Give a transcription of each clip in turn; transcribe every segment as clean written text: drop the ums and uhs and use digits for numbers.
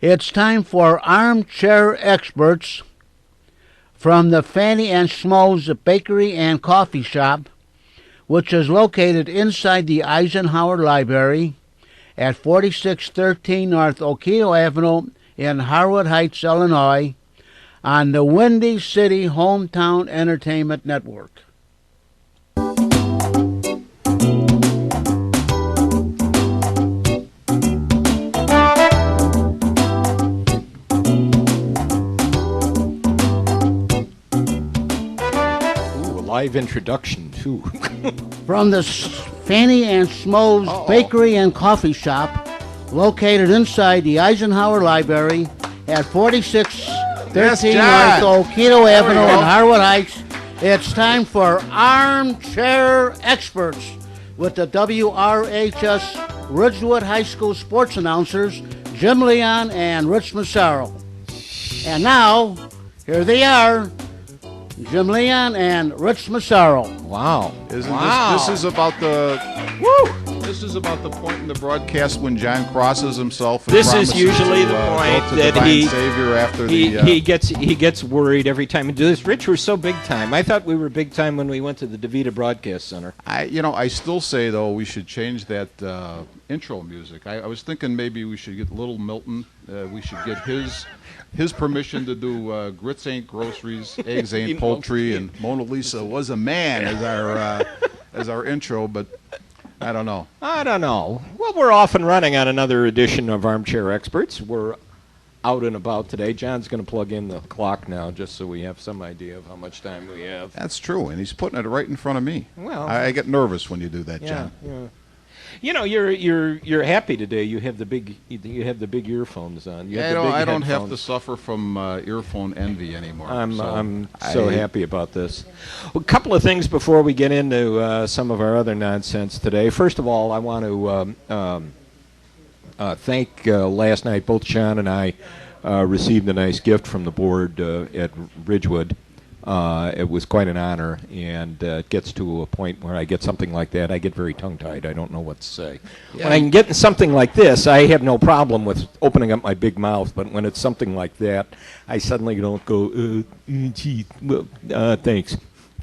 It's time for Armchair Experts from the Fanny and Schmoes Bakery and Coffee Shop, which is located inside the Eisenhower Library at 4613 North Oketo Avenue in Harwood Heights, Illinois, on the Windy City Hometown Entertainment Network. Live introduction, too. From the Fanny and Schmoes Bakery and Coffee Shop, located inside the Eisenhower Library at 4613 North Oketo Avenue in Harwood Heights, it's time for Armchair Experts with the WRHS Ridgewood High School sports announcers, Jim Leon and Rich Massaro. And now, here they are, Jim Leon and Rich Massaro. Wow. This is about the This is about the point in the broadcast when John crosses himself. And this is usually the point that Savior after he gets worried every time we do this. Rich, we're so big time. I thought we were big time when we went to the DeVita Broadcast Center. I still say though we should change that intro music. I was thinking maybe we should get Little Milton. We should get his permission to do Grits Ain't Groceries, Eggs Ain't Poultry, and Mona Lisa Was a Man as our intro, but I don't know. Well, we're off and running on another edition of Armchair Experts. We're out and about today. John's going to plug in the clock now just so we have some idea of how much time we have. That's true, and he's putting it right in front of me. Well, I get nervous when you do that, John. Yeah. You know, you're happy today. You have the big earphones on. I don't have to suffer from earphone envy anymore. I'm so happy about this. Well, a couple of things before we get into some of our other nonsense today. First of all, I want to thank last night. Both John and I received a nice gift from the board at Ridgewood. It was quite an honor, and it gets to a point where I get something like that, I get very tongue-tied. I don't know what to say. Yeah. When I can get something like this, I have no problem with opening up my big mouth, but when it's something like that, I suddenly don't go, gee, well, thanks.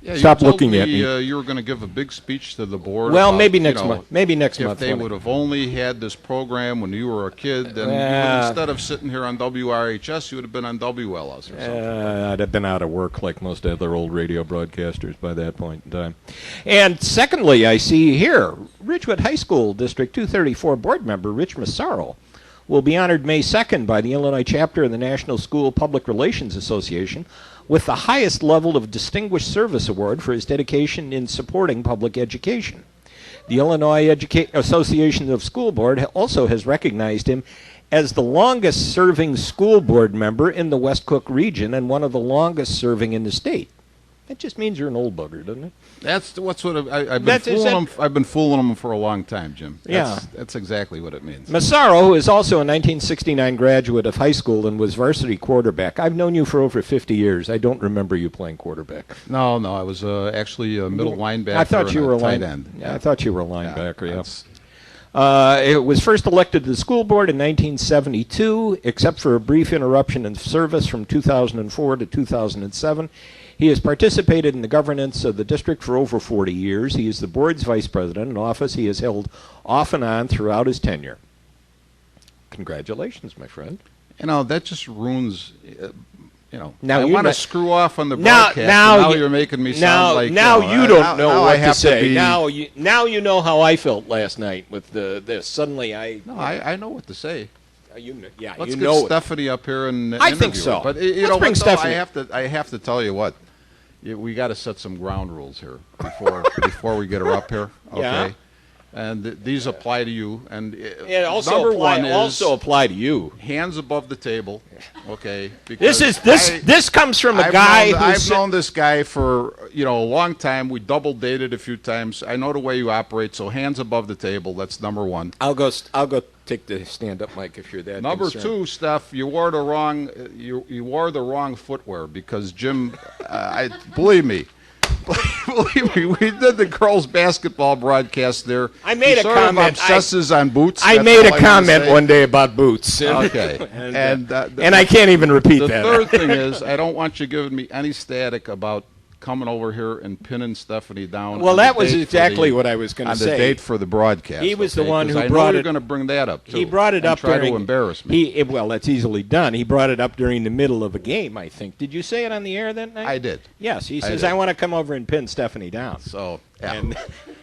Yeah, Stop looking at me. You were going to give a big speech to the board. Well, about, maybe next month. Maybe next month. If they would have only had this program when you were a kid, then you would, instead of sitting here on WRHS, you would have been on WLS or something. I'd have been out of work like most other old radio broadcasters by that point in time. And secondly, I see here, Ridgewood High School District 234 board member Rich Massaro will be honored May 2nd by the Illinois chapter of the National School Public Relations Association with the highest level of Distinguished Service Award for his dedication in supporting public education. The Illinois Association of School Board also has recognized him as the longest-serving school board member in the West Cook region and one of the longest-serving in the state. That just means you're an old bugger, doesn't it? That's what I've been fooling them. I've been fooling them for a long time, Jim. That's exactly what it means. Massaro, who is also a 1969 graduate of high school and was varsity quarterback. I've known you for over 50 years. I don't remember you playing quarterback. No, I was actually a middle linebacker. I thought you were a tight end. Yeah, I thought you were a linebacker. It was first elected to the school board in 1972, except for a brief interruption in service from 2004 to 2007. He has participated in the governance of the district for over 40 years. He is the board's vice president, an office he has held off and on throughout his tenure. Congratulations, my friend. That just ruins, Now I want to screw off on the broadcast. Now you're making me sound like... Now you don't know what to say. Now you know how I felt last night with this. Suddenly I know what to say. Let's you get know Stephanie up here and I think so. But Let's bring Stephanie. I have to tell you what. We got to set some ground rules here before we get her up here. Okay. Yeah. And these apply to you. And it also apply to you. Hands above the table. Okay. This comes from a guy I've known this guy for a long time. We double dated a few times. I know the way you operate. So hands above the table. That's number one. I'll go take the stand-up mic if you're that Number concerned. two, Steph, you wore the wrong footwear because Jim, believe me, believe me, we did the girls' basketball broadcast there. I made he a sort comment. Of obsesses on boots. I That's made all a I wanna comment say. one day about boots. Okay. and And I can't even repeat the that. third thing is, I don't want you giving me any static about coming over here and pinning Stephanie down. Well, on the that was date for exactly the- what I was going to on say. the date for the broadcast. He was the okay? one 'Cause who I brought know it- you're going to bring that up too. He brought it and up try during. to embarrass me. Well, that's easily done. He brought it up during the middle of a game, I think. Did you say it on the air that night? I did. Yes, he I says, did. "I want to come over and pin Stephanie down." So yeah. And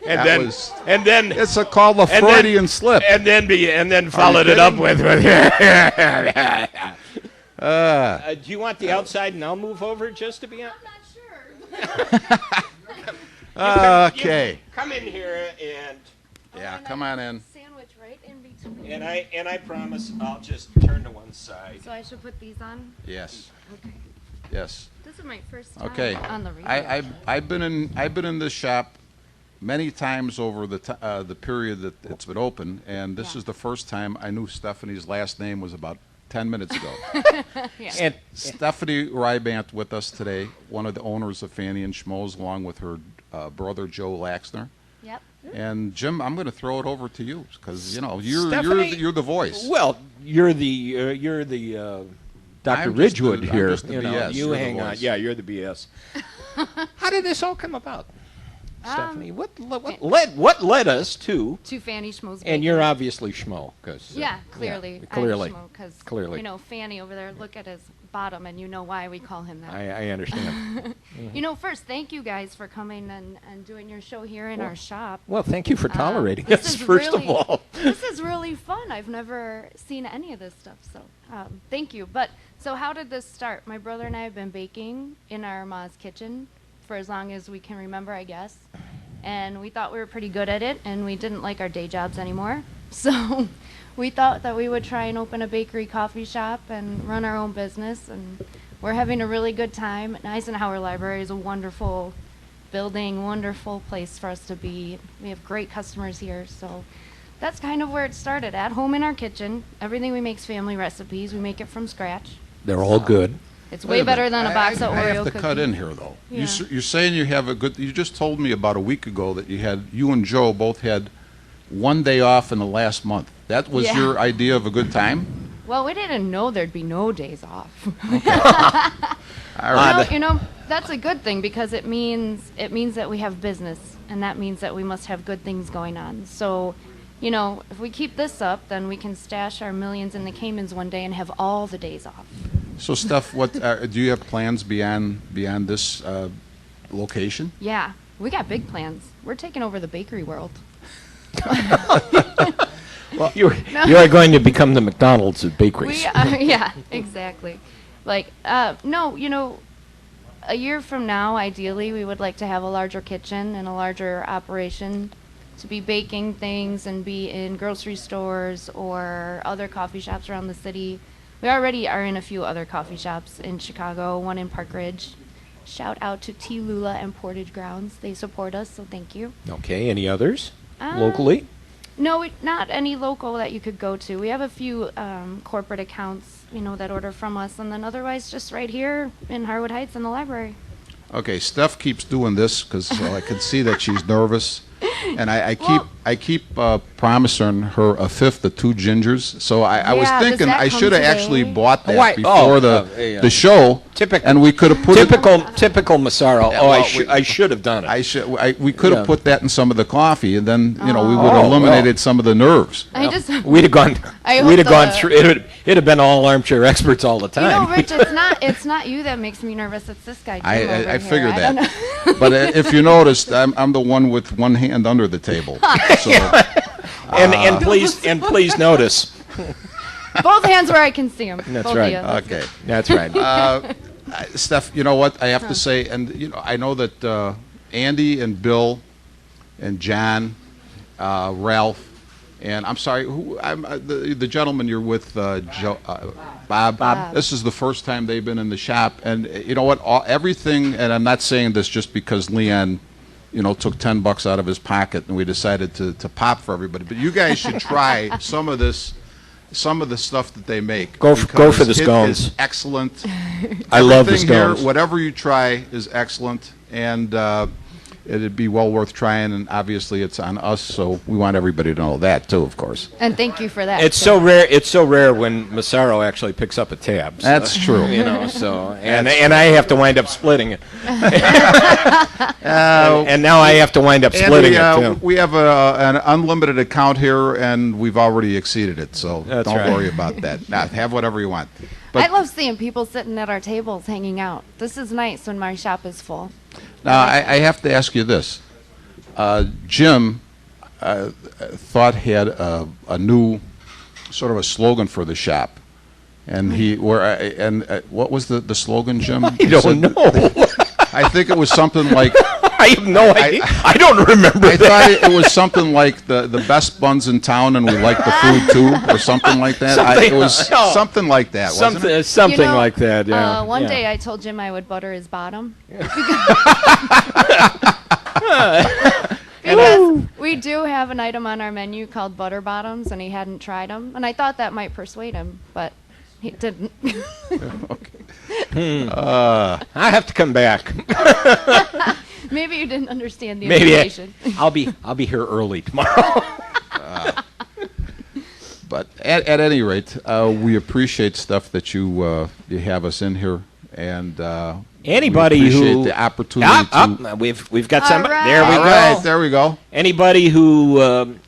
That then was- and then It's called a and then- Freudian slip. and then followed it up kidding? with. Do you want the outside and I'll move over just to be on? I'm not sure. Okay. Come in here and Yeah, come on in. Sandwich right in between. I promise I'll just turn to one side. So I should put these on? Yes. Okay. Yes. This is my first time Okay. on the radio. I've been in this shop many times over the period that it's been open, and this Yeah. is the first time I knew Stephanie's last name was about 10 minutes ago. Yeah. And Stephanie Rybant with us today, one of the owners of Fanny and Schmoes, along with her brother Joe Laxner. Yep. And Jim, I'm going to throw it over to you because you're Stephanie- you're the voice. well, you're the Dr. I'm just Ridgewood the- I'm here. just the BS. You You're the hang on. voice. Yeah, you're the BS. How did this all come about, Um, Stephanie? What led us to? To Fanny Schmoes. And you're obviously Schmo, because Yeah, clearly. clearly, Because, clearly. Fanny over there, look at his bottom, and you know why we call him that. I understand. First, thank you guys for coming and doing your show here in our shop. Well, thank you for tolerating This us, is first really- of all. This is really fun. I've never seen any of this stuff, so thank you. But so how did this start? My brother and I have been baking in our ma's kitchen for as long as we can remember, I guess. And we thought we were pretty good at it, and we didn't like our day jobs anymore. So we thought that we would try and open a bakery coffee shop and run our own business, and we're having a really good time. And Eisenhower Library is a wonderful building, wonderful place for us to be. We have great customers here, so that's kind of where it started. At home in our kitchen, everything we make is family recipes. We make it from scratch. They're all good. It's Wait way a better minute. than a box of I Oreo have to cookies. cut in here, though. Yeah. You're saying you have a good. You just told me about a week ago that you and Joe both had one day off in the last month. That was Yeah. your idea of a good time. Well, we didn't know there'd be no days off. All right. Well, that's a good thing because it means that we have business, and that means that we must have good things going on. So, if we keep this up, then we can stash our millions in the Caymans one day and have all the days off. So, Steph, what do you have plans beyond this location? Yeah, we got big plans. We're taking over the bakery world. You are going to become the McDonald's of bakeries. Yeah, exactly. No, a year from now, ideally, we would like to have a larger kitchen and a larger operation to be baking things and be in grocery stores or other coffee shops around the city. We already are in a few other coffee shops in Chicago, one in Park Ridge. Shout out to T. Lula and Portage Grounds. They support us, so thank you. Okay, any others locally? No, not any local that you could go to. We have a few corporate accounts, that order from us, and then otherwise just right here in Harwood Heights in the library. Okay, Steph keeps doing this because I can see that she's nervous, and I keep promising her a fifth of 2 gingers. So I was Yeah, does thinking that I come should have today? actually bought that Why- before the show, Typical. and we could have put Typical Massaro. Yeah, Oh, well, I should have done it. we could have Yeah. put that in some of the coffee, and then we would Oh, have eliminated some of the nerves. I just, We'd have gone. I We'd have hope gone the- through. It'd have been all armchair experts all the time. Rich, it's not you that makes me nervous. It's this guy. Jim over I here. figured I don't that. know. But if you noticed, I'm the one with one hand under the table. So and please notice. Both hands where I can see them. That's Both right. Of you. okay. That's right. Steph, you know what? I have to say, and I know that Andy and Bill and John, Ralph, and I'm sorry, the gentleman you're with, Bob. Bob. This is the first time they've been in the shop, and you know what? Everything, and I'm not saying this just because Leon, took $10 out of his pocket and we decided to pop for everybody, but you guys should try some of the stuff that they make. Go for because the it scones. is excellent. I love the Everything here, scones. whatever you try is excellent, and it'd be well worth trying, and obviously it's on us, so we want everybody to know that too, of course. And thank you for that. It's so rare. It's so rare when Massaro actually picks up a tab. So, That's true. You know, so and I have to wind up splitting it. And now I have to wind up splitting Andy, it too. we have an unlimited account here, and we've already exceeded it, so That's don't right. worry about that. Nah, have whatever you want. I love seeing people sitting at our tables hanging out. This is nice when my shop is full. Now, I have to ask you this. Jim thought had a new sort of a slogan for the shop. And what was the slogan, Jim? I don't know. I think it was something like, I have no idea. I don't remember I that. thought it was something like the best buns in town, and we like the food too, or something like that. Something- It was no. something like that, wasn't it? Something You know, like that. Yeah. One yeah. day I told Jim I would butter his bottom. Because we do have an item on our menu called butter bottoms, and he hadn't tried them. And I thought that might persuade him, but he didn't. I have to come back. Maybe you didn't understand the Maybe information. I'll be here early tomorrow. But at any rate, we appreciate stuff that you have us in here, and Anybody we appreciate who the opportunity to. we've got somebody. right. There we All go. right, there we go. Anybody who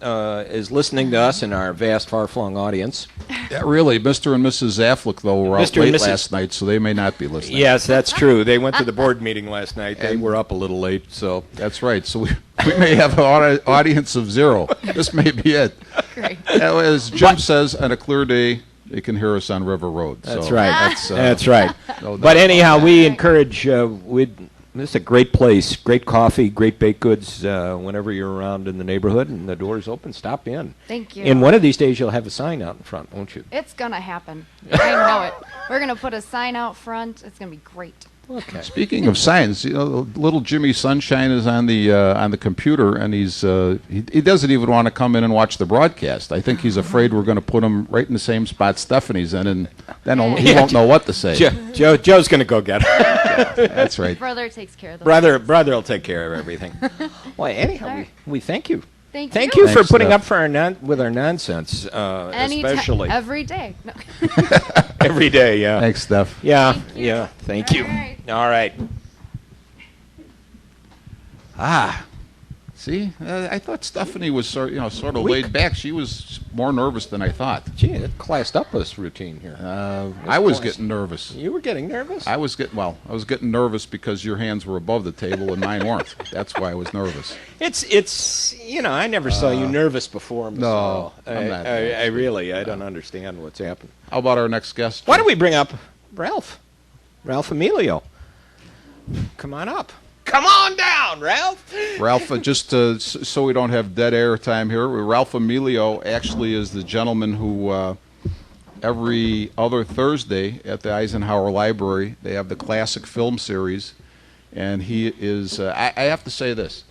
is listening to us in our vast, far-flung audience. Yeah, really, Mr. and Mrs. Affleck, though, were out Mr. and late Mrs. last night, so they may not be listening. Yes, that's true. They went to the board meeting last night. They were up a little late, so That's right. So we may have an audience of 0. This may be it. Great. As Jim says, on a clear day, they can hear us on River Road. that's So right. That's, That's right. no doubt But anyhow, about we encourage. This is a great place, great coffee, great baked goods. Whenever you're around in the neighborhood and the door's open, stop in. Thank you. And one of these days, you'll have a sign out in front, won't you? It's going to happen. I know it. We're going to put a sign out front. It's going to be great. Okay. Speaking of signs, little Jimmy Sunshine is on the computer, and he doesn't even want to come in and watch the broadcast. I think he's afraid we're going to put him right in the same spot Stephanie's in, and then he won't know what to say. Joe's going to go get her. That's right. Brother takes care of the Brother will take care of everything. Well, anyhow, All right. we thank you. Thank you for Thanks, putting Steph. up for with our nonsense, especially every day. No. every day. Yeah. Thanks, Steph. Yeah. Thank you. Yeah. Thank you. All right. All right. See, I thought Stephanie was sort of laid back. She was more nervous than I thought. Gee, it classed up this routine here. I was close. getting nervous. You were getting nervous. I was getting nervous because your hands were above the table and mine weren't. That's why I was nervous. It's I never saw you nervous before. Miss no, Hall. I'm not I don't understand what's happened. How about our next guest? Why don't we bring up Ralph Emilio? Come on up. Come on down, Ralph. Ralph, just so we don't have dead air time here, Ralph Emilio actually is the gentleman who every other Thursday at the Eisenhower Library, they have the classic film series, and he is, I have to say this,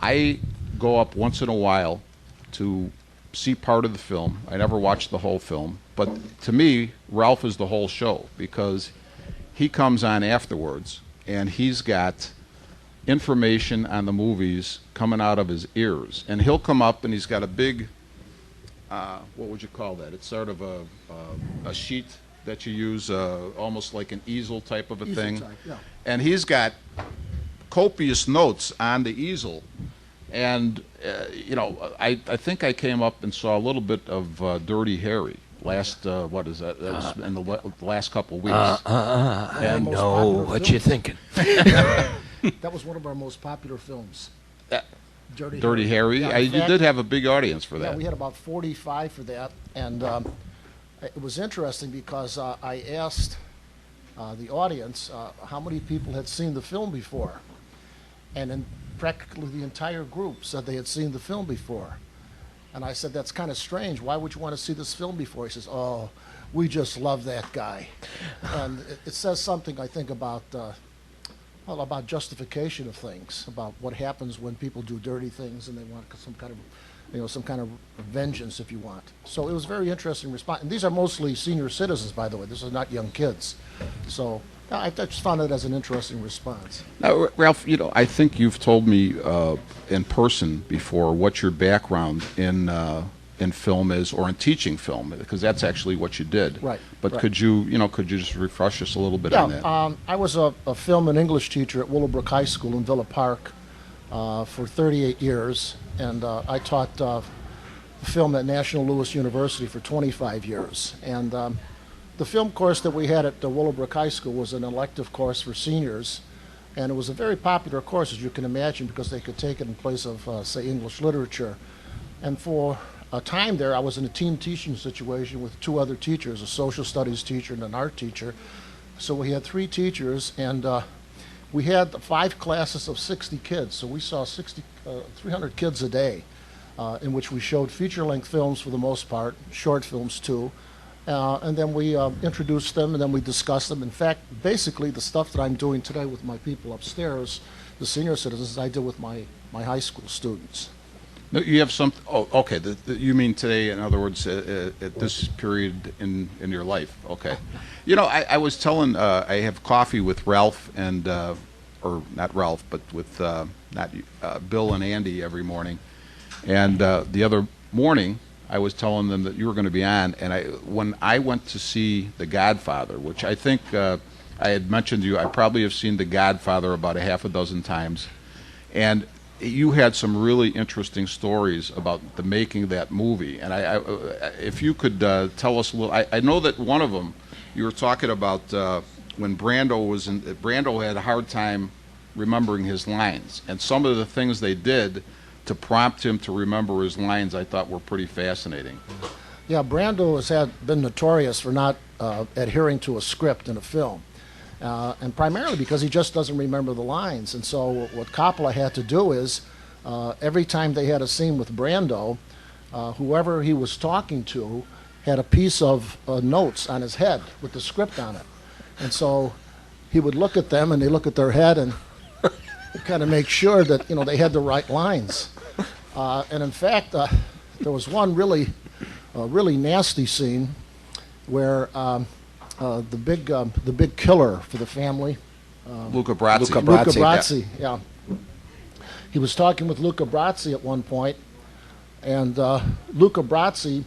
I go up once in a while to see part of the film. I never watch the whole film, but to me, Ralph is the whole show because he comes on afterwards, and he's got information on the movies coming out of his ears, and he'll come up and he's got a big what would you call that? It's sort of a sheet that you use almost like an easel type of a thing, yeah. and he's got copious notes on the easel, and I think I came up and saw a little bit of Dirty Harry last what is that? That was in the last couple of weeks. I most know popular what film. you're thinking. That was one of our most popular films. Uh, Dirty Dirty Harry. Yeah, in You fact, did have a big audience for Yeah, that. we had about 45 for that, and it was interesting because I asked the audience how many people had seen the film before, and then practically the entire group said they had seen the film before. And I said, that's kind of strange. Why would you want to see this film before? He says, oh, we just love that guy. And it says something, I think, about justification of things, about what happens when people do dirty things and they want some kind of vengeance, if you want. So it was a very interesting response. And these are mostly senior citizens, by the way. This is not young kids. So I just found it as an interesting response. Now, Ralph, I think you've told me in person before what your background in film is, or in teaching film, because that's actually what you did. Right. But right. could you just refresh us a little bit on that? I was a film and English teacher at Willowbrook High School in Villa Park for 38 years, and I taught film at National Louis University for 25 years. And the film course that we had at Willowbrook High School was an elective course for seniors, and it was a very popular course, as you can imagine, because they could take it in place of, say, English literature. And for a time there, I was in a team teaching situation with 2 other teachers, a social studies teacher and an art teacher. So we had 3 teachers, and we had 5 classes of 60 kids. So we saw 300 kids a day, in which we showed feature-length films for the most part, short films too. And then we introduced them, and then we discussed them. In fact, basically the stuff that I'm doing today with my people upstairs, the senior citizens, I did with my high school students. No, you have some. Oh, okay. You mean today? In other words, at this period in your life? Okay. I was telling. I have coffee with Ralph and, or not Ralph, but with not Bill and Andy every morning. And the other morning, I was telling them that you were going to be on. And when I went to see The Godfather, which I think I had mentioned to you, I probably have seen The Godfather about a half a dozen times, and you had some really interesting stories about the making of that movie. And if you could tell us a little, I know that one of them, you were talking about when Brando had a hard time remembering his lines. And some of the things they did to prompt him to remember his lines, I thought were pretty fascinating. Yeah, Brando has been notorious for not adhering to a script in a film. And primarily because he just doesn't remember the lines. And so what Coppola had to do is, every time they had a scene with Brando, whoever he was talking to had a piece of notes on his head with the script on it. And so he would look at them, and they look at their head, and kind of make sure that they had the right lines. And in fact, there was one really nasty scene where the big killer for the family, Luca Brasi. Luca Brasi, yeah. He was talking with Luca Brasi at one point, and Luca Brasi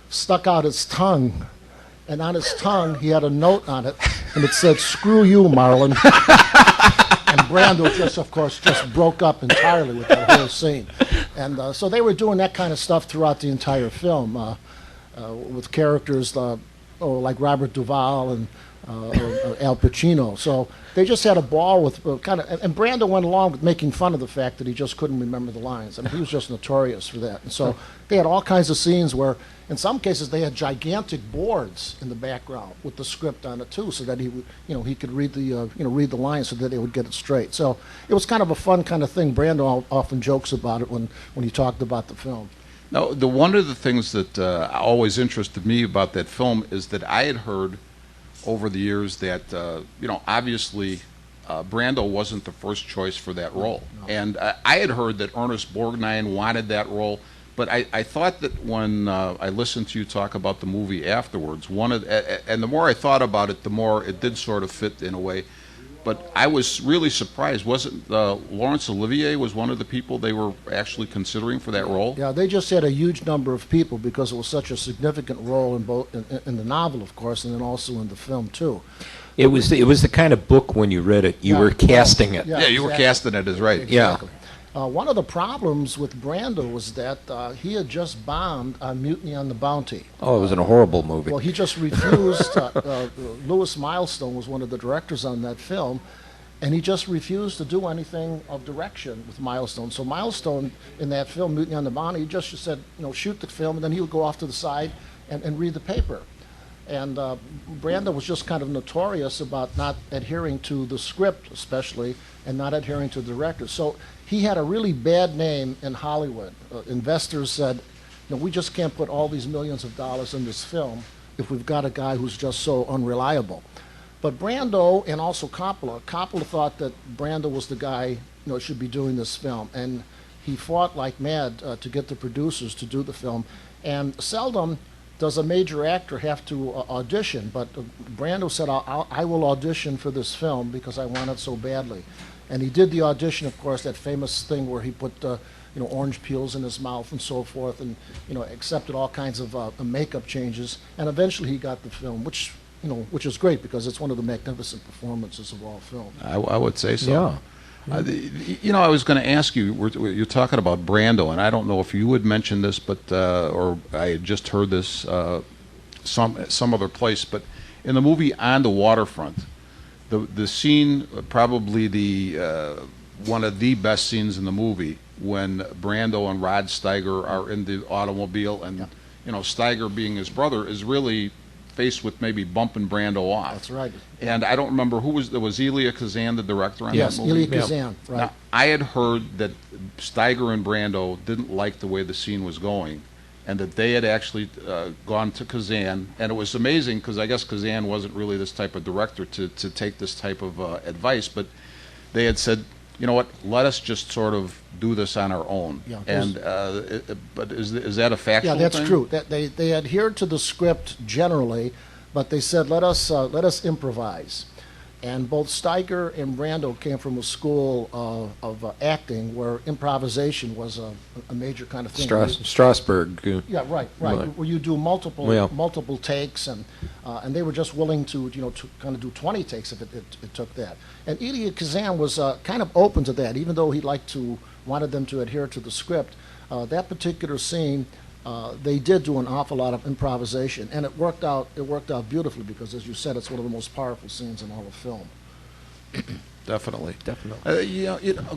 stuck out his tongue, and on his tongue he had a note on it, and it said, "Screw you, Marlon." And Brando just broke up entirely with that whole scene. And so they were doing that kind of stuff throughout the entire film, with characters like Robert Duvall and Al Pacino. So they just had a ball with and Brando went along with making fun of the fact that he just couldn't remember the lines. I mean, he was just notorious for that. And so they had all kinds of scenes where, in some cases, they had gigantic boards in the background with the script on it too, so that he could read the lines so that they would get it straight. So it was kind of a fun kind of thing. Brando often jokes about it when he talked about the film. Now, one of the things that always interested me about that film is that I had heard over the years that, obviously Brando wasn't the first choice for that role. No. And I had heard that Ernest Borgnine wanted that role, but I thought that when I listened to you talk about the movie afterwards, and the more I thought about it, the more it did sort of fit in a way. But I was really surprised. Wasn't Laurence Olivier was one of the people they were actually considering for that role? Yeah, they just had a huge number of people because it was such a significant role in both in the novel, of course, and then also in the film too. It was the kind of book when you read it, you were casting it. Yeah, you were casting it as right. Exactly. Yeah. One of the problems with Brando was that he had just bombed on Mutiny on the Bounty. Oh, it was a horrible movie. Well, he just refused. Louis Milestone was one of the directors on that film, and he just refused to do anything of direction with Milestone. So Milestone, in that film, Mutiny on the Bounty, he just said, shoot the film, and then he would go off to the side and read the paper. And Brando was just kind of notorious about not adhering to the script, especially, and not adhering to the director. So he had a really bad name in Hollywood. Investors said, we just can't put all these millions of dollars in this film if we've got a guy who's just so unreliable. But Brando and also Coppola thought that Brando was the guy should be doing this film. And he fought like mad to get the producers to do the film. And seldom does a major actor have to audition? But Brando said, I will audition for this film because I want it so badly. And he did the audition, of course, that famous thing where he put orange peels in his mouth and so forth, and accepted all kinds of makeup changes. And eventually he got the film, which is great because it's one of the magnificent performances of all film. I would say so. Yeah. I was going to ask you, you're talking about Brando, and I don't know if you would mention this, but or I had just heard this some other place, but in the movie On the Waterfront, the scene, probably the one of the best scenes in the movie, when Brando and Rod Steiger are in the automobile, and Steiger, being his brother, is really faced with maybe bumping Brando off. That's right. And I don't remember who was Elia Kazan the director on that movie? Elia Kazan, right. Now, I had heard that Steiger and Brando didn't like the way the scene was going, and that they had actually gone to Kazan, and it was amazing because I guess Kazan wasn't really this type of director to take this type of advice, but they had said, you know what, let us just sort of do this on our own. Yeah, and but is that a factual thing? Yeah, that's true. That they adhered to the script generally, but they said, let us improvise. And both Steiger and Brando came from a school of acting where improvisation was a major kind of thing. Strasberg. Yeah, right. Where you do multiple takes, and they were just willing to to kind of do 20 takes if it took that. And Elia Kazan was kind of open to that, even though he wanted them to adhere to the script. That particular scene, they did do an awful lot of improvisation, and it worked out beautifully because, as you said, it's one of the most powerful scenes in all of film. Definitely.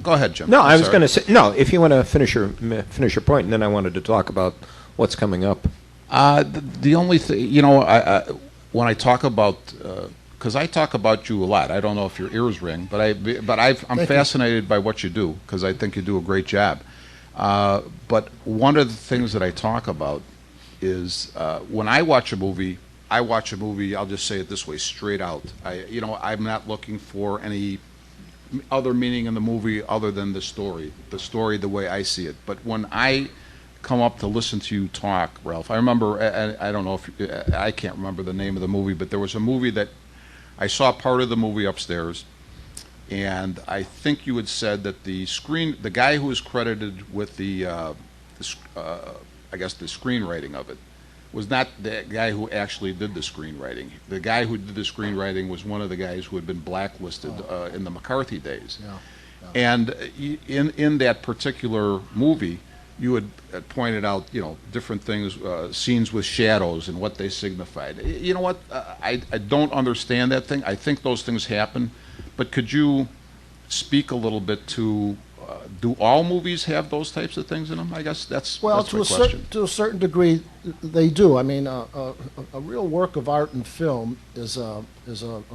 Go ahead, Jim. No, I was going to say, no, if you want to finish your point, and then I wanted to talk about what's coming up. The only thing, when I talk about, because I talk about you a lot. I don't know if your ears ring, but I'm fascinated by what you do because I think you do a great job. But one of the things that I talk about is when I watch a movie, I'll just say it this way, straight out. I'm not looking for any other meaning in the movie other than the story the way I see it. But when I come up to listen to you talk, Ralph, I remember, I don't know if, I can't remember the name of the movie, but there was a movie that I saw part of the movie upstairs, and I think you had said that the guy who was credited with I guess the screenwriting of it, was not the guy who actually did the screenwriting. The guy who did the screenwriting was one of the guys who had been blacklisted in the McCarthy days. Yeah. And in that particular movie, you had pointed out, different things, scenes with shadows and what they signified. You know what? I don't understand that thing. I think those things happen, but could you speak a little bit to? Do all movies have those types of things in them? I guess that's my question. To a certain degree, they do. I mean, a real work of art and film is a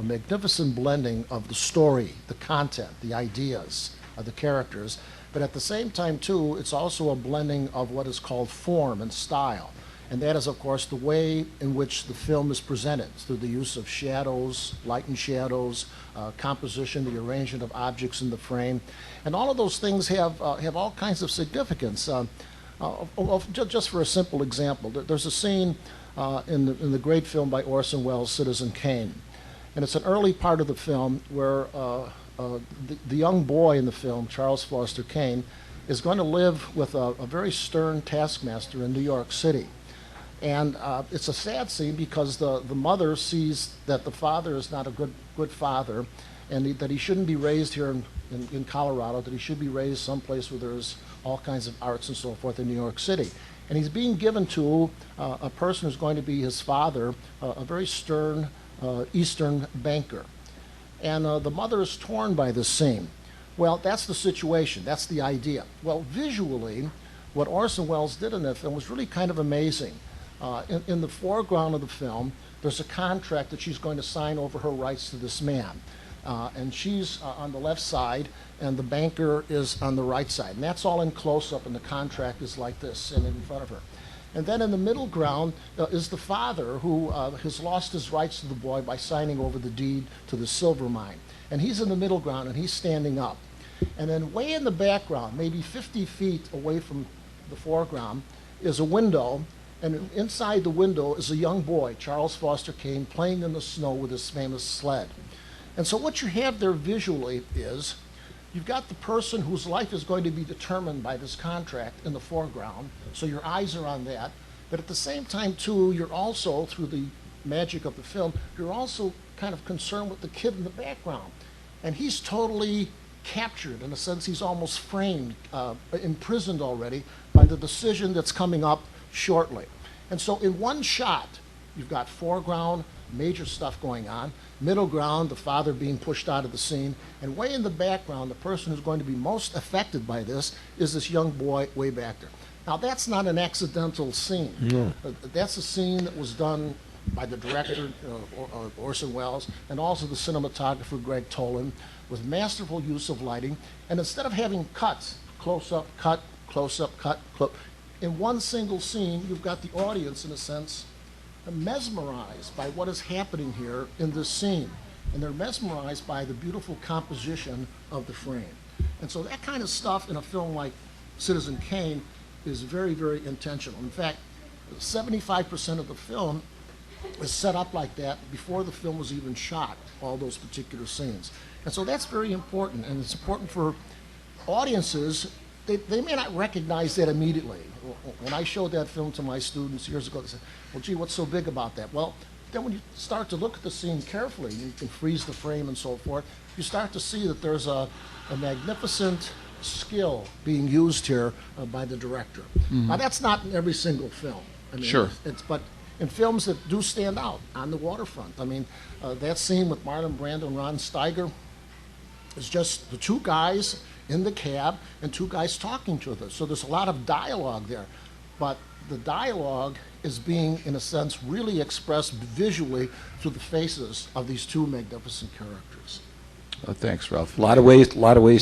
magnificent blending of the story, the content, the ideas of the characters. But at the same time, too, it's also a blending of what is called form and style. And that is, of course, the way in which the film is presented, through the use of shadows, light and shadows, composition, the arrangement of objects in the frame. And all of those things have all kinds of significance. Just for a simple example, there's a scene in the great film by Orson Welles, Citizen Kane. And it's an early part of the film where the young boy in the film, Charles Foster Kane, is going to live with a very stern taskmaster in New York City. And it's a sad scene because the mother sees that the father is not a good father, and that he shouldn't be raised here in Colorado, that he should be raised someplace where there's all kinds of arts and so forth in New York City. And he's being given to a person who's going to be his father, a very stern Eastern banker. And the mother is torn by this scene. Well, that's the situation. That's the idea. Well, visually, what Orson Welles did in that film was really kind of amazing. In the foreground of the film, there's a contract that she's going to sign over her rights to this man. And she's on the left side, and the banker is on the right side. And that's all in close-up, and the contract is like this, sitting in front of her. And then in the middle ground is the father who has lost his rights to the boy by signing over the deed to the silver mine. And he's in the middle ground, and he's standing up. And then way in the background, maybe 50 feet away from the foreground, is a window, And inside the window is a young boy, Charles Foster Kane, playing in the snow with his famous sled. And so what you have there visually is you've got the person whose life is going to be determined by this contract in the foreground, so your eyes are on that. But at the same time, too, you're also, through the magic of the film, you're also kind of concerned with the kid in the background. And he's totally captured. In a sense, he's almost framed, imprisoned already by the decision that's coming up shortly. And so in one shot, you've got foreground, major stuff going on, middle ground, the father being pushed out of the scene, and way in the background, the person who's going to be most affected by this is this young boy way back there. Now, that's not an accidental scene. No. That's a scene that was done by the director, Orson Welles, and also the cinematographer, Greg Toland, with masterful use of lighting. And instead of having cuts, close-up, cut, close-up, cut, close, in one single scene, you've got the audience, in a sense, mesmerized by what is happening here in this scene. And they're mesmerized by the beautiful composition of the frame. And so that kind of stuff in a film like Citizen Kane is very, very intentional. In fact, 75% of the film is set up like that before the film was even shot, all those particular scenes. And so that's very important, and it's important for audiences. They may not recognize that immediately. When I showed that film to my students years ago, they said, well, gee, what's so big about that? Well, then when you start to look at the scene carefully, you can freeze the frame and so forth, you start to see that there's a magnificent skill being used here by the director. Now, that's not in every single film. I mean, Sure. But in films that do stand out on the waterfront. I mean, that scene with Marlon Brando and Ron Steiger is just the two guys in the cab and two guys talking to them. So there's a lot of dialogue there. But the dialogue is being, in a sense, really expressed visually through the faces of these two magnificent characters. Thanks, Ralph. A lot of ways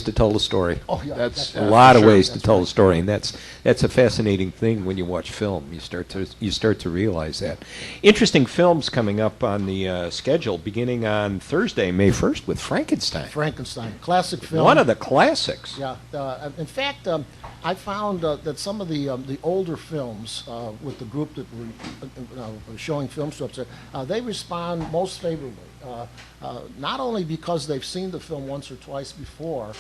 to tell the story. Oh, yeah. That's- A lot of ways to That's tell right. the story, and that's a fascinating thing when you watch film. You start to realize that. Interesting films coming up on the schedule, beginning on Thursday, May 1st, with Frankenstein. Frankenstein, classic film. One of the classics. Yeah. In fact, I found that some of the older films with the group that were showing film strips, they respond most favorably. Not only because they've seen the film once or twice before,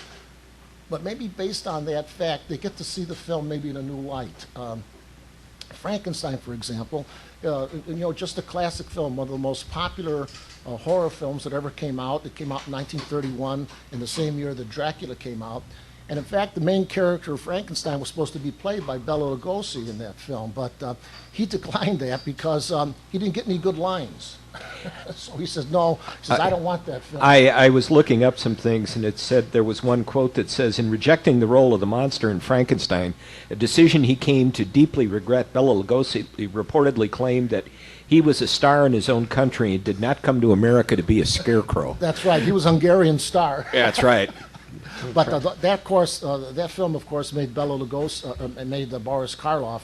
but maybe based on that fact, they get to see the film maybe in a new light. Frankenstein, for example, just a classic film, one of the most popular horror films that ever came out. It came out in 1931, in the same year that Dracula came out. And in fact, the main character of Frankenstein was supposed to be played by Bela Lugosi in that film, but he declined that because he didn't get any good lines. So he says, no, he says, I don't want that film. I was looking up some things, and it said there was one quote that says, in rejecting the role of the monster in Frankenstein, a decision he came to deeply regret, Bela Lugosi reportedly claimed that he was a star in his own country and did not come to America to be a scarecrow. That's right, he was a Hungarian star. Yeah, that's right. But that film, of course, made Bela Lugosi, made Boris Karloff,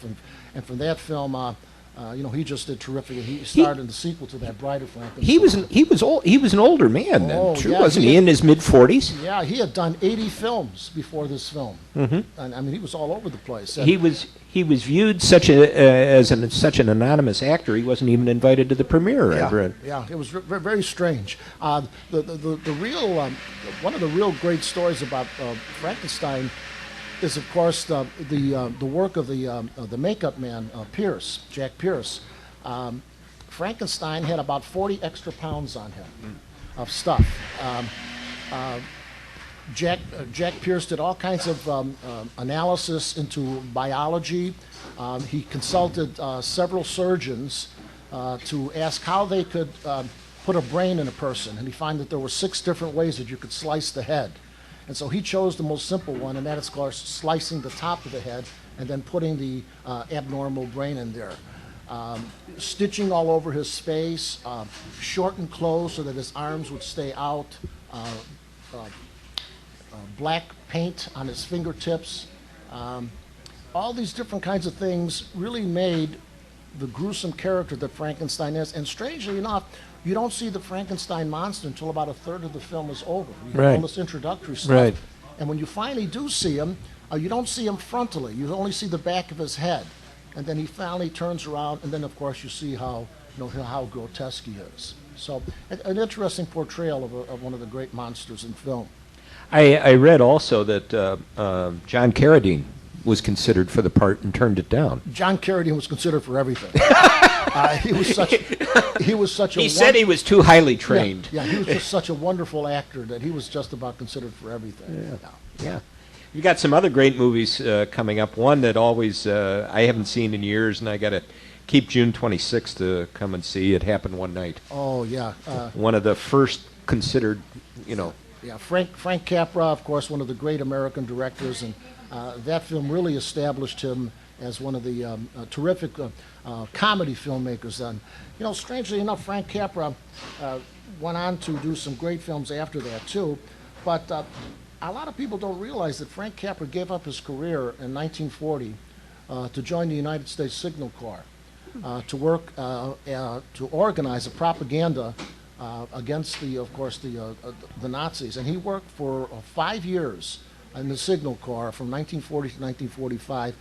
and from that film, he just did terrific. He starred in the sequel to that, Bride of Frankenstein. He was an older man then, Oh, too, yeah, wasn't he? In his mid-40s. Yeah, he had done 80 films before this film, and I mean, he was all over the place. And He was viewed such an anonymous actor. He wasn't even invited to the premiere. I've read. Yeah, it was very strange. The real one of the real great stories about Frankenstein is, of course, the work of the makeup man Pierce, Jack Pierce. Frankenstein had about 40 extra pounds on him of stuff. Jack Pierce did all kinds of analysis into biology. He consulted several surgeons to ask how they could put a brain in a person, and he found that there were 6 different ways that you could slice the head. And so he chose the most simple one, and that is, of course, slicing the top of the head and then putting the abnormal brain in there. Stitching all over his face, shortened clothes so that his arms would stay out, black paint on his fingertips. All these different kinds of things really made the gruesome character that Frankenstein is. And strangely enough, you don't see the Frankenstein monster until about a third of the film is over. You have Right. all this introductory stuff. Right. And when you finally do see him, you don't see him frontally. You only see the back of his head. and then he finally turns around, and then of course you see how how grotesque he is. So an interesting portrayal of one of the great monsters in film. I read also that John Carradine was considered for the part and turned it down. John Carradine was considered for everything. He was such a. He said he was too highly trained. Yeah, he was just such a wonderful actor that he was just about considered for everything. Yeah. You got some other great movies coming up. One that always I haven't seen in years, and I got to keep June 26th to come and see. It happened one night. Oh yeah. One of the first considered, Yeah, Frank Capra, of course, one of the great American directors, and that film really established him as one of the terrific comedy filmmakers. And strangely enough, Frank Capra went on to do some great films after that too. But a lot of people don't realize that Frank Capra gave up his career in 1940 to join the United States Signal Corps to work to organize a propaganda against the Nazis, and he worked for 5 years in the Signal Corps from 1940 to 1945,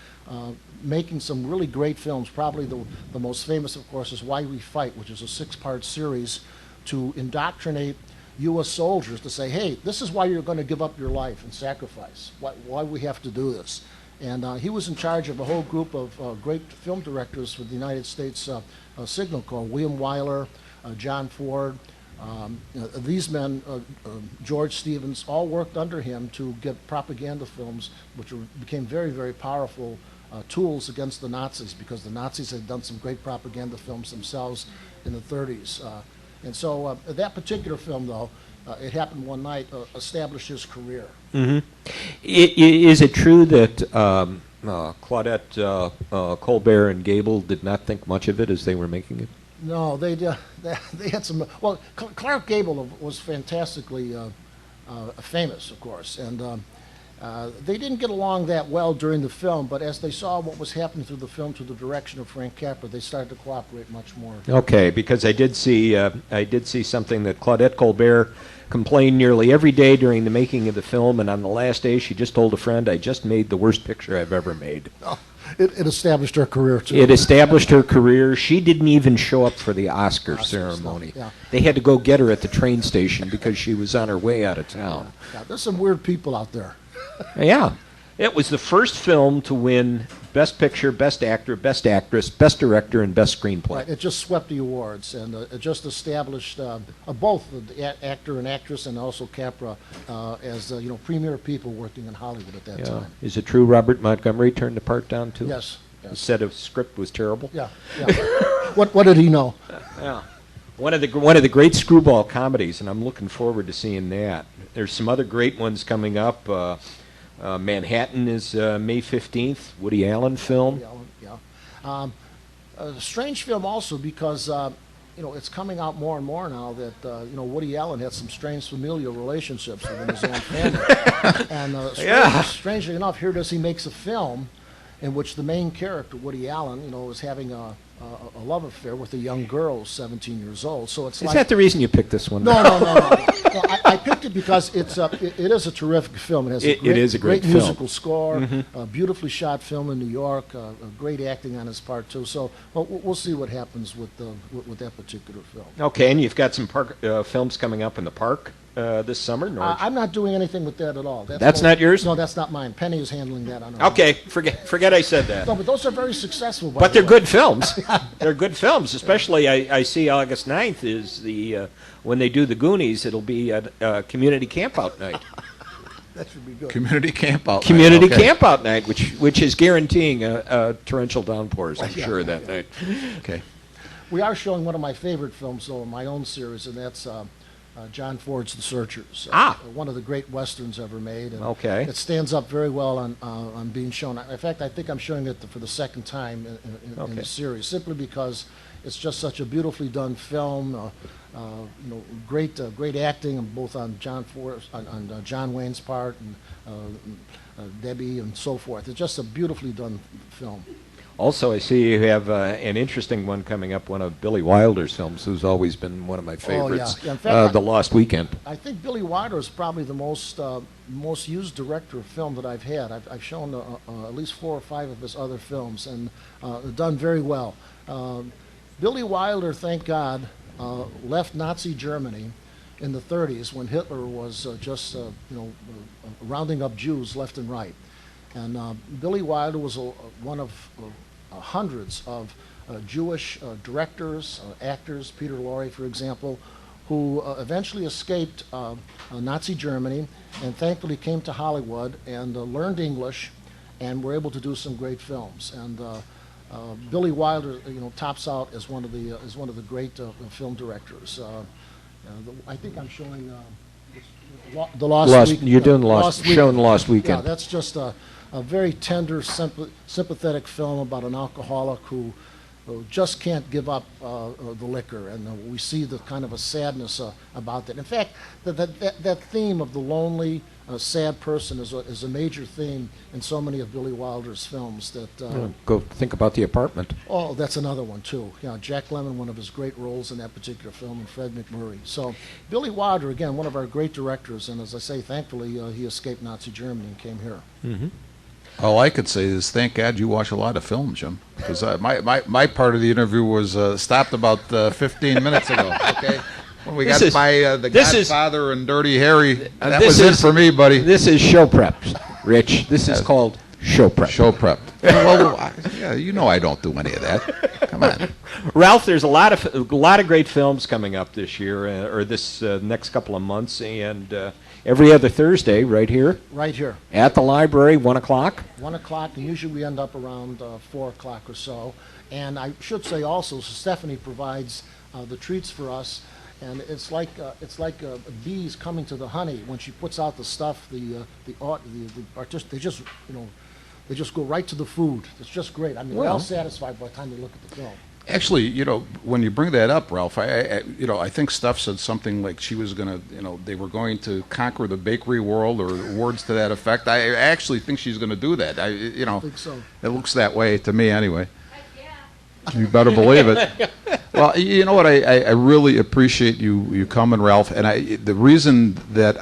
making some really great films. Probably the most famous, of course, is Why We Fight, which is a 6-part series to indoctrinate U.S. soldiers to say, hey, this is why you're going to give up your life and sacrifice, why we have to do this. And he was in charge of a whole group of great film directors for the United States Signal Corps, William Wyler, John Ford. These men, George Stevens, all worked under him to get propaganda films, which became very, very powerful tools against the Nazis, because the Nazis had done some great propaganda films themselves in the 30s. And so that particular film, though, it happened one night, established his career. Mm-hmm. Is it true that Claudette Colbert and Gable did not think much of it as they were making it? No, they had some. Well, Clark Gable was fantastically famous, of course, and they didn't get along that well during the film. But as they saw what was happening through the film, through the direction of Frank Capra, they started to cooperate much more. Okay, because I did see something that Claudette Colbert complained nearly every day during the making of the film, and on the last day, she just told a friend, "I just made the worst picture I've ever made." Oh. It established her career, too. It established her career. She didn't even show up for the Oscar ceremony. Yeah. They had to go get her at the train station because she was on her way out of town. Yeah, there's some weird people out there. Yeah. It was the first film to win Best Picture, Best Actor, Best Actress, Best Director, and Best Screenplay. Right, it just swept the awards, and it just established both the actor and actress, and also Capra as premier people working in Hollywood at that time. Is it true Robert Montgomery turned the part down too? Yes. The set of script was terrible. Yeah. What did he know? Yeah. One of the great screwball comedies, and I'm looking forward to seeing that. There's some other great ones coming up. Manhattan is May 15th, Woody Allen film. Yeah. A strange film also because it's coming out more and more now that Woody Allen had some strange familial relationships within his own family. And strangely enough, here he makes a film in which the main character, Woody Allen, is having a love affair with a young girl who's 17 years old. So it's Is that the reason you picked this one? No. I picked it because it is a terrific film. It has it is a great film. Musical score, a beautifully shot film in New York, great acting on his part too. So we'll see what happens with that particular film. Okay, and you've got some park films coming up in the park this summer. I'm not doing anything with that at all. That's not yours? No, that's not mine. Penny is handling that on her Okay, forget I said that. No, but those are very successful. But they're good films. They're good films. Especially, I see August 9th is the when they do the Goonies. It'll be a community campout night. That should be good. Community campout. Community campout night, which is guaranteeing torrential downpours, I'm sure, that night. Okay. We are showing one of my favorite films, though, in my own series, and that's John Ford's The Searchers. One of the great westerns ever made. And Okay. It stands up very well on being shown. In fact, I think I'm showing it for the second time in the series, simply because it's just such a beautifully done film. Great acting, both on John Wayne's part and Debbie and so forth. It's just a beautifully done film. Also, I see you have an interesting one coming up, one of Billy Wilder's films, who's always been one of my favorites, Yeah, in fact, The Lost Weekend. I think Billy Wilder is probably the most used director of film that I've had. I've shown at least 4 or 5 of his other films, and done very well. Billy Wilder, thank God, left Nazi Germany in the 30s when Hitler was just rounding up Jews left and right. And Billy Wilder was one of hundreds of Jewish directors, actors, Peter Lorre, for example, who eventually escaped Nazi Germany and thankfully came to Hollywood and learned English and were able to do some great films. And Billy Wilder, tops out as one of the great film directors. I think I'm showing the Lost Week. You're doing showing Lost Yeah, Weekend. that's just a very tender, sympathetic film about an alcoholic who just can't give up the liquor, and we see the kind of a sadness about that. In fact, that theme of the lonely, sad person is a major theme in so many of Billy Wilder's films. Go think about The Apartment. Oh, that's another one too. Yeah, Jack Lemmon, one of his great roles in that particular film, and Fred McMurray. So Billy Wilder, again, one of our great directors, and as I say, thankfully he escaped Nazi Germany and came here. Mm-hmm. All I could say is thank God you watch a lot of film, Jim, because my part of the interview was stopped about 15 minutes ago. Okay, when we got by The Godfather and Dirty Harry, that was it for me, buddy. This is show prep, Rich. This is called show prep. Show prep. Well, yeah, I don't do any of that. Come on, Ralph. There's a lot of great films coming up this year, or this next couple of months, and every other Thursday, right here. Right here. At the library, 1 o'clock. 1 o'clock, and usually we end up around 4 o'clock or so. And I should say also, Stephanie provides the treats for us, and it's like bees coming to the honey. When she puts out the stuff, the artists, they just go right to the food. It's just great. I mean, they're all satisfied by the time they look at the film. Actually, when you bring that up, Ralph, I think Steph said something like she was going to, they were going to conquer the bakery world, or words to that effect. I actually think she's going to do that. I think so. It looks that way to me, anyway. You better believe it. Well, you know what? I really appreciate you coming, Ralph. And the reason that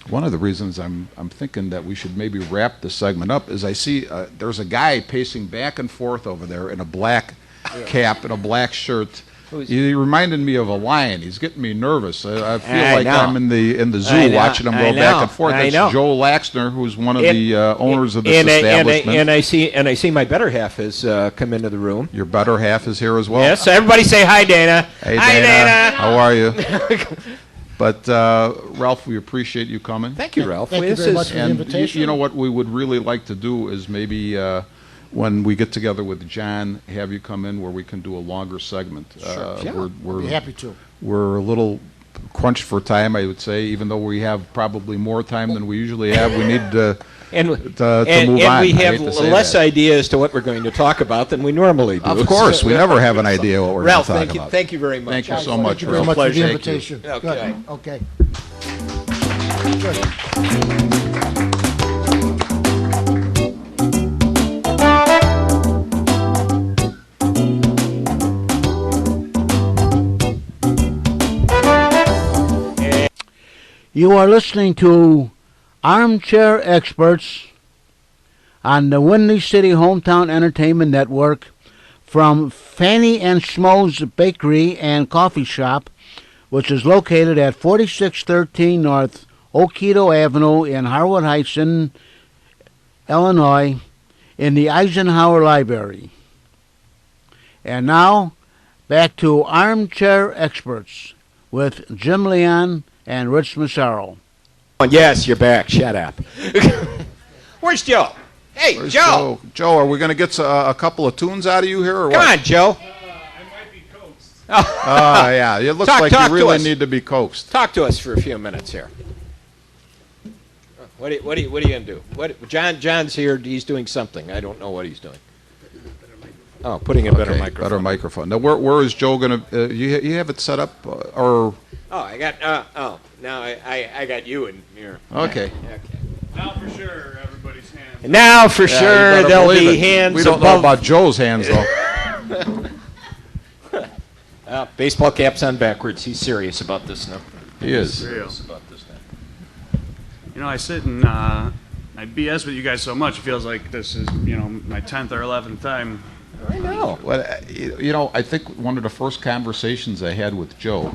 one of the reasons I'm thinking that we should maybe wrap this segment up is I see there's a guy pacing back and forth over there in a black cap and a black shirt. He reminded me of a lion. He's getting me nervous. I feel like I'm in the zoo watching him go back and forth. That's Joe Laxner, who's one of the owners of this establishment. And I see my better half has come into the room. Your better half is here as well. Yes. Everybody say hi, Dana. Hey, hi, Dana. How are you? But, Ralph, we appreciate you coming. Thank you, Ralph. Thank you very much for the invitation. You know what we would really like to do is maybe when we get together with John, have you come in where we can do a longer segment. Sure. We'd be happy to. We're a little crunched for time, I would say, even though we have probably more time than we usually have. We need to move on. And we have less idea as to what we're going to talk about than we normally do. Of course, we never have an idea what we're going to talk about. Ralph, thank you very much. Thank you so much. Thank you very much for the invitation. Okay. Good. Okay. You are listening to Armchair Experts on the Windy City Hometown Entertainment Network from Fanny and Schmoes Bakery and Coffee Shop, which is located at 4613 North Oquito Avenue in Harwood Heights, Illinois, in the Eisenhower Library. And now, back to Armchair Experts with Jim Leon and Rich Massaro. Yes, you're back. Shut up. Where's Joe? Hey, Where's Joe. Joe, are we going to get a couple of tunes out of you here, or Come what? on, Joe. I might be coaxed. Yeah, it looks like you really need to be coaxed. Talk to us for a few minutes here. What are you going to do? John's here. He's doing something. I don't know what he's doing. Oh, putting a better microphone. Better microphone. Now, where is Joe going to? You have it set up, or? Oh, I got. Now I got you in here. Okay. Okay. Now for sure, everybody's hands. Now, for Yeah, you sure, better there'll believe be it. hands We don't know above. about Joe's hands, though. Baseball cap's on backwards. He's serious about this now. He is. Serious about this now. You know, I sit and I BS with you guys so much. It feels like this is, my 10th or 11th time. I know. Well, I think one of the first conversations I had with Joe,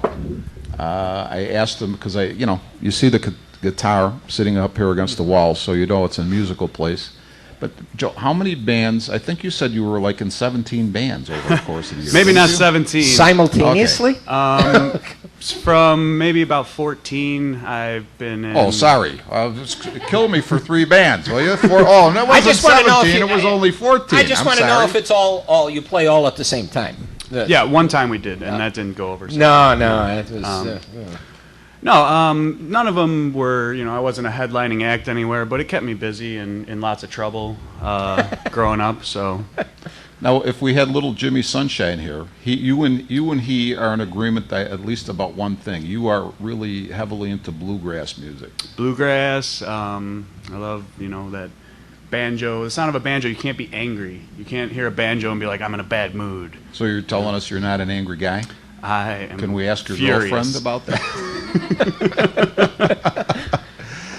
I asked him, because you see the guitar sitting up here against the wall, so you know it's a musical place. But Joe, how many bands? I think you said you were like in 17 bands over the course of the year. Maybe not didn't you? 17. Simultaneously? From maybe about 14, I've been in. Oh, sorry. Just kill me for 3 bands, will you? No, it I wasn't just wanna know if 17. you- It was only 14. I just I'm want to know sorry. if it's all you play all at the same time. Yeah, one time we did, and that didn't go over. So. No, it was. No, none of them were, I wasn't a headlining act anywhere, but it kept me busy and in lots of trouble growing up, so. Now, if we had little Jimmy Sunshine here, you and he are in agreement at least about one thing. You are really heavily into bluegrass music. Bluegrass, I love, that banjo. The sound of a banjo, you can't be angry. You can't hear a banjo and be like, I'm in a bad mood. So you're telling us you're not an angry guy? I am Can we ask your furious. girlfriend about that?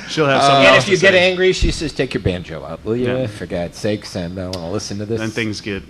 She'll have something And else if you to get say. angry, she says, "Take your banjo out, will you? Yeah. For God's sakes!" And I want to listen to this. Then things get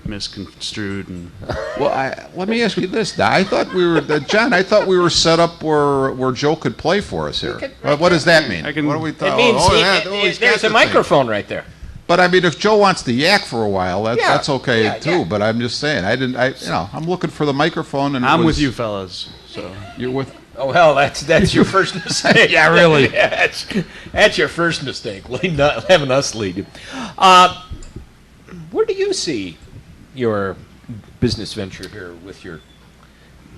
misconstrued and Well, let me ask you this. Now, I thought we were, John. I thought we were set up where Joe could play for us here. What does that mean? I can- What are we It talking? means he's got there's the a thing. microphone right there. But I mean, if Joe wants to yak for a while, that's okay yeah, too. yeah. But I'm just saying, I'm looking for the microphone, and I'm with you fellas. So You're with. Oh hell, that's your first mistake. Yeah, really. That's your first mistake. Not having us lead you. Where do you see your business venture here with your?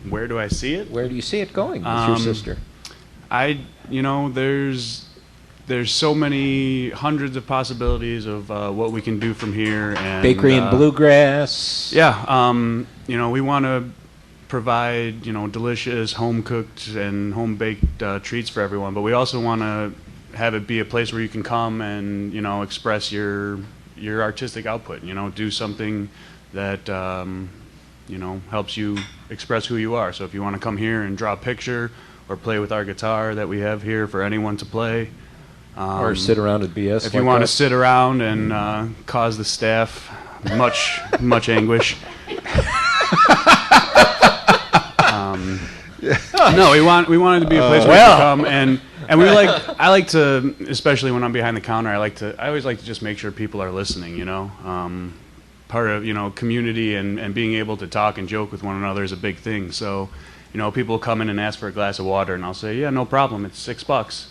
where do I see it? Where do you see it going with your sister? There's so many hundreds of possibilities of what we can do from here. And Bakery and bluegrass. Yeah, we want to provide delicious home cooked and home baked treats for everyone, but we also want to have it be a place where you can come and express your artistic output. Do something that helps you express who you are. So if you want to come here and draw a picture or play with our guitar that we have here for anyone to play. Or sit around at BS. If you want to sit around and cause the staff much anguish. No, we wanted to be a place where you can come and I like to, especially when I'm behind the counter, I always like to just make sure people are listening. Part of community and being able to talk and joke with one another is a big thing. So people come in and ask for a glass of water, and I'll say, yeah, no problem, it's $6.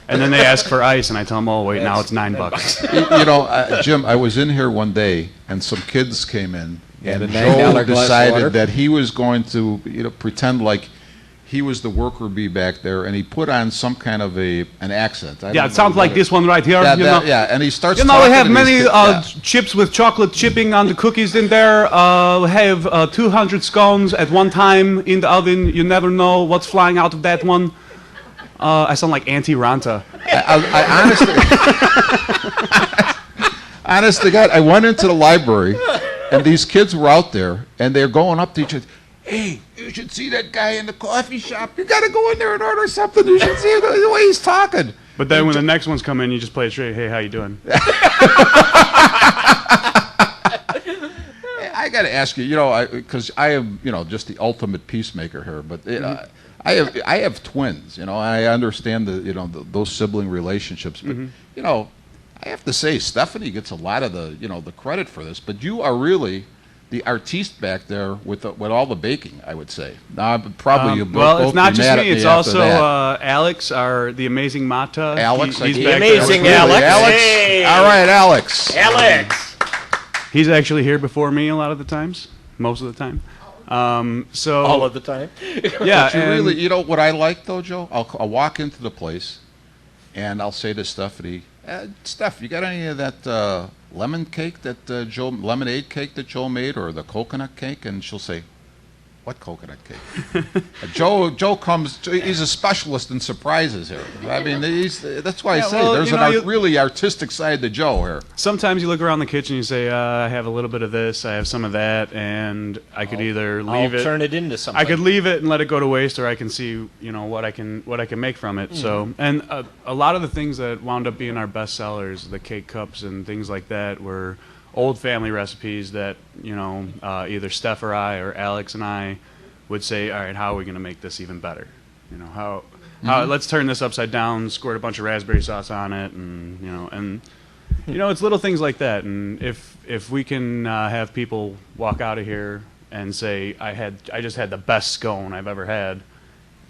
And then they ask for ice, and I tell them, oh wait, now it's $9. Jim, I was in here one day, and some kids came in, had and a $9 Joe glass of water? decided that he was going to pretend like he was the worker bee back there, and he put on some kind of an accent. Yeah, it sounds like this one right here. Yeah, and he starts. We talking have to these many kids. chips with chocolate chipping on the cookies in there. We have 200 scones at one time in the oven. You never know what's flying out of that one. I sound like Auntie Ranta. I honest to God, I went into the library, and these kids were out there, and they're going up to each other. Hey, you should see that guy in the coffee shop. You got to go in there and order something. You should see the way he's talking. But then when the next ones come in, you just play it straight. Hey, how you doing? I got to ask you, because I am, just the ultimate peacemaker here. But I have twins. I understand those sibling relationships. But I have to say, Stephanie gets a lot of the credit for this. But you are really the artiste back there with all the baking, I would say. Now, probably you both Well, both it's not be just mad at me. It's after also that. Alex, the amazing Mata. Alex, he's the back there with amazing me. Alex. Hey. All right, Alex. Alex. He's actually here before me a lot of the times, most of the time. So All of the time. yeah, But you and- really, what I like though, Joe? I'll walk into the place, and I'll say to Stephanie, Steph, you got any of that lemonade cake that Joe made, or the coconut cake? And she'll say, What coconut cake? Joe comes. He's a specialist in surprises here. I mean, that's why I say there's a really artistic side to Joe here. Sometimes you look around the kitchen, you say, I have a little bit of this, I have some of that, and I could either leave it. Turn it into something. I could leave it and let it go to waste, or I can see, what I can make from it. So, and a lot of the things that wound up being our best sellers, the cake cups and things like that, were old family recipes that either Steph or I or Alex and I would say, all right, how are we going to make this even better? How let's turn this upside down, squirt a bunch of raspberry sauce on it, and it's little things like that. And if we can have people walk out of here and say, I just had the best scone I've ever had,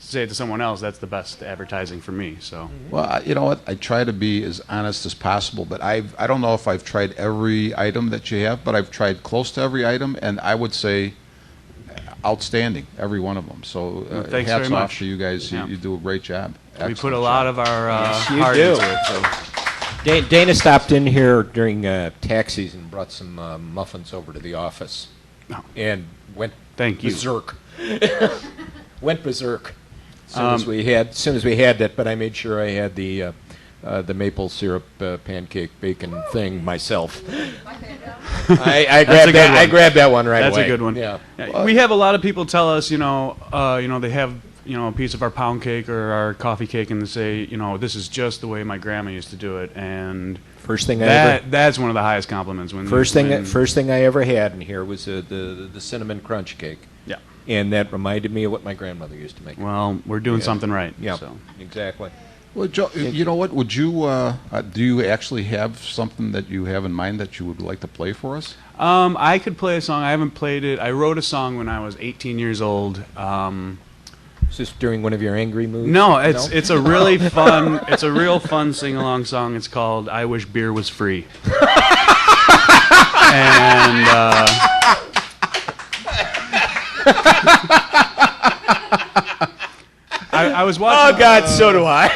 say it to someone else, that's the best advertising for me. So, well, you know what? I try to be as honest as possible, but I don't know if I've tried every item that you have, but I've tried close to every item, and I would say outstanding, every one of them. So thanks hats very off much. to you guys. Yeah. You do a great job. We put a lot of our you heart do. into it. So. Dana stopped in here during tax season, brought some muffins over to the office, and went Thank you. berserk. Went berserk. As soon as we had that, but I made sure I had the maple syrup pancake bacon thing myself. I grabbed that one right That's away. a good one. Yeah. We have a lot of people tell us, they have a piece of our pound cake or our coffee cake, and they say, this is just the way my grandma used to do it. And First thing that's one of the highest compliments. First thing I ever had in here was the cinnamon crunch cake. Yeah. And that reminded me of what my grandmother used to make. Well, we're doing something right. Yeah, So. exactly. Well, Joe, you know what? Would you do you actually have something that you have in mind that you would like to play for us? I could play a song. I haven't played it. I wrote a song when I was 18 years old. Is this during one of your angry moods? No, it's a really fun. It's a real fun sing-along song. It's called "I Wish Beer Was Free." And I was watching. Oh God, so do I.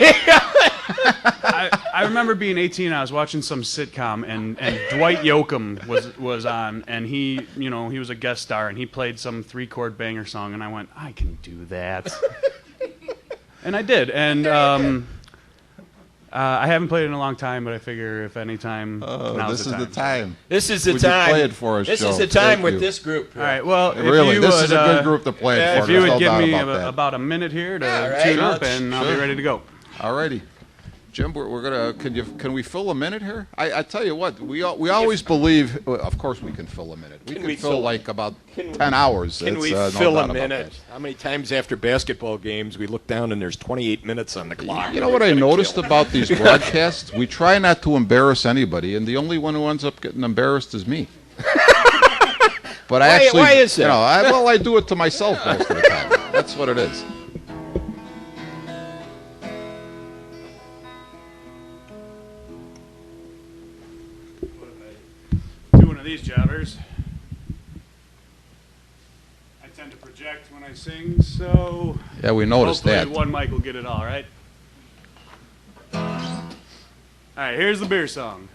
I remember being 18. I was watching some sitcom, and Dwight Yoakam was on, and he was a guest star, and he played some 3-chord banger song, and I went, I can do that, and I did, and I haven't played it in a long time, but I figure if any time, now's this is the time. This is the Would time. you play it for us, This Joe? is the time Thank with you. this group. All right. Well, if Really, you this would, is a good group to play it for. if you There's would no give doubt me about that. about a minute here to Yeah, right. tune up, and I'll be ready to go. All righty. Jim, we're gonna. Can we fill a minute here? I tell you what, we always believe. Well, of course, we can fill a minute. We can fill like about 10 hours. Can we no fill doubt a about minute? that. How many times after basketball games we look down and there's 28 minutes on the clock? You know what I noticed about these broadcasts? We try not to embarrass anybody, and the only one who ends up getting embarrassed is me. But I actually, why is that? I do it to myself most of the time. That's what it is. Do one of these jobbers. I tend to project when I sing, so Yeah, we noticed hopefully that. one mic will get it all right. All right, here's the beer song.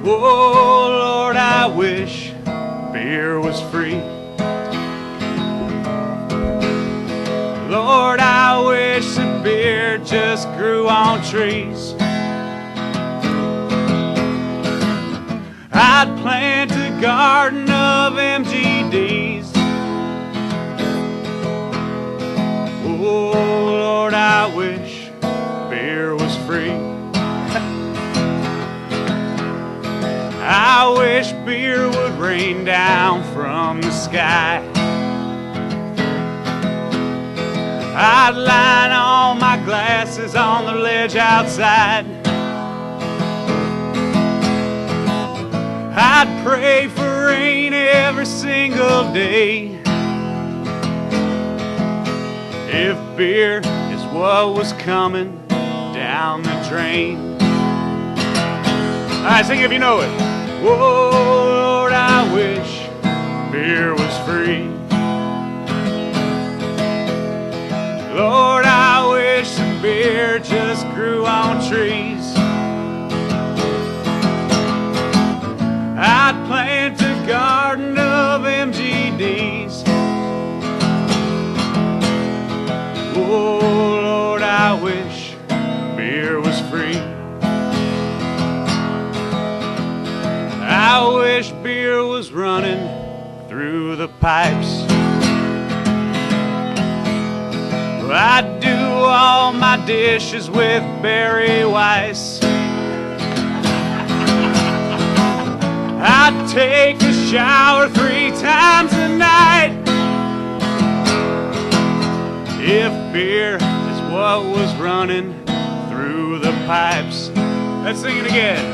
Oh, Lord, I wish beer was free. Lord, I wish that beer just grew on trees. I'd plant a garden of MGDs. Oh, Lord, I wish beer was free. I wish beer would rain down from the sky. I'd line all my glasses on the ledge outside. I'd pray for rain every single day. If beer is what was coming down the drain. All right, sing if you know it. Oh, Lord, I wish beer was free. beer just grew on trees. I'd plant a garden of MGDs. Oh, Lord, I wish beer was free. I wish beer was running through the pipes. I'd do all my dishes with Barry Weiss. I'd take a shower 3 times a night. If beer is what was running through the pipes. Let's sing it again.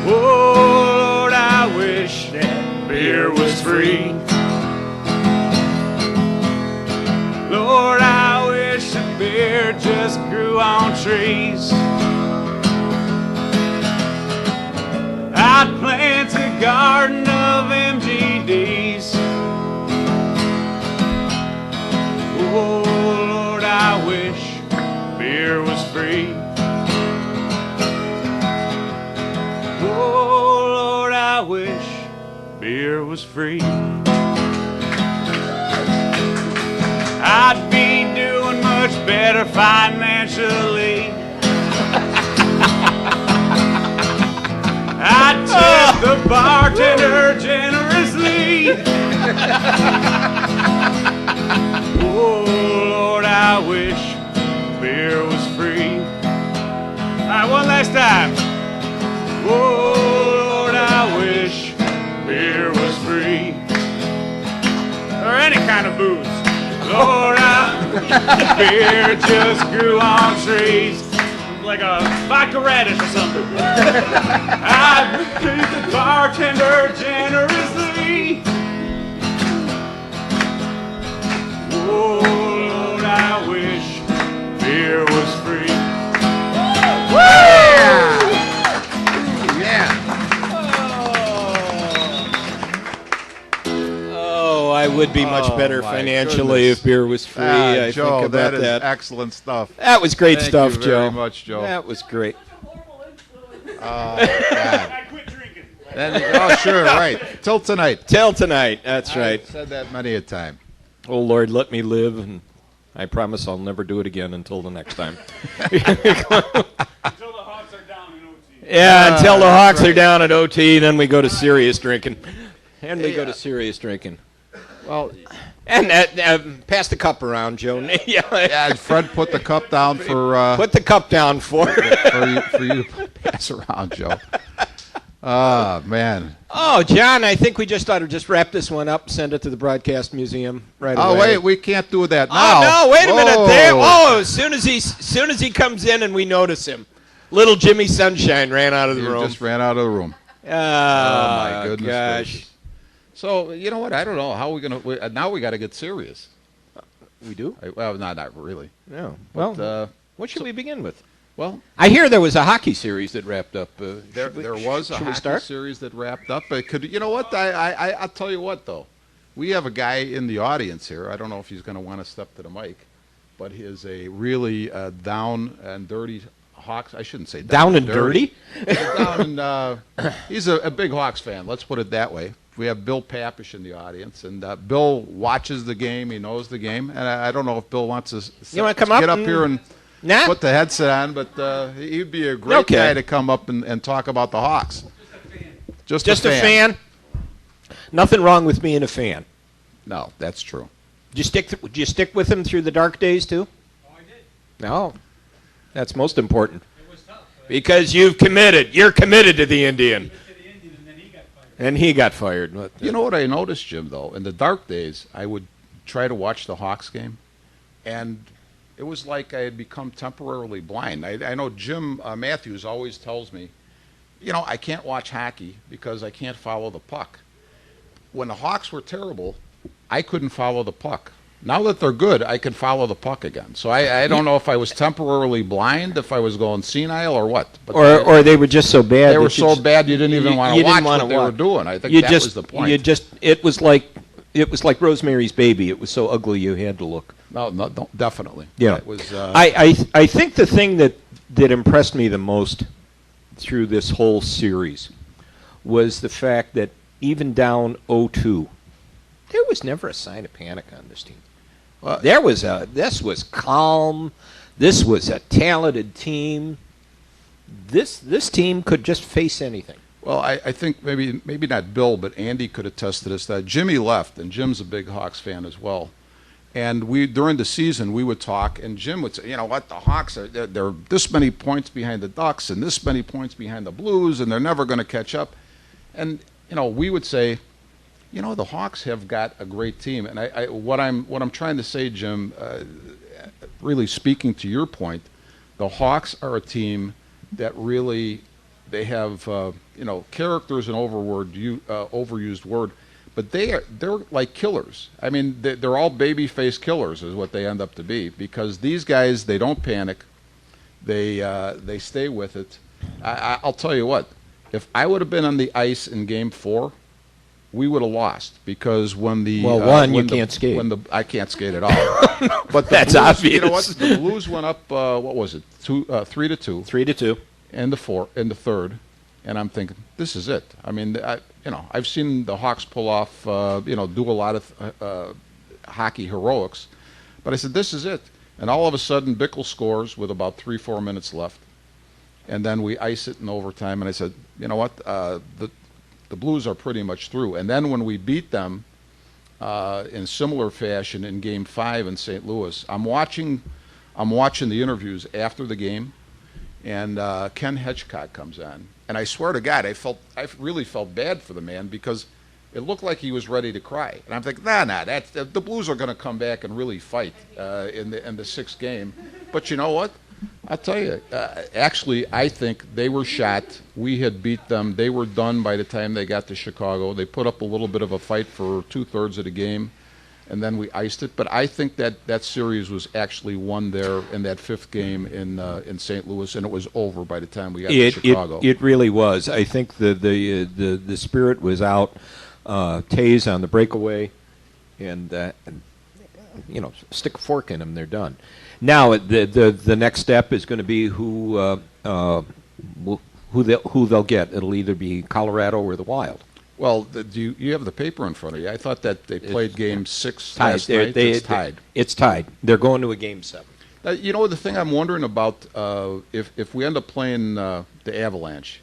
Oh, Lord, I wish that beer was free. Lord, I wish that beer just grew on trees. I'd plant a garden of MGDs. Oh, Lord, I wish beer was free. Oh, Lord, I wish beer was free. I'd be doing much better financially. I'd tip the bartender generously. Oh, Lord, I wish beer was free. All right, one last time. Oh, Lord, I wish beer was free. Or any kind of booze. Lord, beer just grew on trees. Like a vodka radish or something. I treat the bartender generously. Oh, Lord, I wish beer was free. I would be much better financially if beer was free. I Joe, think about that is excellent stuff. That was great stuff, Thank you Joe. very much, Joe. That was great. I quit drinking. Oh, sure, right. Till tonight. Till tonight. That's right. I've said that many a time. Oh, Lord, let me live, and I promise I'll never do it again until the next time. Until the Hawks are down in OT. Yeah, until the Hawks are down at OT, then we go to serious drinking. And we go to serious drinking. Well, and pass the cup around, Joe. yeah, Fred put the cup down for Put the cup down for you to pass around, Joe. Man. Oh, John, I think we just ought to just wrap this one up and send it to the Broadcast Museum right away. Oh, wait, we can't do that now. Oh, no, wait a minute. Whoa. As soon as he comes in and we notice him, little Jimmy Sunshine ran out of the He room. just ran out of the room. Oh, my goodness gosh. gracious. So, you know what? I don't know. How are we going to... Now we got to get serious. We do? Well, not really. No. But, Well, what should we begin with? Well, I hear there was a hockey series that wrapped up. there was a should we hockey start? series that wrapped up. It could, you know what? I'll tell you what, though. We have a guy in the audience here. I don't know if he's going to want to step to the mic, but he is a really down and dirty Hawks. I shouldn't say Down and dirty? He's a big Hawks fan. Let's put it that way. We have Bill Papish in the audience, and Bill watches the game. He knows the game, and I don't know if Bill wants to get up here and put the headset on, but he'd be a great guy to come up and talk about the Hawks. Just a fan. Nothing wrong with being a fan. No, that's true. Did you stick with him through the dark days too? Oh, I did. No, that's most important. It was tough. Because you've committed. You're committed to the Indian. To the Indian, and then he got fired. And he got fired. But, You know what I noticed, Jim, though? In the dark days, I would try to watch the Hawks game, and it was like I had become temporarily blind. I know Jim Matthews always tells me, you know, I can't watch hockey because I can't follow the puck. When the Hawks were terrible, I couldn't follow the puck. Now that they're good, I can follow the puck again. So I don't know if I was temporarily blind, if I was going senile, or what. But or they were just so bad. they were so bad you didn't even want to watch what they were doing. I think that was the point. It was like it was like Rosemary's Baby. It was so ugly you had to look. No, definitely. Yeah. It was. I think the thing that impressed me the most through this whole series was the fact that even down 0-2, there was never a sign of panic on this team. This was calm. This was a talented team. This team could just face anything. Well, I think maybe not Bill, but Andy could attest to this. That Jimmy left, and Jim's a big Hawks fan as well. And during the season we would talk, and Jim would say, you know what, the Hawks they're this many points behind the Ducks and this many points behind the Blues, and they're never going to catch up. And we would say, the Hawks have got a great team. And what I'm trying to say, Jim, really speaking to your point, the Hawks are a team that really they have characters an overused word. But they're like killers. I mean, they're all baby-faced killers is what they end up to be, because these guys, they don't panic. They stay with it. I'll tell you what, if I would have been on the ice in Game 4, we would have lost, because when the you can't skate. I can't skate at all. But that's Blues, obvious. You know what? The Blues went up. What was it? 3-2. 3-2. In the third, and I'm thinking, this is it. I mean, I've seen the Hawks pull off, do a lot of hockey heroics, but I said, this is it. And all of a sudden, Bickle scores with about 3-4 minutes left, and then we ice it in overtime. And I said, you know what, the Blues are pretty much through. And then when we beat them in similar fashion in Game 5 in St. Louis, I'm watching the interviews after the game. And Ken Hitchcock comes on, and I swear to God, I really felt bad for the man, because it looked like he was ready to cry. And I'm thinking, the Blues are going to come back and really fight in the sixth game. But you know what? I'll tell you, actually, I think they were shot. We had beat them. They were done by the time they got to Chicago. They put up a little bit of a fight for 2/3 of the game, and then we iced it. But I think that series was actually won there in that fifth game in St. Louis, and it was over by the time we got to Chicago. It really was. I think the spirit was out. Tays on the breakaway, and stick a fork in them. They're done. Now the next step is going to be who they'll get. It'll either be Colorado or the Wild. Well, you have the paper in front of you. I thought that they played Game 6 last night. It's tied. It's tied. They're going to a Game 7. The thing I'm wondering about, if we end up playing the Avalanche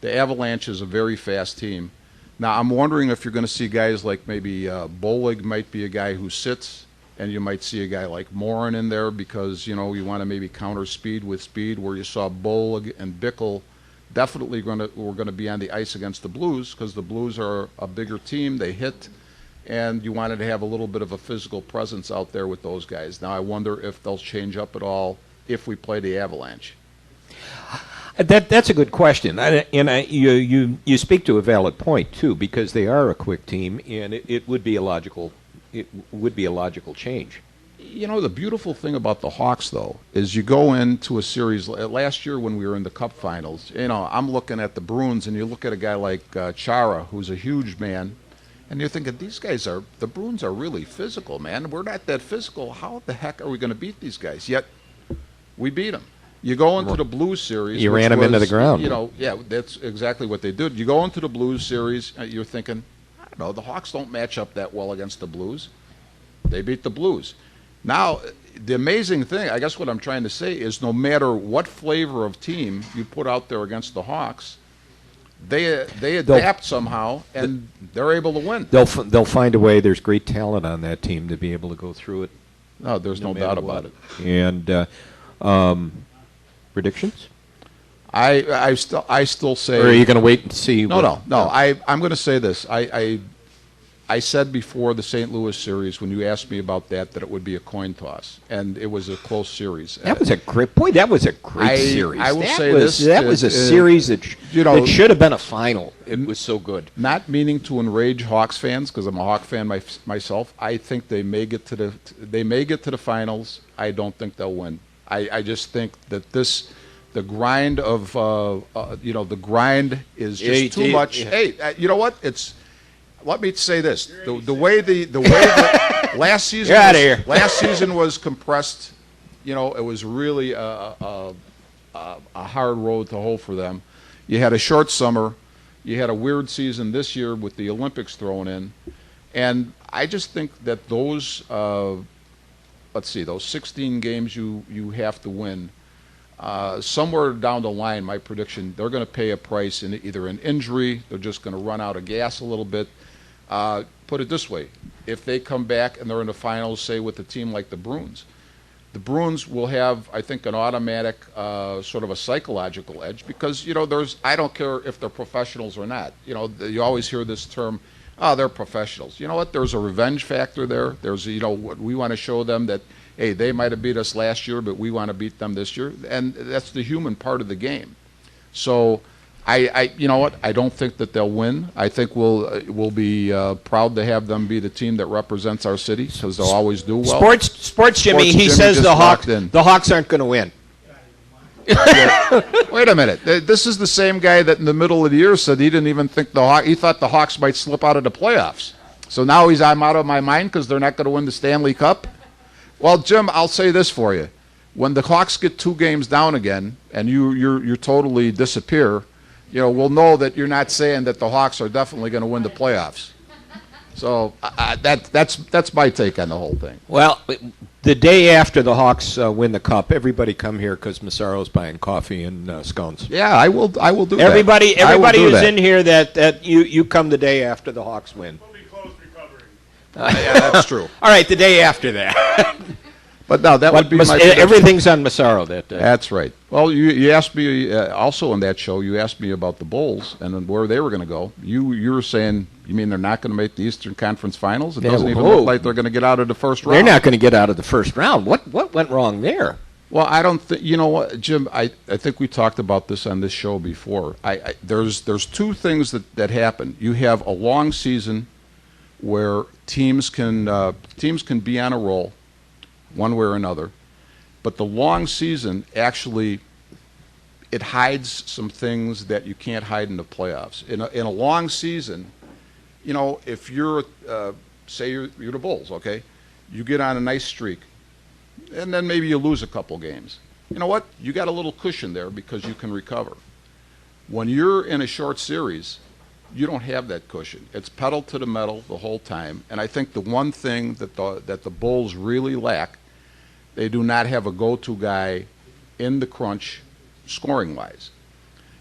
is a very fast team. Now, I'm wondering if you're going to see guys like maybe Bolig might be a guy who sits, and you might see a guy like Morin in there, because, you want to maybe counter speed with speed, where you saw Bolig and Bickle definitely we're going to be on the ice against the Blues, because the Blues are a bigger team. They hit, and you wanted to have a little bit of a physical presence out there with those guys. Now, I wonder if they'll change up at all if we play the Avalanche. That's a good question, you speak to a valid point too, because they are a quick team, and it would be a logical change. The beautiful thing about the Hawks, though, is you go into a series. Last year when we were in the Cup Finals, I'm looking at the Bruins, and you look at a guy like Chara, who's a huge man, and you're thinking, the Bruins are really physical, man. We're not that physical. How the heck are we going to beat these guys? Yet, we beat them. You go into the Blues series. You ran them into the ground. Yeah, that's exactly what they did. You go into the Blues series, you're thinking, I don't know, the Hawks don't match up that well against the Blues. They beat the Blues. Now, the amazing thing, I guess what I'm trying to say is, no matter what flavor of team you put out there against the Hawks, they adapt somehow, and they're able to win. They'll find a way. There's great talent on that team to be able to go through it. No, there's no doubt about it. And predictions? I still say. Or are you going to wait and see? No. I'm going to say this. I said before the St. Louis series, when you asked me about that it would be a coin toss, and it was a close series. That was a great point. That was a great series. I will say this. That was a series that should have been a final. It was so good. Not meaning to enrage Hawks fans, because I'm a Hawk fan myself. I think they may get to the finals. I don't think they'll win. I just think that the grind of the grind is just too much. Yeah. Hey, you know what? It's let me say this: the way the last season Get outta here. last season was compressed. You know, it was really a hard road to hoe for them. You had a short summer. You had a weird season this year with the Olympics thrown in, and I just think that those those 16 games you have to win. Somewhere down the line, my prediction, they're going to pay a price in either an injury, they're just going to run out of gas a little bit. Put it this way, if they come back and they're in the finals, say with a team like the Bruins will have, I think, an automatic sort of a psychological edge because, you know, I don't care if they're professionals or not. You know, you always hear this term, oh, they're professionals. You know what? There's a revenge factor there. There's, you know, we want to show them that, hey, they might have beat us last year, but we want to beat them this year. And that's the human part of the game. So you know what? I don't think that they'll win. I think we'll be proud to have them be the team that represents our city because they'll always do well. Sports Jimmy, he says the Hawks aren't going to win. Wait a minute. This is the same guy that in the middle of the year said he didn't even think he thought the Hawks might slip out of the playoffs. So now I'm out of my mind because they're not going to win the Stanley Cup. Well, Jim, I'll say this for you. When the Hawks get 2 games down again and you totally disappear, you know, we'll know that you're not saying that the Hawks are definitely going to win the playoffs. So that's my take on the whole thing. Well, the day after the Hawks win the Cup, everybody come here because Massaro's buying coffee and scones. Yeah, I will do everybody, that. Everybody who's in here that you come the day after the Hawks win. We'll be close recovering. Yeah, that's true. All right, the day after that. But no, that would be my prediction. Everything's on Massaro that day. That's right. Well, you asked me also on that show. You asked me about the Bulls and where they were going to go. You were saying, you mean they're not going to make the Eastern Conference Finals? It doesn't even look like they're going to get out of the first round. They're not going to get out of the first round. What went wrong there? Well, I don't think. You know what, Jim? I think we talked about this on this show before. There's 2 things that happen. You have a long season where teams can be on a roll, one way or another, but the long season actually it hides some things that you can't hide in the playoffs. In a long season, you know, if you're say you're the Bulls, okay, you get on a nice streak, and then maybe you lose a couple games. You know what? You got a little cushion there because you can recover. When you're in a short series, you don't have that cushion. It's pedal to the metal the whole time. And I think the one thing that the Bulls really lack, they do not have a go-to guy in the crunch scoring-wise.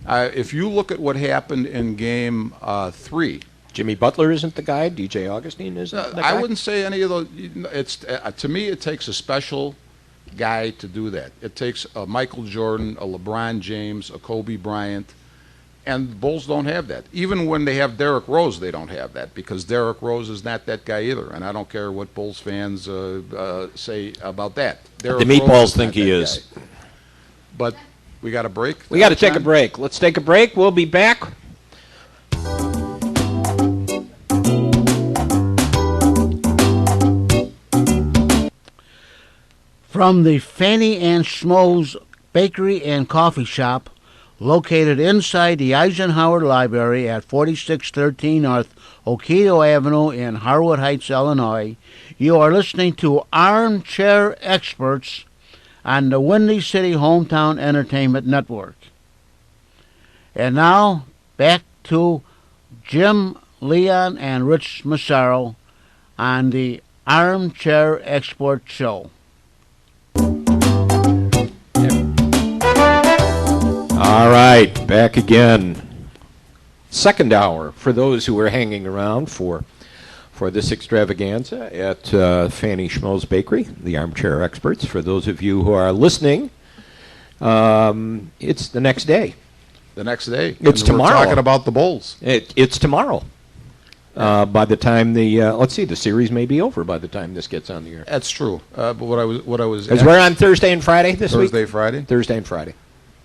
If you look at what happened in Game 3, Jimmy Butler isn't the guy. DJ Augustine isn't the guy. I wouldn't say any of those. It's to me, it takes a special guy to do that. It takes a Michael Jordan, a LeBron James, a Kobe Bryant. And the Bulls don't have that. Even when they have Derrick Rose, they don't have that because Derrick Rose is not that guy either. And I don't care what Bulls fans say about that. The meatballs think he is. Guy. But we got a break? We got to take a break. Let's take a break. We'll be back. From the Fanny and Schmoes Bakery and Coffee Shop, located inside the Eisenhower Library at 4613 North Oquito Avenue in Harwood Heights, Illinois, you are listening to Armchair Experts on the Windy City Hometown Entertainment Network. And now, back to Jim Leon and Rich Massaro on the Armchair Expert Show. All right, back again. Second hour for those who are hanging around for this extravaganza at Fanny Schmoes Bakery, the Armchair Experts. For those of you who are listening, it's the next day. The next day. It's tomorrow. We're talking about the Bulls. It's tomorrow. By the time the series may be over by the time this gets on the air. That's true. But what I was because we're on Thursday and Friday this week. Thursday and Friday.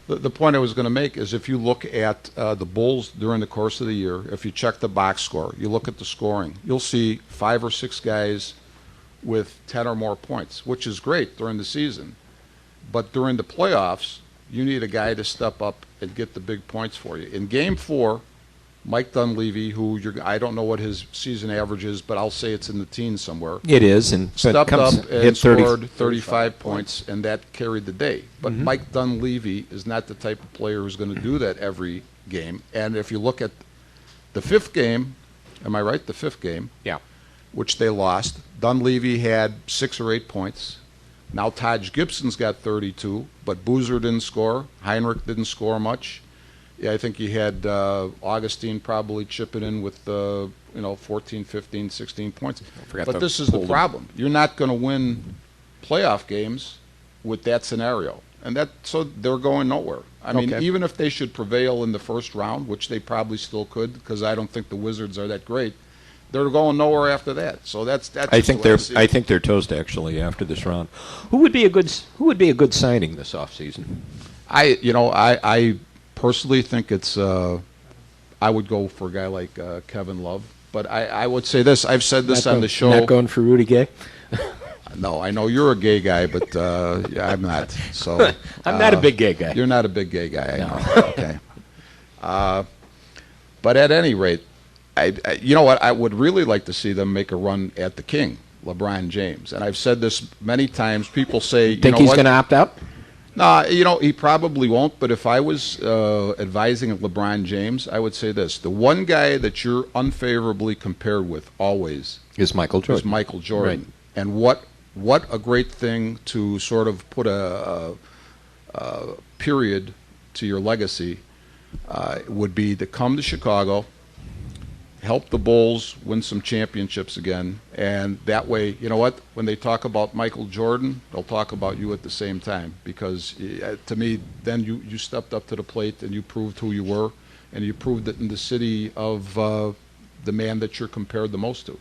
The point I was going to make is if you look at the Bulls during the course of the year, if you check the box score, you look at the scoring, you'll see 5 or 6 guys with 10 or more points, which is great during the season. But during the playoffs, you need a guy to step up and get the big points for you. In Game 4, Mike Dunleavy, who I don't know what his season average is, but I'll say it's in the teens somewhere. It is, and Stepped up and hit 30. scored 35 points, and that carried the day. But Mike Dunleavy is not the type of player who's going to do that every game. And if you look at the fifth game, am I right? The fifth game, Yeah. which they lost, Dunleavy had 6 or 8 points. Now Taj Gibson's got 32, but Boozer didn't score. Heinrich didn't score much. Yeah, I think he had Augustine probably chipping in with 14, 15, 16 points. But this is the problem. You're not going to win playoff games with that scenario. And so they're going nowhere. I mean, even if they should prevail in the first round, which they probably still could, because I don't think the Wizards are that great, they're going nowhere after that. So that's. I think they're toast actually after this round. Who would be a good signing this offseason? I personally think it's. I would go for a guy like Kevin Love, but I would say this. I've said this on the show. Not going for Rudy Gay. No, I know you're a gay guy, but I'm not. So I'm not a big gay guy. You're not a big gay guy. I know. Okay. But at any rate, you know what? I would really like to see them make a run at the King, LeBron James. And I've said this many times. People say, think he's going to opt out? No, he probably won't. But if I was advising LeBron James, I would say this: the one guy that you're unfavorably compared with always is Michael Jordan. Right. And what a great thing to sort of put a period to your legacy would be to come to Chicago, help the Bulls win some championships again, and that way, you know what? When they talk about Michael Jordan, they'll talk about you at the same time, because to me, then you stepped up to the plate and you proved who you were, and you proved it in the city of the man that you're compared the most to.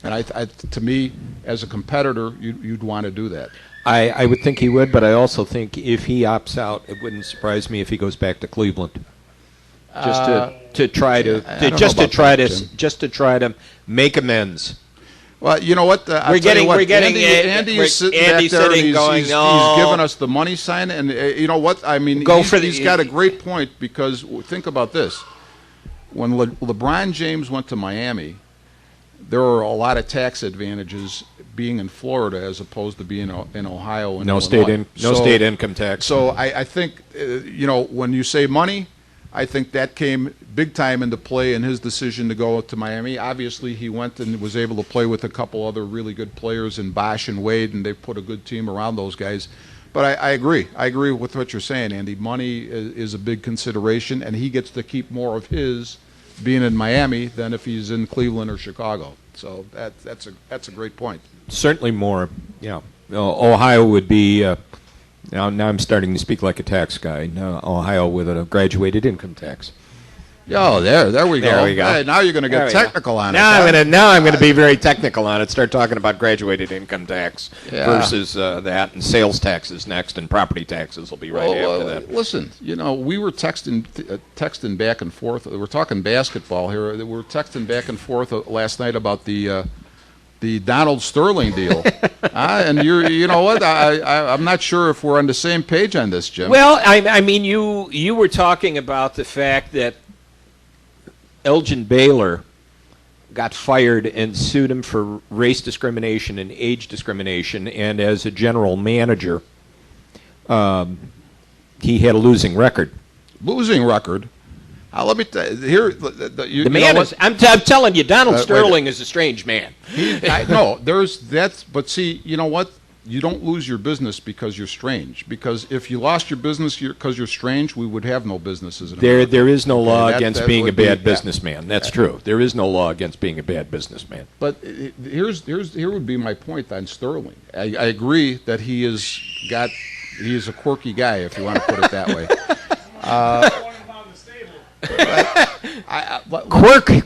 And to me, as a competitor, you'd want to do that. I would think he would, but I also think if he opts out, it wouldn't surprise me if he goes back to Cleveland. Just to try to make amends. Well, you know what? Andy is sitting back there and he's giving us the money sign, and you know what? I mean, he's got a great point, because think about this: when LeBron James went to Miami, there were a lot of tax advantages being in Florida as opposed to being in Ohio and Illinois. State income tax. So I think when you say money, I think that came big time into play in his decision to go to Miami. Obviously, he went and was able to play with a couple other really good players in Bosh and Wade, and they put a good team around those guys. But I agree. I agree with what you're saying, Andy. Money is a big consideration, and he gets to keep more of his being in Miami than if he's in Cleveland or Chicago. So that's a great point. Certainly more. Yeah, Ohio would be. Now I'm starting to speak like a tax guy. Now Ohio with a graduated income tax. Oh, there we go. There we go. Hey, now you're going to get technical on it. Now I'm going to be very technical on it. Start talking about graduated income tax versus that, and sales taxes next, and property taxes will be right after that. Listen, we were texting back and forth. We're talking basketball here. We were texting back and forth last night about the Donald Sterling deal. And you know what? I'm not sure if we're on the same page on this, Jim. Well, I mean, you were talking about the fact that Elgin Baylor got fired and sued him for race discrimination and age discrimination, and as a general manager, he had a losing record. Losing record? Let me here. The man is. I'm telling you, Donald Sterling is a strange man. But see, you know what? You don't lose your business because you're strange. Because if you lost your business because you're strange, we would have no businesses in America. There is no law against being a bad businessman. That's true. There is no law against being a bad businessman. But here would be my point on Sterling. I agree that he is a quirky guy, if you want to put it that way.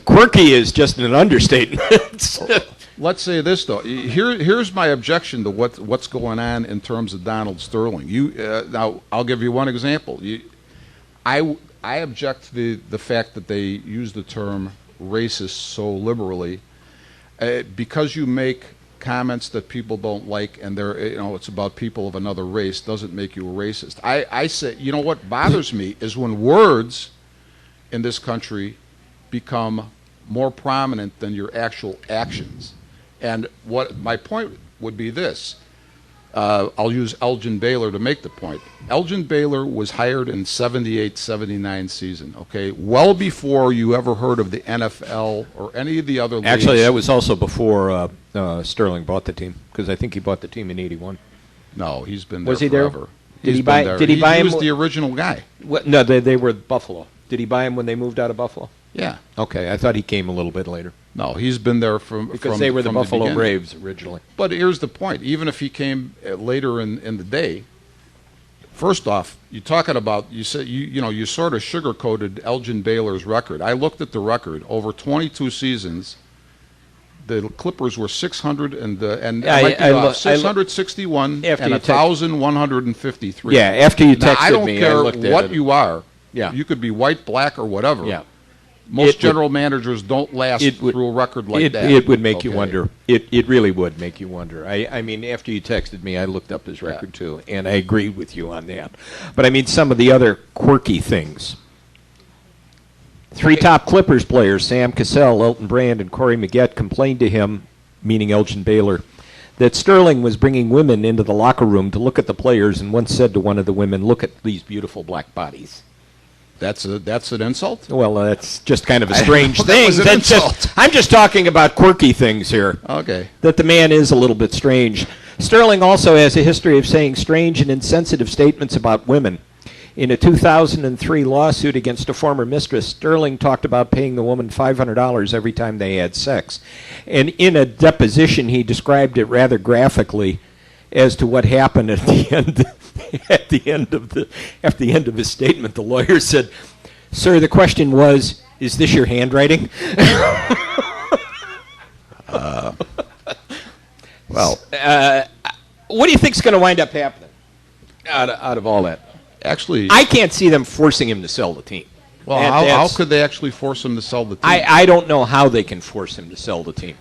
Quirky is just an understatement. Let's say this though. Here's my objection to what's going on in terms of Donald Sterling. Now I'll give you one example. I object to the fact that they use the term racist so liberally, because you make comments that people don't like, and it's about people of another race, doesn't make you a racist. I say, what bothers me is when words in this country become more prominent than your actual actions. And what my point would be this. I'll use Elgin Baylor to make the point. Elgin Baylor was hired in 78-79 season, okay? Well before you ever heard of the NFL or any of the other leagues. Actually, that was also before Sterling bought the team, because I think he bought the team in '81. No, he's been there Was he there? forever. Did He's he been buy? there. Did he buy He him? was the original guy. No, they were Buffalo. Did he buy him when they moved out of Buffalo? Yeah. Okay, I thought he came a little bit later. No, he's been there from Because they were the from Buffalo beginning. Braves originally. But here's the point. Even if he came later in the day, first off, you're talking about, you said you sort of sugar-coated Elgin Baylor's record. I looked at the record. Over 22 seasons, the Clippers were 600 and Yeah, it might be I off, look- 661 After and you text- 1,153. Yeah, after you Now, texted I don't me, I care looked at what it. you are. Yeah. You could be white, black, or whatever. Yeah. Most It general managers don't last it would- through a record like it, that. It would make you Okay. wonder. It really would make you wonder. I mean, after you texted me, I looked up his record too, and I agreed with you on that. But I mean, some of the other quirky things. Three top Clippers players, Sam Cassell, Elton Brand, and Corey Maggette, complained to him, meaning Elgin Baylor, that Sterling was bringing women into the locker room to look at the players, and once said to one of the women, "Look at these beautiful black bodies." That's an insult? Well, that's just kind of a strange That thing. was an That's insult. I'm just talking about quirky things here. Okay. That the man is a little bit strange. Sterling also has a history of saying strange and insensitive statements about women. In a 2003 lawsuit against a former mistress, Sterling talked about paying the woman $500 every time they had sex. And in a deposition, he described it rather graphically as to what happened at the end. At the end of his statement, the lawyer said, "Sir, the question was, is this your handwriting?" Well, what do you think's going to wind up happening out of all that? Actually, I can't see them forcing him to sell the team. well, That- how that's- could they actually force him to sell the team? I don't know how they can force him to sell the team.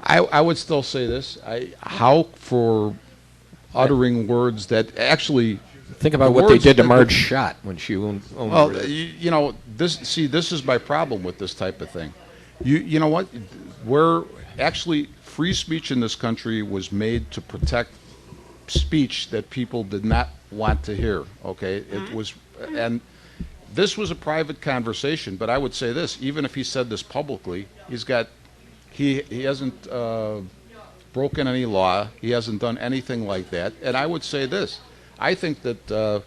I would still say this. How for uttering words that actually. Think about The what they words did to that Marge the- Schott when she owned Well, Ritter. this is my problem with this type of thing. You know what? We're actually free speech in this country was made to protect speech that people did not want to hear. Okay, it was, and this was a private conversation. But I would say this: even if he said this publicly, he hasn't broken any law. He hasn't done anything like that. And I would say this: I think that the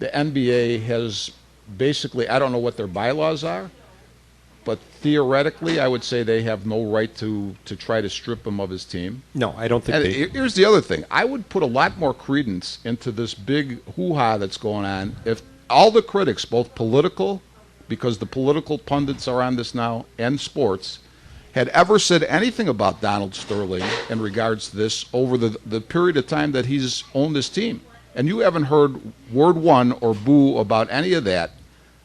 NBA has basically, I don't know what their bylaws are, but theoretically, I would say they have no right to try to strip him of his team. No, I don't think And they. here's the other thing. I would put a lot more credence into this big hoo-ha that's going on if all the critics, both political, because the political pundits are on this now, and sports, had ever said anything about Donald Sterling in regards to this over the period of time that he's owned this team. And you haven't heard word one or boo about any of that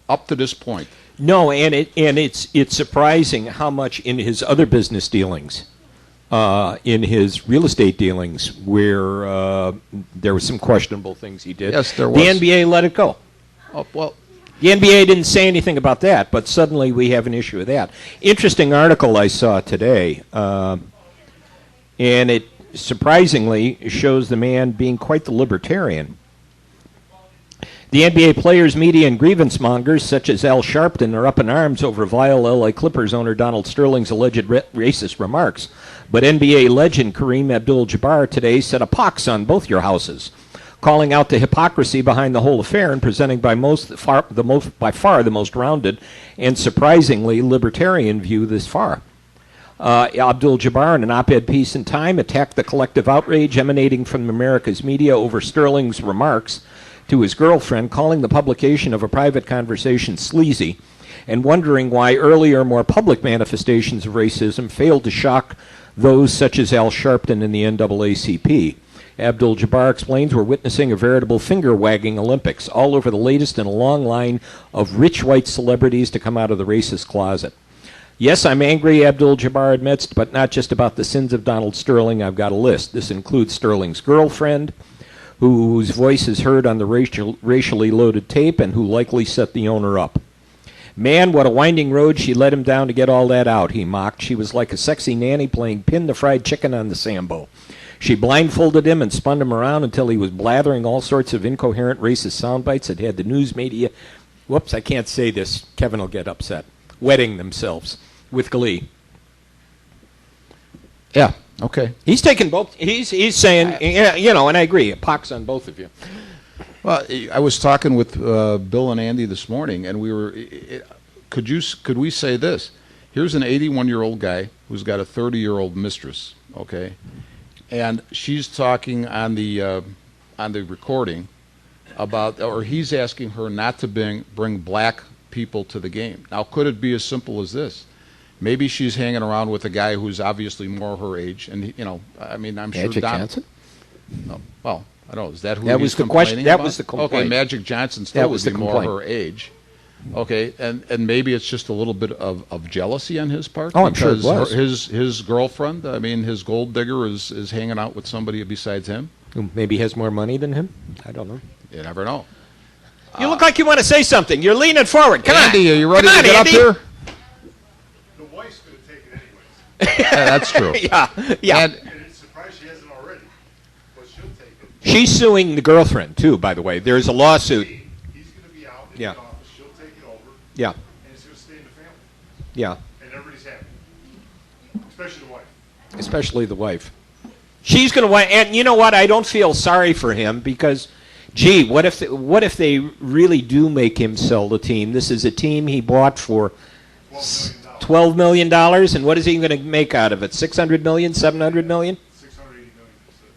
up to this point. No, and it's surprising how much in his other business dealings, in his real estate dealings, where there were some questionable things he did. Yes, there The was. NBA let it go. Oh, well, The NBA didn't say anything about that, but suddenly we have an issue with that. Interesting article I saw today, and it surprisingly shows the man being quite the libertarian. The NBA players, media, and grievance mongers such as Al Sharpton are up in arms over vile LA Clippers owner Donald Sterling's alleged racist remarks. But NBA legend Kareem Abdul-Jabbar today set a pox on both your houses, calling out the hypocrisy behind the whole affair and presenting by far the most rounded and surprisingly libertarian view this far. Abdul-Jabbar, in an op-ed piece in Time, attacked the collective outrage emanating from America's media over Sterling's remarks to his girlfriend, calling the publication of a private conversation sleazy, and wondering why earlier, more public manifestations of racism failed to shock those such as Al Sharpton in the NAACP. Abdul-Jabbar explains we're witnessing a veritable finger-wagging Olympics, all over the latest in a long line of rich white celebrities to come out of the racist closet. Yes, I'm angry, Abdul-Jabbar admits, but not just about the sins of Donald Sterling. I've got a list. This includes Sterling's girlfriend, whose voice is heard on the racially loaded tape and who likely set the owner up. Man, what a winding road she led him down to get all that out, he mocked. She was like a sexy nanny playing pin the fried chicken on the Sambo. She blindfolded him and spun him around until he was blathering all sorts of incoherent racist sound bites that had the news media, whoops, I can't say this, Kevin will get upset, wetting themselves with glee. Yeah. Okay. He's taking both. He's saying, and I agree. A pox on both of you. Well, I was talking with Bill and Andy this morning, and we were. Could we say this? Here's an 81-year-old guy who's got a 30-year-old mistress. Okay, and she's talking on the recording about, or he's asking her not to bring black people to the game. Now, could it be as simple as this? Maybe she's hanging around with a guy who's obviously more her age, and I'm sure Magic Don. Johnson? No, well, I don't know. Is that who That he's was the complaining question. That about? was the complaint. Okay, Magic Johnson still That was would be the more complaint. her age. Okay, and maybe it's just a little bit of jealousy on his part. Oh, I'm sure it because was. his girlfriend, his gold digger, is hanging out with somebody besides him. Who maybe has more money than him? I don't know. You never know. You look like you want to say something. You're leaning forward. Come Andy, on. are you ready Come to on, get Andy. up here? The wife's going to take it anyways. Yeah, that's true. Yeah. And And it's surprised she hasn't already. But she'll take it. She's suing the girlfriend, too, by the way. There's a lawsuit. He's going to be out in Yeah. the office. She'll take it over. Yeah. And it's going to stay in the family. Yeah. And everybody's happy. Especially the wife. Especially the wife. She's going to want, and you know what? I don't feel sorry for him because, gee, what if they really do make him sell the team? This is a team he bought for $12 million, and what is he going to make out of it? $600 million, $700 million? $680 million.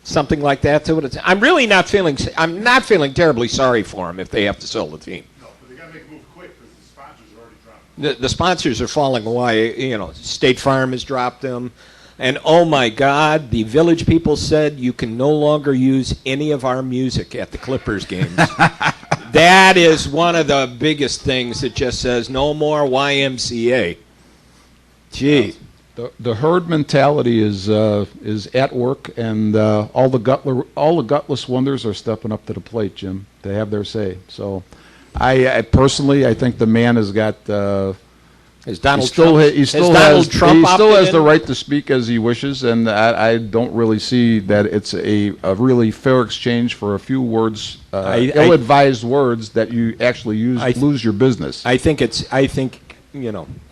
Something like that. To it. I'm really not feeling. I'm not feeling terribly sorry for him if they have to sell the team. No, but they got to make a move quick because the sponsors are already dropping. The sponsors are falling away. State Farm has dropped them. And oh my God, the Village people said you can no longer use any of our music at the Clippers games. That is one of the biggest things that just says no more YMCA. Gee. the herd mentality is at work, and all the gutless wonders are stepping up to the plate, Jim. They have their say. So, I personally, I think the man has got. Has Donald he still Trump, he still has Donald has Trump he still opted has in? the right to speak as he wishes, and I don't really see that it's a really fair exchange for a few words, ill-advised words that you actually lose your business. I think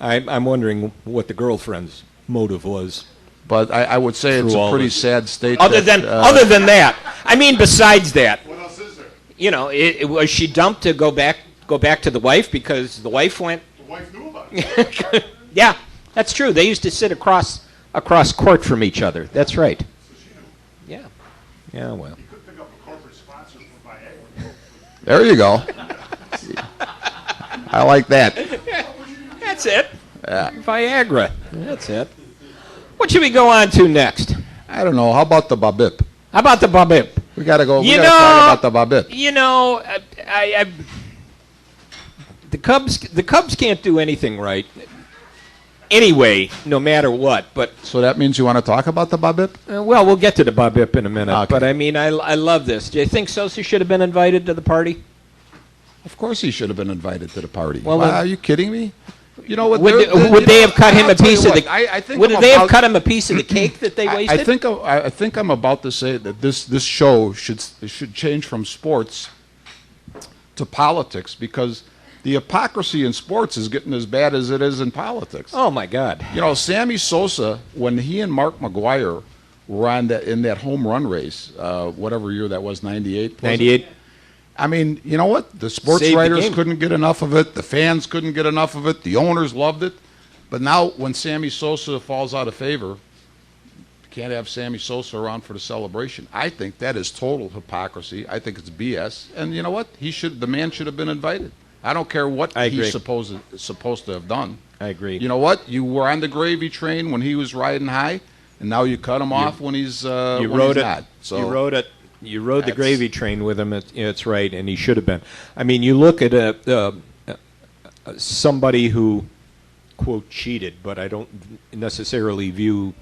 I'm wondering what the girlfriend's motive was. But I would say it's Through a all pretty this. sad state. Other than that, I mean, besides that, What else is there? Was she dumped to go back to the wife because the wife went? The wife knew about it. Yeah, that's true. They used to sit across court from each other. That's right. So she knew. Yeah. Yeah. Well. You could pick up a corporate sponsor from Viagra. There you go. I like that. That's it. Viagra. That's it. What should we go on to next? I don't know. How about the Babip? How about the Babip? We gotta go. We You gotta talk about the Babip. The Cubs can't do anything right. Anyway, no matter what. But So that means you want to talk about the Babip? well, we'll get to the Babip in a minute. Okay. But I mean, I love this. Do you think Sosa should have been invited to the party? Of course, he should have been invited to the party. Well, Wow, then- are you kidding me? You know what? Would they have cut him a piece of the? I think Would I'm they have about- cut him a piece of the cake that they I wasted? think I'm about to say that this show should change from sports to politics, because the hypocrisy in sports is getting as bad as it is in politics. Oh my God! You know, Sammy Sosa, when he and Mark McGwire were in that home run race, whatever year that was, 98? 98. I mean, you know what? The sports Saved the writers game. couldn't get enough of it. The fans couldn't get enough of it. The owners loved it. But now, when Sammy Sosa falls out of favor, you can't have Sammy Sosa around for the celebration. I think that is total hypocrisy. I think it's BS. And you know what? The man should have been invited. I don't care what I agree. he's supposed to have done. I agree. You know what? You were on the gravy train when he was riding high, and now you cut him off when he's You when rode he's it. not. So You rode it. You rode the That's- gravy train with him. It's right, and he should have been. I mean, you look at somebody who, quote, cheated, but I don't necessarily view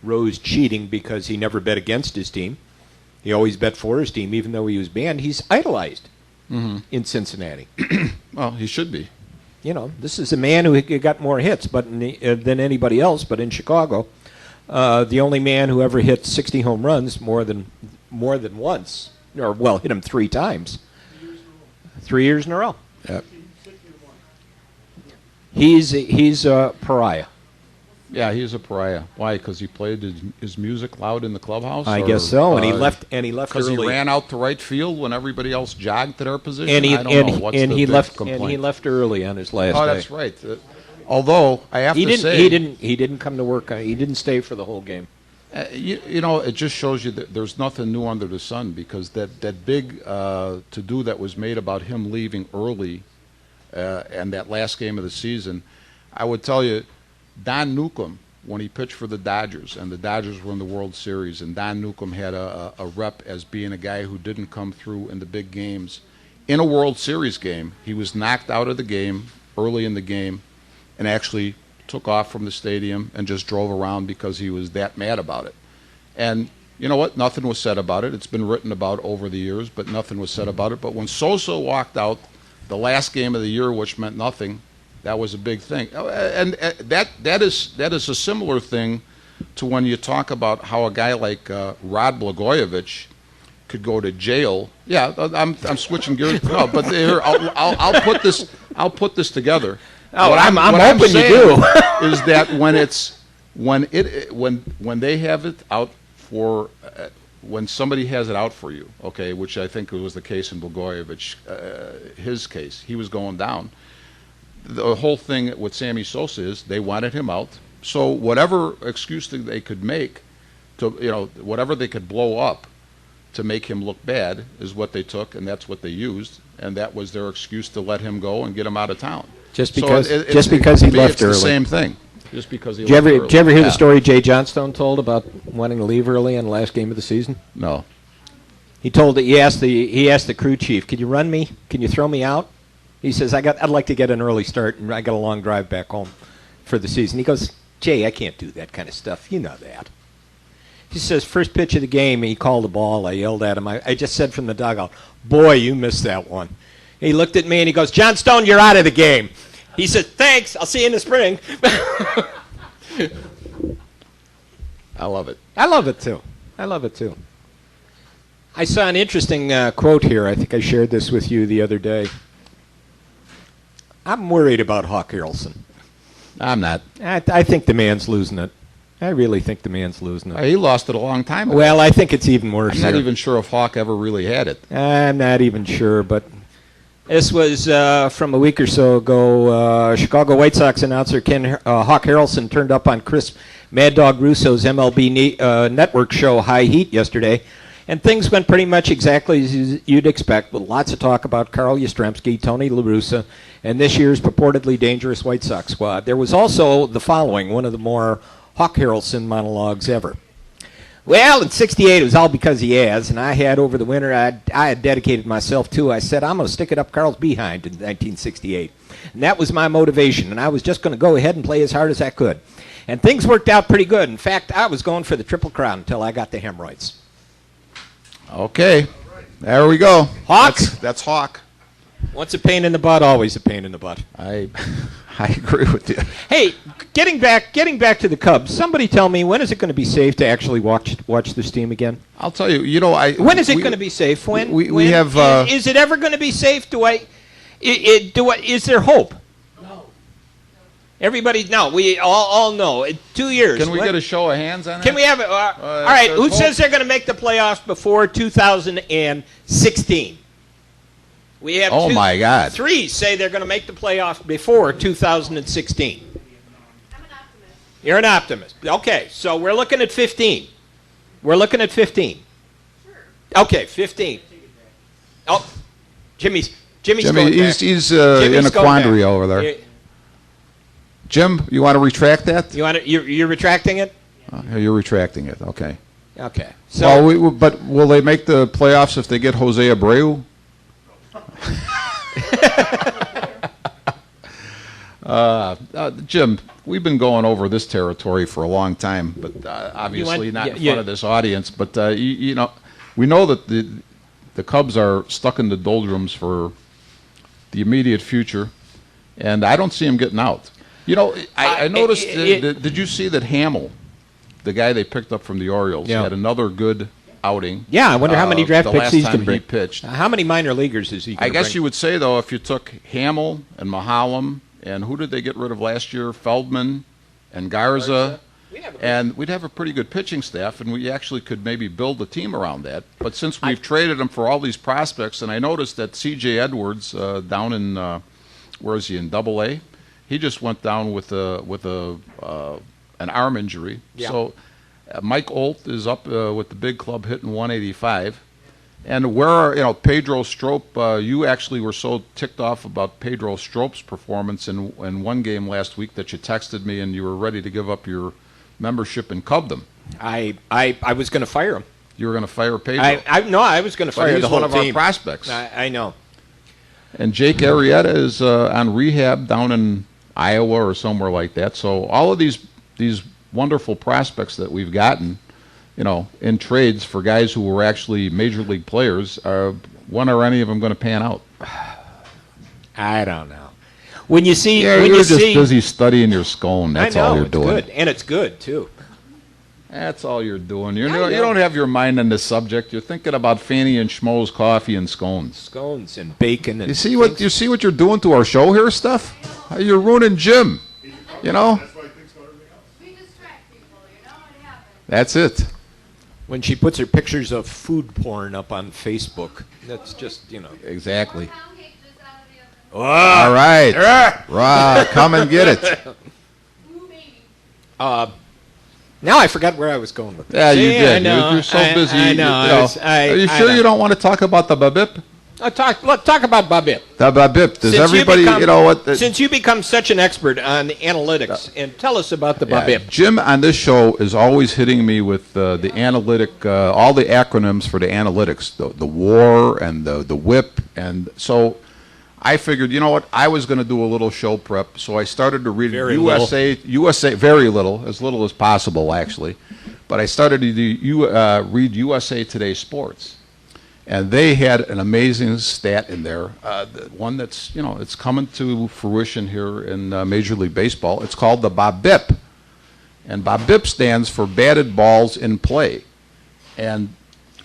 Rose cheating because he never bet against his team. He always bet for his team, even though he was banned. He's idolized in Cincinnati. Well, he should be. this is a man who got more hits than anybody else, but in Chicago, the only man who ever hit 60 home runs more than once, or hit him 3 times. 3 years in a row. Yep. He's a pariah. Yeah, he's a pariah. Why? Because he played his music loud in the clubhouse? I guess so, and he left because early. he ran out to right field when everybody else jogged to their position. And he I don't know. What's the left complaint? and he left early on his last day. Oh, that's right. Although I have to say, he didn't come to work. He didn't stay for the whole game. it just shows you that there's nothing new under the sun, because that big to-do that was made about him leaving early and that last game of the season, I would tell you, Don Newcomb, when he pitched for the Dodgers, and the Dodgers were in the World Series, and Don Newcomb had a rep as being a guy who didn't come through in the big games. In a World Series game, he was knocked out of the game early in the game and actually took off from the stadium and just drove around because he was that mad about it. And you know what? Nothing was said about it. It's been written about over the years, but nothing was said about it. But when Sosa walked out the last game of the year, which meant nothing, that was a big thing. And that is a similar thing to when you talk about how a guy like Rod Blagojevich could go to jail. Yeah, I'm switching gears now, but here I'll put this together. Oh, what I'm what hoping you do. is that when they have it out for when somebody has it out for you, okay, which I think was the case in Blagojevich, his case, he was going down. The whole thing with Sammy Sosa is they wanted him out, so whatever excuse they could make to, whatever they could blow up to make him look bad is what they took, and that's what they used, and that was their excuse to let him go and get him out of town. Just because he left it's early. The same thing. Just because he Did left early. you ever hear the story Jay Johnstone told about wanting to leave early on the last game of the season? No. He asked the crew chief, "Can you run me? Can you throw me out?" He says, I'd like to get an early start, and I got a long drive back home for the season. He goes, "Jay, I can't do that kind of stuff. You know that." He says, first pitch of the game, he called the ball. I yelled at him. I just said from the dugout, "Boy, you missed that one." He looked at me and he goes, "Johnstone, you're out of the game." He said, "Thanks. I'll see you in the spring." I love it. I love it too. I saw an interesting quote here. I think I shared this with you the other day. I'm worried about Hawk Harrelson. I'm not. I think the man's losing it. I really think the man's losing it. He lost it a long time ago. Well, I think it's even worse. I'm not here. even sure if Hawk ever really had it. I'm not even sure, but this was from a week or so ago. Chicago White Sox announcer Hawk Harrelson turned up on Chris Mad Dog Russo's MLB network show High Heat yesterday, and things went pretty much exactly as you'd expect, with lots of talk about Carl Yastrzemski, Tony La Russa, and this year's purportedly dangerous White Sox squad. There was also the following, one of the more Hawk Harrelson monologues ever. "Well, in '68, it was all because he has, and I had over the winter, I had dedicated myself to. I said, I'm going to stick it up Carl's behind in 1968. And that was my motivation, and I was just going to go ahead and play as hard as I could. And things worked out pretty good. In fact, I was going for the Triple Crown until I got the hemorrhoids." Okay. There we go. Hawk? That's Hawk. Once a pain in the butt, always a pain in the butt. I agree with you. Hey, getting back to the Cubs, somebody tell me, when is it going to be safe to actually watch this team again? I'll tell you. When is it going to be safe? When? We have. Is it ever going to be safe? Is there hope? No. Everybody, no. We all know. 2 years. Can we get a show of hands on that? Can we have it? All right. Who says they're going to make the playoffs before 2016? We have my God. 3 say they're going to make the playoffs before 2016. I'm an optimist. You're an optimist. Okay, so we're looking at 15. We're looking at 15. Sure. Okay, 15. Oh, Jimmy's Jimmy, going back. he's Jimmy's in a going quandary back. over there. Jim, you want to retract that? You're retracting it? You're retracting it. Okay. Okay. So, but will they make the playoffs if they get Jose Abreu? Jim, we've been going over this territory for a long time, but obviously not in front of this audience. But we know that the Cubs are stuck in the doldrums for the immediate future, and I don't see him getting out. You know, I noticed. Did you see that Hamill, the guy they picked up from the Orioles, had another good outing? Yeah, I wonder how many draft picks he's going to bring. He pitched. How many minor leaguers is he going to bring? I guess you would say, though, if you took Hamill and Mahalam, and who did they get rid of last year? Feldman and Garza. And we'd have a pretty good pitching staff, and we actually could maybe build a team around that. But since we've traded them for all these prospects, and I noticed that C.J. Edwards down in, where is he, in Double-A? He just went down with an arm injury. Yeah. So Mike Olt is up with the big club hitting 185. And where are, Pedro Strop, you actually were so ticked off about Pedro Strop's performance in one game last week that you texted me and you were ready to give up your membership in Cubdom. I was going to fire him. You were going to fire Pedro? I was going to fire the whole team. He's one of our prospects. I know. And Jake Arrieta is on rehab down in Iowa or somewhere like that. So all of these wonderful prospects that we've gotten, in trades for guys who were actually major league players, when are any of them going to pan out? I don't know. When you see, you're just busy studying your scone. That's all you're doing. Good. And it's good too. That's all you're doing. You don't have your mind on this subject. You're thinking about Fanny and Schmo's coffee and scones. Scones and bacon and you see what you're doing to our show here, Steph? You're ruining Jim. That's why he thinks about everything else. We distract people, it happens. That's it. When she puts her pictures of food porn up on Facebook, that's just, Exactly. Pound cake just out of the oven. All right. Come and get it. Ooh, baby. Now I forgot where I was going with this. Yeah, you did. I know, You're so busy. I know. Are you sure you don't want to talk about the BABIP? Let's talk about BABIP. The BABIP. Does everybody, Since you become such an expert on analytics, and tell us about the BABIP. Jim on this show is always hitting me with the analytic, all the acronyms for the analytics, the WAR and the WHIP. And so I figured, I was going to do a little show prep. So I started to read USA, very little as possible, actually. But I started to read USA Today Sports. And they had an amazing stat in there, one that's, it's coming to fruition here in Major League Baseball. It's called the BABIP. And BABIP stands for batted balls in play. And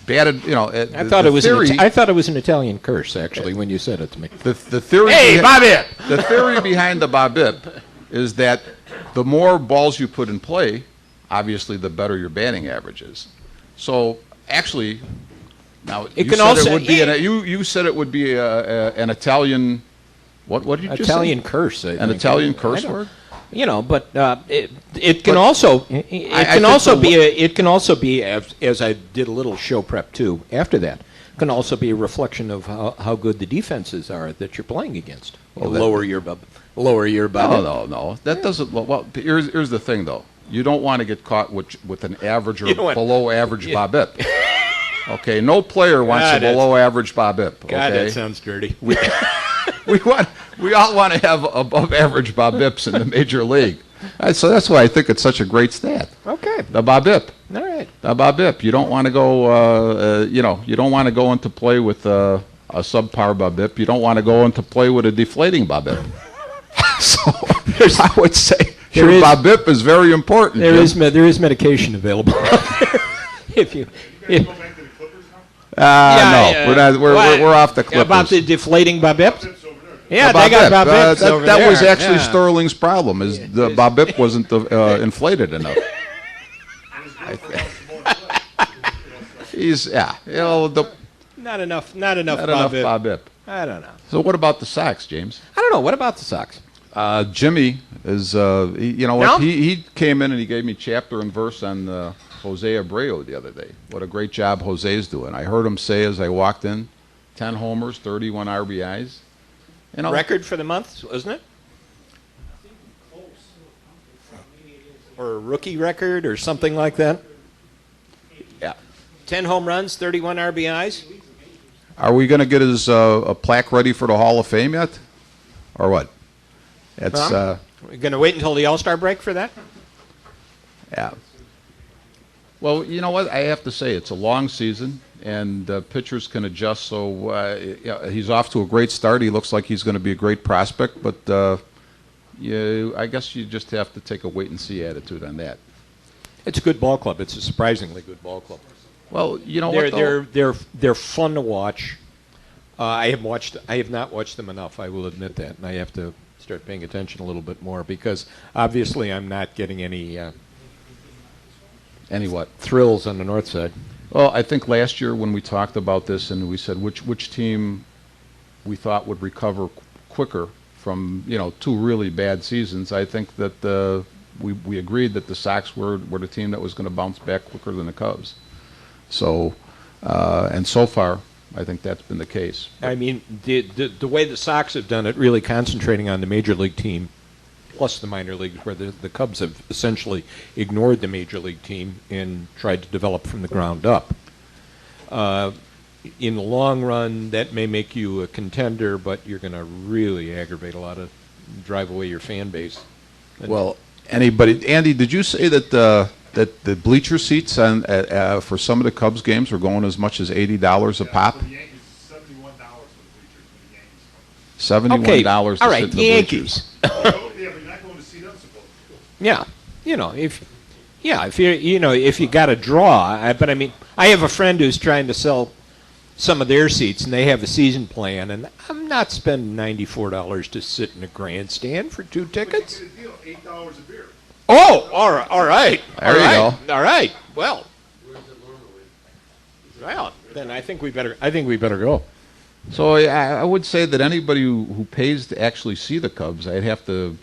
batted, I thought it was an Italian curse, actually, when you said it to me. The theory BABIP! The theory behind the BABIP is that the more balls you put in play, obviously the better your batting average is. So, actually... Now, you said it would be an Italian. What did you just say? Italian curse. An Italian curse word. But it can also be as I did a little show prep too. After that, can also be a reflection of how good the defenses are that you're playing against. Lower your button. No. That doesn't. Well, here's the thing though. You don't want to get caught with an average or below average BABIP. Okay, no player wants a below-average BABIP. Okay? God, that sounds dirty. We all want to have above-average BABIPs in the major league. So that's why I think it's such a great stat. Okay. The BABIP. All right. The BABIP. You don't want to go. You don't want to go into play with a subpar BABIP. You don't want to go into play with a deflating BABIP. So I would say your BABIP is very important. There is medication available. No, we're off the Clippers. About the deflating BABIP? Yeah, they got BABIPs over there. That was actually Sterling's problem, is the BABIP wasn't inflated enough. Not enough BABIP. I don't know. So what about the Sox, James? I don't know. What about the Sox? Jimmy is, he came in and he gave me chapter and verse on Jose Abreu the other day. What a great job Jose's doing. I heard him say as I walked in, 10 homers, 31 RBIs. Record for the month, wasn't it? Or a rookie record or something like that? Yeah. 10 home runs, 31 RBIs. Are we going to get his a plaque ready for the Hall of Fame yet? Or what? We're going to wait until the All-Star break for that? Yeah. Well, you know what? I have to say, it's a long season, and pitchers can adjust. So he's off to a great start. He looks like he's going to be a great prospect, but I guess you just have to take a wait-and-see attitude on that. It's a good ball club. It's a surprisingly good ball club. Well, you know what, they're fun to watch. I have not watched them enough. I will admit that, and I have to start paying attention a little bit more because obviously I'm not getting any what? Thrills on the north side. Well, I think last year when we talked about this and we said which team we thought would recover quicker from two really bad seasons, I think that we agreed that the Sox were the team that was going to bounce back quicker than the Cubs. So and so far, I think that's been the case. I mean, the way the Sox have done it, really concentrating on the major league team, plus the minor leagues, where the Cubs have essentially ignored the major league team and tried to develop from the ground up. In the long run, that may make you a contender, but you're going to really aggravate drive away your fan base. Well, Andy, did you say that the bleacher seats for some of the Cubs games were going as much as $80 a pop? For the Yankees, $71 for the bleachers when the Yankees come. $71 to all sit right, in the Yankees. Yeah, but you're not going to see them supposedly. Yeah, if you got a draw, but I mean, I have a friend who's trying to sell some of their seats, and they have a season plan, and I'm not spending $94 to sit in a grandstand for 2 tickets. But you get a deal, $8 a beer. Oh, all right. There you go. All right. Well, then I think we better go. So I would say that anybody who pays to actually see the Cubs, I'd have to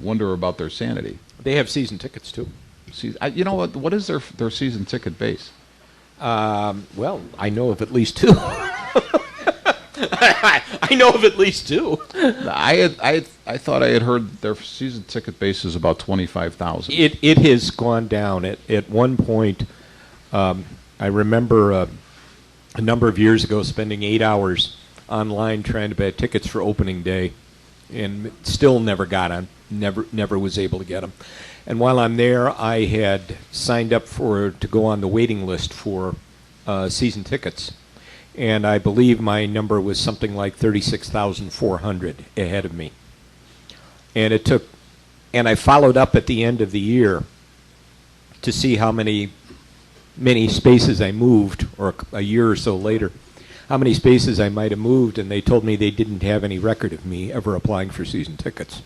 wonder about their sanity. They have season tickets too. See, you know what is their season ticket base? Well, I know of at least 2. I know of at least 2. I thought I had heard their season ticket base is about 25,000. It has gone down. At one point, I remember a number of years ago spending 8 hours online trying to buy tickets for opening day, and still never got on. Never was able to get them. And while I'm there, I had signed up to go on the waiting list for season tickets. And I believe my number was something like 36,400 ahead of me. And I followed up at the end of the year to see how many spaces I moved, or a year or so later, how many spaces I might have moved, and they told me they didn't have any record of me ever applying for season tickets.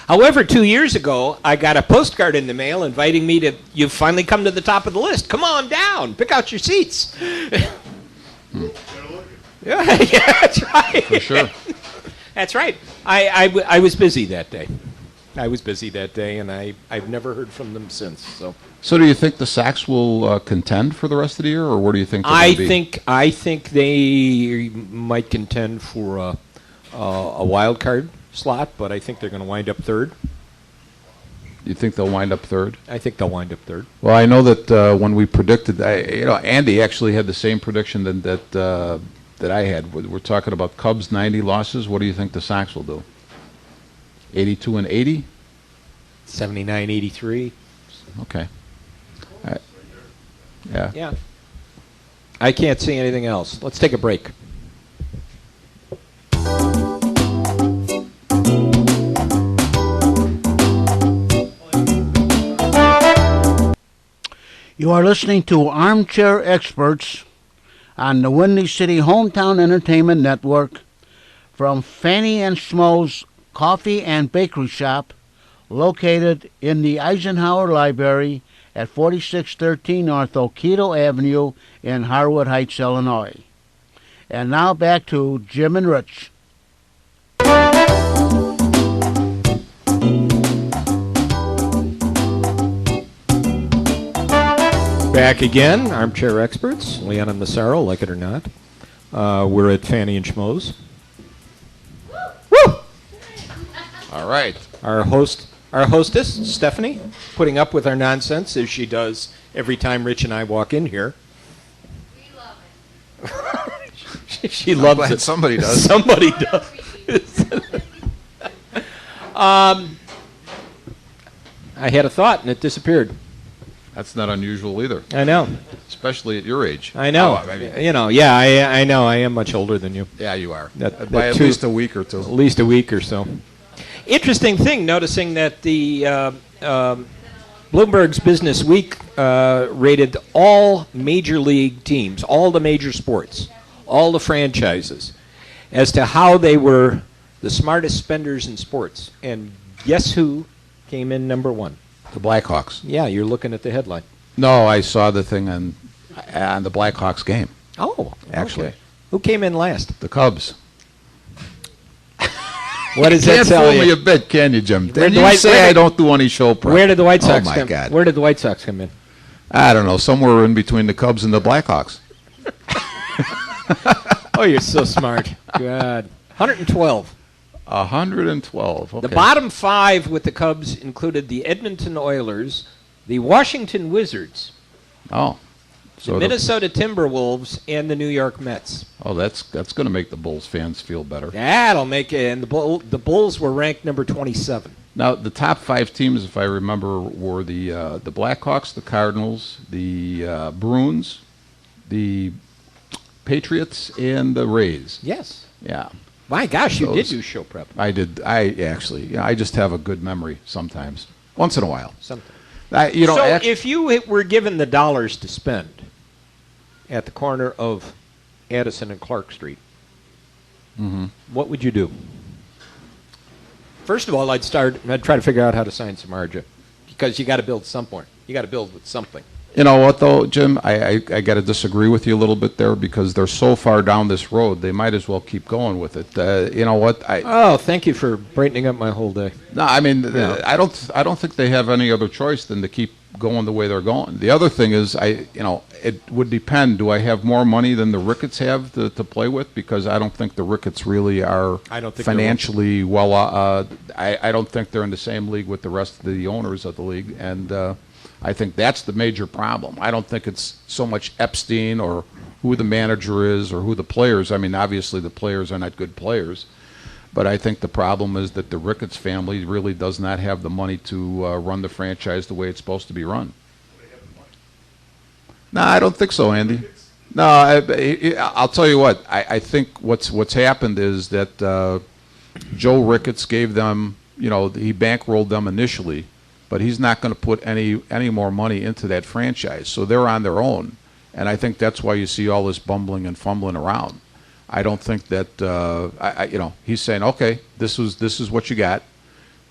However, 2 years ago, I got a postcard in the mail inviting me to, you've finally come to the top of the list. Come on down, pick out your seats. Yeah, that's right. For sure. That's right. I was busy that day. And I've never heard from them since. So do you think the Sox will contend for the rest of the year, or where do you think they're going to be? I think they might contend for a wild card slot, but I think they're going to wind up third. You think they'll wind up third? I think they'll wind up third. Well, I know that when we predicted, Andy actually had the same prediction that I had. We're talking about Cubs 90 losses. What do you think the Sox will do? 82 and 80? 79, 83. Okay. Yeah. Yeah. I can't see anything else. Let's take a break. You are listening to Armchair Experts on the Windy City Hometown Entertainment Network from Fanny and Schmo's Coffee and Bakery Shop, located in the Eisenhower Library at 4613 North Oquito Avenue in Harwood Heights, Illinois. And now back to Jim and Rich. Back again, Armchair Experts, Leon and Massaro, like it or not. We're at Fanny and Schmo's. Woo! All right. Our hostess, Stephanie, putting up with our nonsense as she does every time Rich and I walk in here. We love it. She loves it. Somebody does. Somebody does. I had a thought and it disappeared. That's not unusual either, I know. especially at your age. I know. Oh, I mean, I know. I am much older than you. yeah, you are. That By at two- least a week or two. At least a week or so. Interesting thing, noticing that the Bloomberg's Business Week rated all major league teams, all the major sports, all the franchises, as to how they were the smartest spenders in sports. And guess who came in number one? The Blackhawks. Yeah, you're looking at the headline. No, I saw the thing on the Blackhawks game. Oh, Actually. okay. Who came in last? The Cubs. What does Can't that tell fool you? me a bit, can you, Jim? Where And do you I- say where I did- don't do any show prep. Where did the White Sox Oh, my come? God. Where did the White Sox come in? I don't know. Somewhere in between the Cubs and the Blackhawks. Oh, you're so smart. God. 112. 112. Okay. The bottom five with the Cubs included the Edmonton Oilers, the Washington Wizards, Oh. the So Minnesota Timberwolves, and the New York Mets. that's going to make the Bulls fans feel better. That'll make it. And the Bulls were ranked number 27. Now, the top 5 teams, if I remember, were the Blackhawks, the Cardinals, the Bruins, the Patriots, and the Rays. Yes. Yeah, My gosh, you did Those- do show prep. I did. I actually, yeah, I just have a good memory sometimes, once in a while. Something. So if you were given the dollars to spend at the corner of Addison and Clark Street, what would you do? First of all, I'd try to figure out how to sign Samardzija, because you got to build somewhere. You got to build with something. You know what, though, Jim? I got to disagree with you a little bit there, because they're so far down this road, they might as well keep going with it. You know what? Oh, thank you for brightening up my whole day. No, I mean, Yeah. I don't think they have any other choice than to keep going the way they're going. The other thing is, it would depend. Do I have more money than the Ricketts have to play with? Because I don't think the Ricketts really are I don't think they're financially well. I don't think they're in the same league with the rest of the owners of the league, and I think that's the major problem. I don't think it's so much Epstein or who the manager is or who the players. I mean, obviously the players are not good players. But I think the problem is that the Ricketts family really does not have the money to run the franchise the way it's supposed to be run. No, I don't think so, Andy. No, I'll tell you what. I think what's happened is that Joe Ricketts gave them, he bankrolled them initially, but he's not going to put any more money into that franchise. So they're on their own, and I think that's why you see all this bumbling and fumbling around. I don't think that he's saying, okay, this is what you got,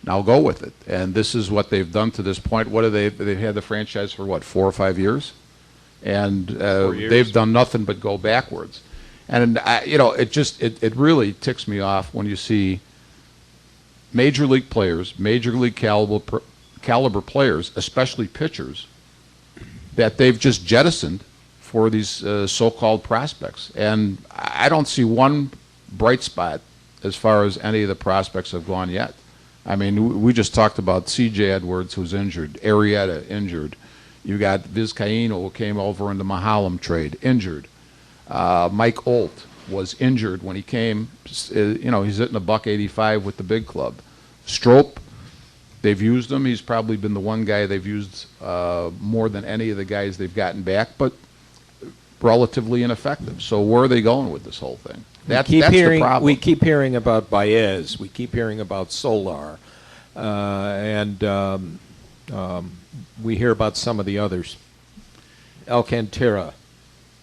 now go with it. And this is what they've done to this point. What they've had the franchise for 4 or 5 years, and 4 years. they've done nothing but go backwards. And it really ticks me off when you see major league players, major league caliber players, especially pitchers, that they've just jettisoned for these so-called prospects. And I don't see one bright spot as far as any of the prospects have gone yet. I mean, we just talked about C.J. Edwards, who's injured, Arrieta, injured. You got Vizcaíno, who came over in the Mahalam trade, injured. Mike Olt was injured when he came. He's hitting $185 with the big club. Strope, they've used him. He's probably been the one guy they've used more than any of the guys they've gotten back, but relatively ineffective. So where are they going with this whole thing? That's the problem. We keep hearing about Baez. We keep hearing about Solar, and we hear about some of the others. Alcantara.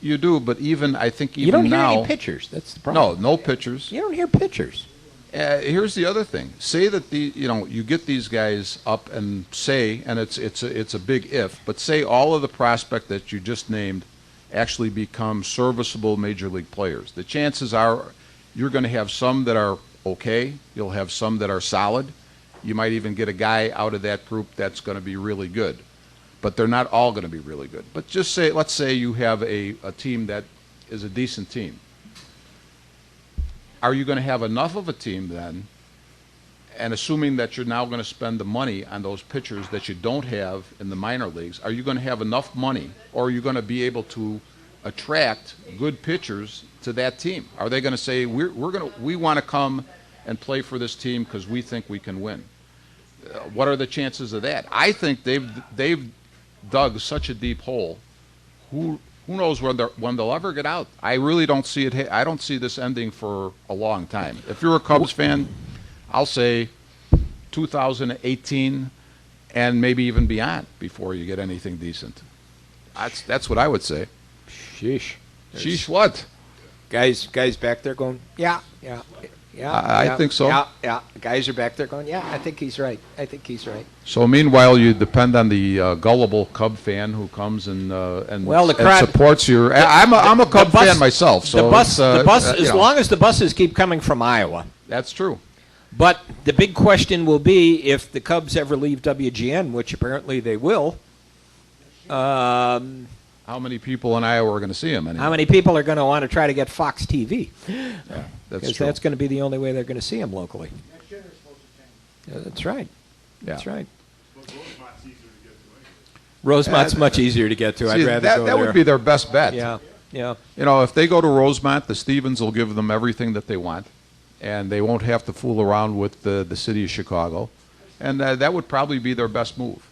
You do, but I think even You don't now, hear any pitchers. That's the problem. no pitchers. You don't hear pitchers. Here's the other thing. Say that you get these guys up and say, and it's a big if, but say all of the prospect that you just named actually become serviceable major league players. The chances are you're going to have some that are okay. You'll have some that are solid. You might even get a guy out of that group that's going to be really good. But they're not all going to be really good. But let's say you have a team that is a decent team. Are you going to have enough of a team then, and assuming that you're now going to spend the money on those pitchers that you don't have in the minor leagues, are you going to have enough money, or are you going to be able to attract good pitchers to that team? Are they going to say, we want to come and play for this team because we think we can win? What are the chances of that? I think they've dug such a deep hole. Who knows when they'll ever get out? I really don't see it. I don't see this ending for a long time. If you're a Cubs fan, I'll say 2018 and maybe even beyond before you get anything decent. That's what I would say. Sheesh. Sheesh, what? Guys back there going, yeah. I think so. Yeah. Guys are back there going, yeah, I think he's right. So meanwhile, you depend on the gullible Cub fan who comes and supports your. I'm a Cub fan myself. So the bus, as long as the buses keep coming from Iowa. That's true. But the big question will be if the Cubs ever leave WGN, which apparently they will. How many people in Iowa are going to see him anyway? How many people are going to want to try to get Fox TV? Yeah, that's Because true. that's going to be the only way they're going to see him locally. That's right. Yeah. That's right. But Rosemont's easier to get to anyway. Rosemont's much easier to get to. See, I'd rather that go there. would be their best bet. Yeah. You know, if they go to Rosemont, the Stevens will give them everything that they want, and they won't have to fool around with the city of Chicago, and that would probably be their best move.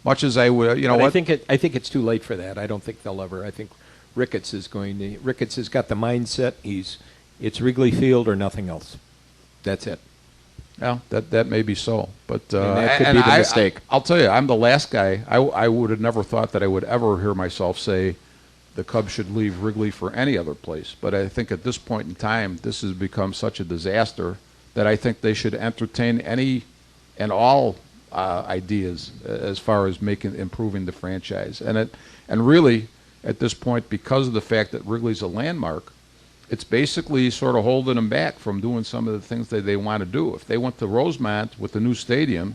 Much as I would, you know But what? I think it's too late for that. I don't think they'll ever. I think Ricketts has got the mindset. It's Wrigley Field or nothing else. That's it. Yeah, that may be so, but And that could be the mistake. I'll tell you, I'm the last guy. I would have never thought that I would ever hear myself say the Cubs should leave Wrigley for any other place. But I think at this point in time, this has become such a disaster that I think they should entertain any and all ideas as far as improving the franchise. And really, at this point, because of the fact that Wrigley's a landmark, it's basically sort of holding them back from doing some of the things that they want to do. If they went to Rosemont with the new stadium,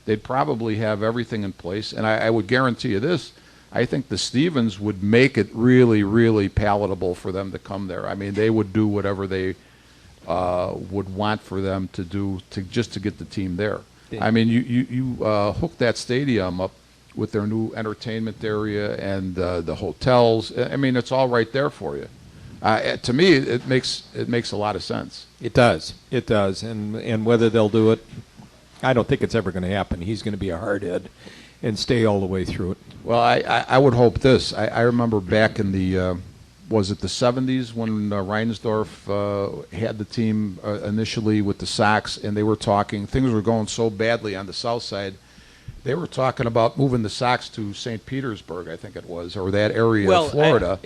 they'd probably have everything in place. And I would guarantee you this, I think the Stevens would make it really, really palatable for them to come there. I mean, they would do whatever they would want for them to do just to get the team there. I mean, you hook that stadium up with their new entertainment area and the hotels. I mean, it's all right there for you. To me, it makes a lot of sense. It does. And whether they'll do it, I don't think it's ever going to happen. He's going to be a hardhead and stay all the way through it. Well, I would hope this. I remember back in the was it the 70s when Reinsdorf had the team initially with the Sox, and they were talking, things were going so badly on the south side, they were talking about moving the Sox to St. Petersburg, I think it was, or that area of Florida.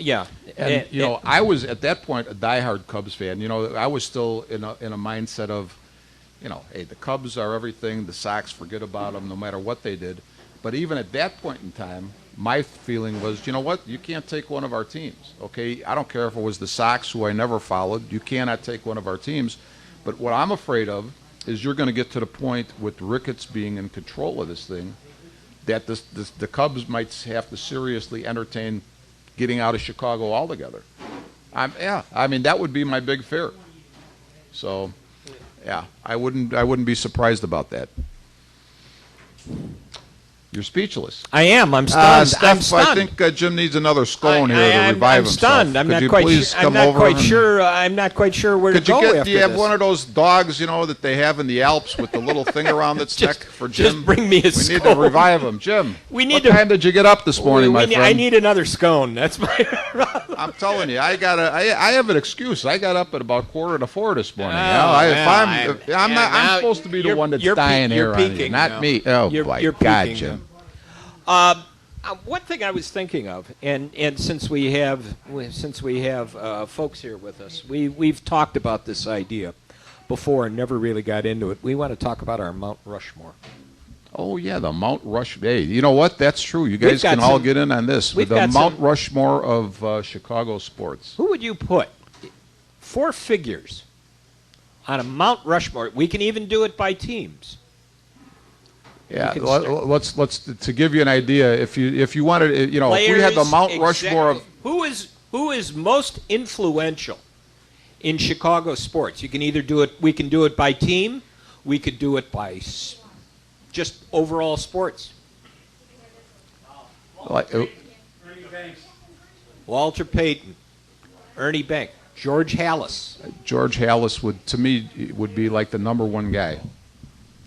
And you know, I was at that point a diehard Cubs fan. You know, I was still in a mindset of, you know, hey, the Cubs are everything. The Sox, forget about them, no matter what they did. But even at that point in time, my feeling was, you know what? You can't take one of our teams, okay? I don't care if it was the Sox, who I never followed. You cannot take one of our teams. But what I'm afraid of is you're going to get to the point with Ricketts being in control of this thing that the Cubs might have to seriously entertain getting out of Chicago altogether. I mean, that would be my big fear. So, yeah, I wouldn't be surprised about that. You're speechless. I am. I'm stunned. I'm Steph, stunned. I think Jim needs another scone here to revive I'm stunned. himself. I'm Could not you quite. please come I'm not over quite and- sure. I'm not quite sure where Could to you go get? after Do you have this. one of those dogs, you know, that they have in the Alps with the little thing around its neck for Jim? Just bring me a We scone. need to revive him, Jim. We need what to- time did you get up this morning, my friend? I need another scone. That's my. I'm telling you, I have an excuse. I got up at about 3:45 this morning. Oh, You know, well, I'm now supposed to be the you're- one that's you're dying peak- here you're on you, peaking not now. me. Oh You're- my you're God, peaking Jim. One thing I was thinking of, and since we have folks here with us, we've talked about this idea before and never really got into it. We want to talk about our Mount Rushmore. Oh yeah, the Mount Rushmore. Hey, you know what? That's true. You guys got can all some- get in on this. we've The got Mount some- Rushmore of Chicago sports. Who would you put? 4 figures on a Mount Rushmore. We can even do it by teams. Yeah, can let's to give you an idea. If you wanted, you know, if we had the Players, Mount Rushmore of who is most influential in Chicago sports. You can either do it. We can do it by team. We could do it by just overall sports. like, Walter Payton, Ernie Bank, George Halas. George Halas would, to me, would be like the number one guy.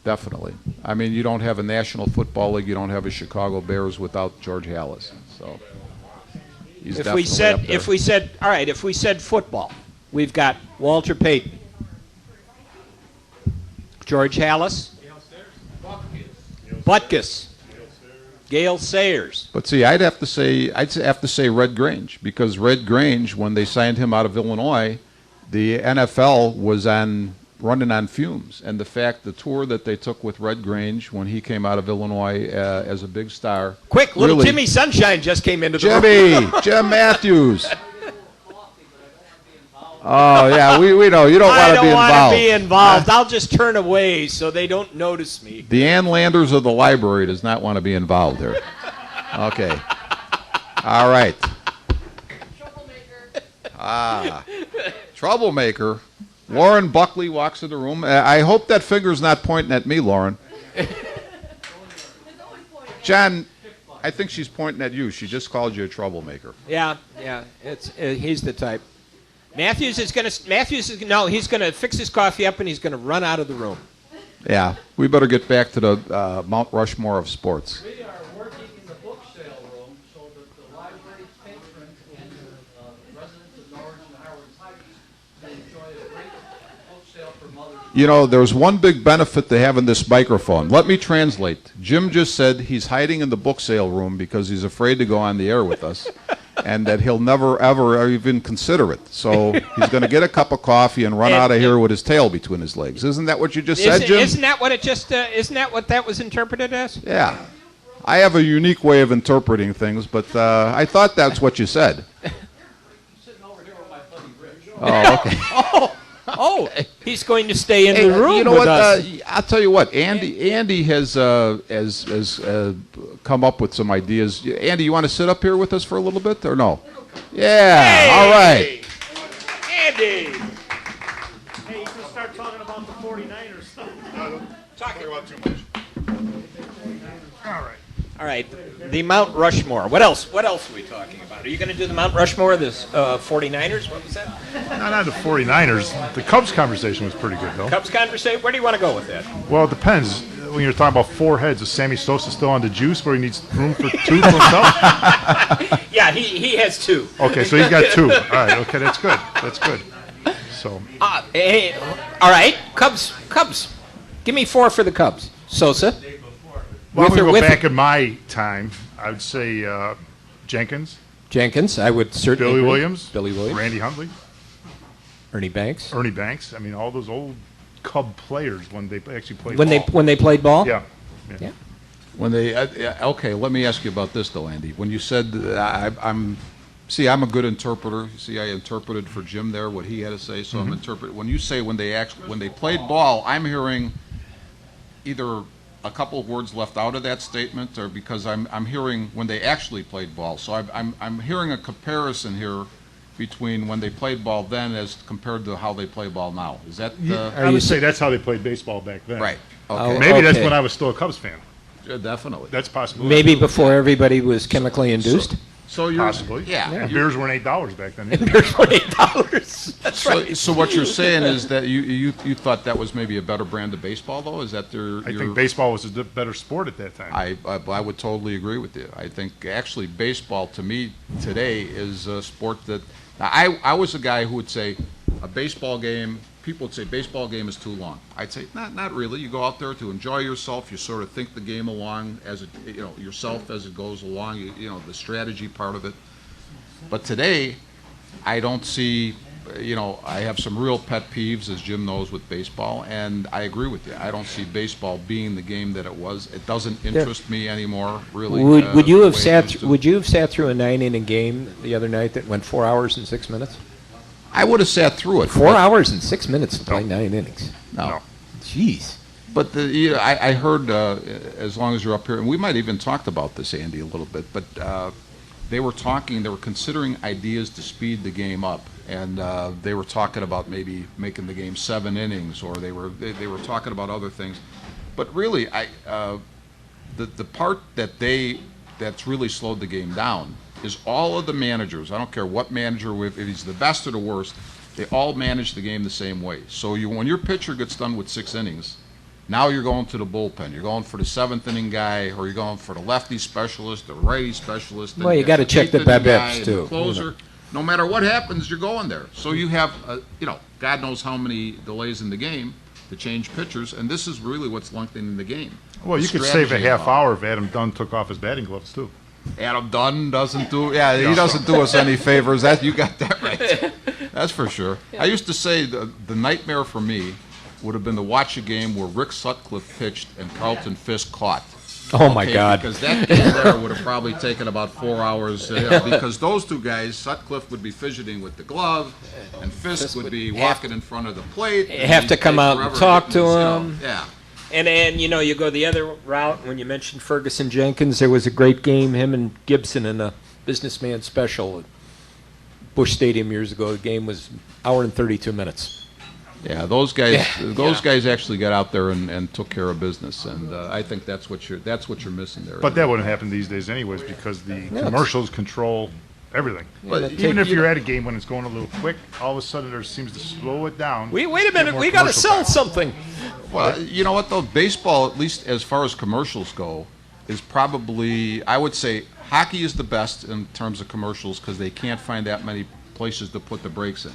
definitely. I mean, you don't have a National Football League, you don't have a Chicago Bears without George Halas. So he's If definitely we said, up there. if we said, all right, if we said football, we've got Walter Payton, George Halas, Butkus, Gale Sayers. But see, I'd have to say Red Grange, because Red Grange, when they signed him out of Illinois, the NFL was running on fumes, and the tour that they took with Red Grange when he came out of Illinois as a big star. Quick, little really, Jimmy Sunshine just came into the room. Jim Matthews. Oh yeah, we know you don't want to be I don't want involved. to be involved. I'll just turn away so they don't notice me. The Ann Landers of the library does not want to be involved here. Okay. All right. Troublemaker. Lauren Buckley walks in the room. I hope that finger's not pointing at me, Lauren. John, I think she's pointing at you. She just called you a troublemaker. Yeah. It's he's the type. Matthews is going to he's going to fix his coffee up and he's going to run out of the room. Yeah, we better get back to the Mount Rushmore of sports. We are working in the book sale room so that the library patrons and the residents of Norwich and Howard Heights can enjoy a great book sale for Mother's Day. You know, there's one big benefit to having this microphone. Let me translate. Jim just said he's hiding in the book sale room because he's afraid to go on the air with us, and that he'll never, ever even consider it. So he's going to get a cup of coffee and run out of here with his tail between his legs. Isn't that what you just said, Jim? Isn't that what it just? Isn't that what that was interpreted as? Yeah. I have a unique way of interpreting things, but I thought that's what you said. Sitting over here with my buddy Rich. Oh, okay. Oh, he's going to stay in Hey, the room you know with what? us. I'll tell you what. Andy has come up with some ideas. Andy, you want to sit up here with us for a little bit, or no? Yeah. All right. Andy. Hey, you can start talking about the 49ers stuff. Talking about too much. All right. All right, the Mount Rushmore. What else? What else are we talking about? Are you going to do the Mount Rushmore of the 49ers? What was that? Not the 49ers. The Cubs conversation was pretty good, though. Cubs conversation? Where do you want to go with that? Well, it depends. When you're talking about four heads, is Sammy Sosa still on the juice where he needs room for two for himself? Yeah, he has two. Okay, so he's got two. All right, okay, that's good. That's good. So, Hey, all right, Cubs. Give me four for the Cubs. Sosa. well, With we or go with- back in my time, I would say Jenkins, Jenkins, I would certainly Billy agree. Williams, Billy Williams. Randy Huntley, Ernie Banks. Ernie Banks. I mean, all those old Cub players when they actually played When ball. they played ball? Yeah. Yeah. When they okay, let me ask you about this though, Andy. When you said I'm a good interpreter. See, I interpreted for Jim there what he had to say, so I'm interpreting. When you say when they played ball, I'm hearing either a couple of words left out of that statement, or because I'm hearing when they actually played ball. So I'm hearing a comparison here between when they played ball then as compared to how they play ball now. Is that I would say that's how they played baseball back then. right? Oh, Okay, Maybe that's okay. when I was still a Cubs fan. Yeah, definitely. That's possible. Maybe before everybody was chemically induced. So you're Possibly. yeah. And you're- beers weren't $8 back then. either. There's $28. That's So what you're saying is that you thought that was maybe a better brand of baseball, though? Is that I think baseball was a better sport at that time. I would totally agree with you. I think actually baseball to me today is a sport that now, I was a guy who would say a baseball game. People would say baseball game is too long. I'd say not really. You go out there to enjoy yourself. You sort of think the game along as it yourself as it goes along. You know the strategy part of it. But today, I don't see. I have some real pet peeves, as Jim knows, with baseball, and I agree with you. I don't see baseball being the game that it was. It doesn't interest me anymore, really. Would you the have way it sat? used to. Would you have sat through a 9-inning game the other night that went 4 hours and 6 minutes? I would have sat through it. 4 but- hours and 6 minutes to play 9 innings. No. Jeez. But I heard, as long as you're up here, and we might even talked about this, Andy, a little bit, but they were considering ideas to speed the game up, and they were talking about maybe making the game 7 innings, or they were talking about other things. But really, the part that's really slowed the game down is all of the managers. I don't care what manager, if he's the best or the worst, they all manage the game the same way. So when your pitcher gets done with 6 innings, Now you're going to the bullpen. You're going for the seventh inning guy, or you're going for the lefty specialist, the righty specialist. Well, you got gotta check the BABIPs, too, The closer. No matter what happens, you're going there. So you have, God knows how many delays in the game to change pitchers, and this is really what's lengthening the game. Well, The you could save a strategy half involved. hour if Adam Dunn took off his batting gloves, too. Adam Dunn doesn't do. Yeah, he doesn't do us any favors. That you got that right. That's for sure. I used to say the nightmare for me would have been to watch a game where Rick Sutcliffe pitched and Carlton Fisk caught. Oh, my God. Because that game there would have probably taken about 4 hours. Because those two guys, Sutcliffe would be fidgeting with the glove, and Fisk would be walking in front of the plate. and Have he'd to come take out and forever talk getting to his, him. Yeah. And you go the other route. When you mentioned Ferguson Jenkins, there was a great game, him and Gibson in a businessman special at Busch Stadium years ago. The game was hour and 32 minutes. Yeah, those guys actually got out there and took care of business, and I think that's what you're missing there. But that wouldn't happen these days anyways because the commercials control everything. But Even if you're at a game when it's going a little quick, all of a sudden there seems to slow it down. Wait a Get minute, more we got to commercial sell time. something. Well, you know what though, baseball, at least as far as commercials go, is probably, I would say, hockey is the best in terms of commercials because they can't find that many places to put the breaks in.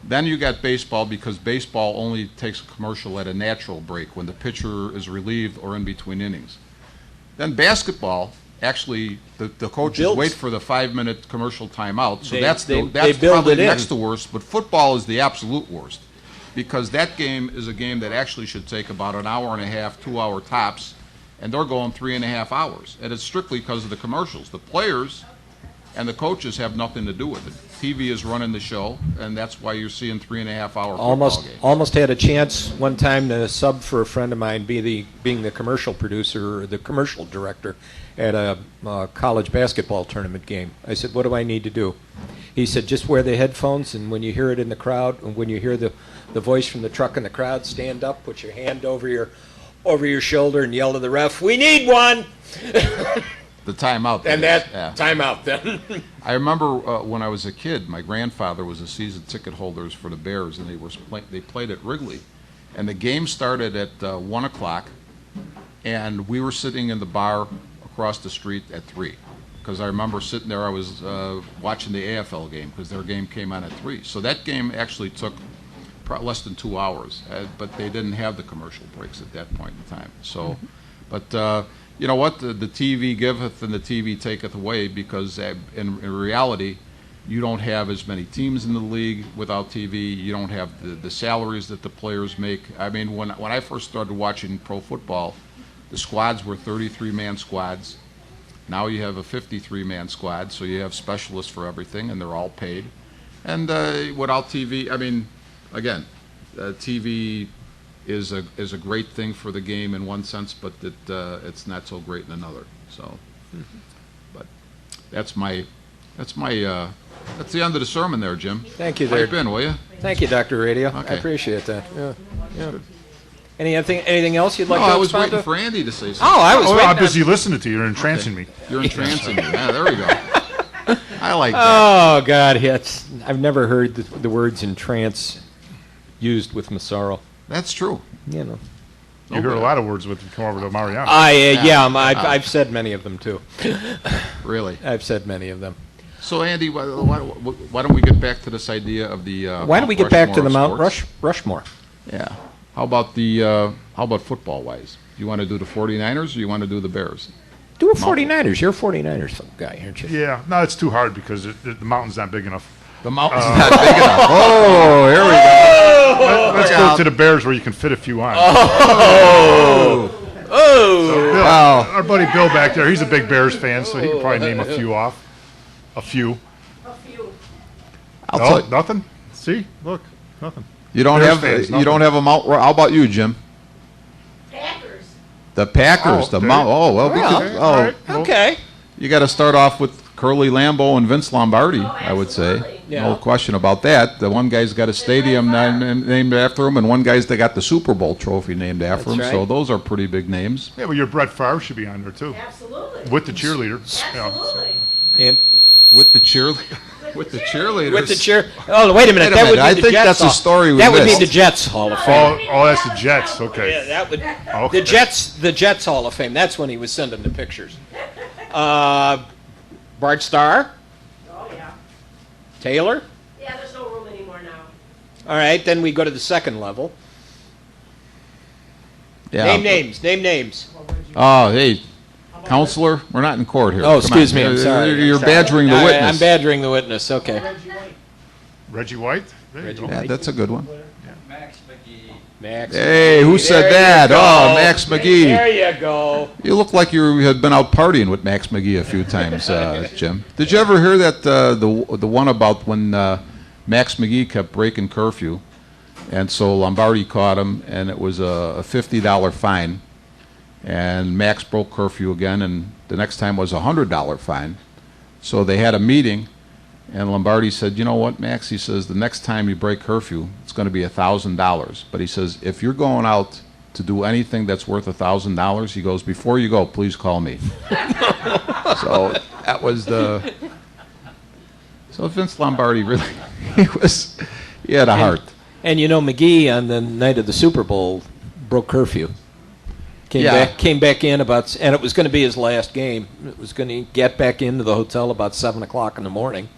Then you got baseball because baseball only takes a commercial at a natural break when the pitcher is relieved or in between innings. Then basketball, actually, the coaches Builds. wait for the 5-minute commercial timeout, so They- that's they that's build probably it in. next to worst. But football is the absolute worst because that game is a game that actually should take about an hour and a half, 2 hour tops, and they're going 3.5 hours, and it's strictly because of the commercials. The players and the coaches have nothing to do with it. TV is running the show, and that's why you're seeing 3.5 hour football games. Almost had a chance one time to sub for a friend of mine, being the commercial producer or the commercial director at a college basketball tournament game. I said, "What do I need to do?" He said, "Just wear the headphones, and when you hear it in the crowd, and when you hear the voice from the truck in the crowd, stand up, put your hand over your shoulder, and yell to the ref, 'We need one!'" The timeout. And days, that yeah. timeout then. I remember when I was a kid, my grandfather was a season ticket holders for the Bears, and they played at Wrigley, and the game started at 1 o'clock, and we were sitting in the bar across the street at 3. Because I remember sitting there, I was watching the AFL game because their game came on at 3. So that game actually took less than 2 hours, but they didn't have the commercial breaks at that point in time. So, but. You know what? The TV giveth and the TV taketh away because in reality, you don't have as many teams in the league without TV. You don't have the salaries that the players make. I mean, when I first started watching pro football, the squads were 33-man squads. Now you have a 53-man squad, so you have specialists for everything, and they're all paid. And without TV, I mean, again, TV is a great thing for the game in one sense, but it's not so great in another. So, but that's the end of the sermon there, Jim. Thank you there. Pipe in, will you? Thank you, Dr. Radio. Okay. I appreciate that. Yeah. Anything else you'd like No, to I was expound waiting to? for Andy to say something. Oh, I was waiting. I'm busy listening to you. You're entrancing me. You're entrancing me. Yeah, there we go. I like that. Oh God, I've never heard the words in trance used with Massaro. That's true. You know. You hear a lot of words when you come over to Mariano. I've said many of them too. Really? I've said many of them. So, Andy, why don't we get back to this idea of the Why don't we get back to the Mount Rushmore Rushmore? Yeah. How about football-wise? Do you want to do the 49ers or do you want to do the Bears? Do a 49ers. You're a 49ers guy, aren't you? Yeah, no, it's too hard because the mountain's not big enough. The mountain's not big enough. Oh, here we go. Let's go to the Bears where you can fit a few on. Bill, our buddy Bill back there, he's a big Bears fan, so he can probably name a few off. A few. I'll tell you. Nothing? See? Look, nothing. You don't Bears have fans, you don't have a Mount. How about you, Jim? Packers. The Packers. Oh, The Mount. Oh well. Okay, all right. Well, Okay. You got to start off with Curly Lambeau and Vince Lombardi, I would say. absolutely. Yeah. No question about that. The one guy's got a stadium named after him, and one guy's that got the Super Bowl trophy named after him. That's So right. those are pretty big names. Yeah, but your Brett Favre should be on there too, Absolutely. with the cheerleader. Yeah. Absolutely. And With the cheerleader. With With the cheerleaders. With the cheer. Oh, wait a minute. Wait a That would minute. be I the think Jets that's a Hall- story we That would be missed. the Jets Hall of Fame. Oh, that's the Jets. Okay. Yeah, that would. Okay. The Jets Hall of Fame. That's when he was sending the pictures. Bart Starr, Oh, yeah. Taylor. Yeah, there's no room anymore now. All right, then we go to the second level. Yeah. Name names. Name names. Oh, hey, counselor, we're not in court here. Oh, Come excuse on. me. I'm sorry. You're I'm sorry. badgering the witness. I'm badgering the witness. Okay. Reggie White. There you Reggie go. White. Yeah, that's a good one. Max McGee. Max. Hey, who said There that? you go. Oh, Max McGee. There you go. You look like you had been out partying with Max McGee a few times, Jim. Did you ever hear that the one about when Max McGee kept breaking curfew, and so Lombardi caught him, and it was a $50 fine, and Max broke curfew again, and the next time was a $100 fine. So they had a meeting, and Lombardi said, "You know what, Max?" He says, "The next time you break curfew, it's going to be $1,000." But he says, "If you're going out to do anything that's worth $1,000," he goes, "Before you go, please call me." So that was the. So Vince Lombardi really, he had a heart. And you know, McGee on the night of the Super Bowl broke curfew. Yeah. Came back in about, and it was going to be his last game. It was going to get back into the hotel about 7 o'clock in the morning.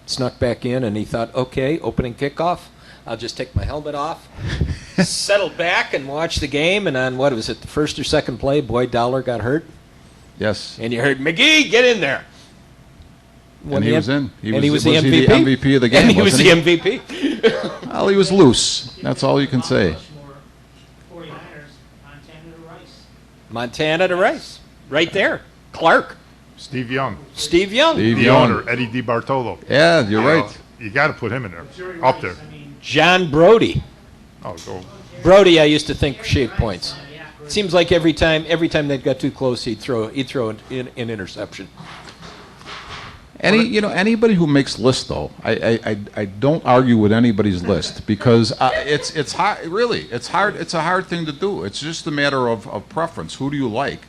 Snuck back in, and he thought, okay, opening kickoff, I'll just take my helmet off, settle back, and watch the game. And on what was it, the first or second play, Boyd Dowler got hurt, Yes. and you heard McGee get in there. And he was in. He was the MVP. MVP of the game, And he was the wasn't he? MVP. Well, he was loose. That's all you can say. 49ers, Montana to Rice. Montana to Rice, right there. Clark, Steve Young, Steve Young, Steve the Young. owner, Eddie DiBartolo. Yeah, you're right. You got to put him in there, up there. John Brody. Oh, go. Brody, I used to think shaved points. It seems like every time they got too close, he'd throw an interception. Anybody who makes lists, though, I don't argue with anybody's list because it's hard. Really, it's hard. It's a hard thing to do. It's just a matter of preference. Who do you like?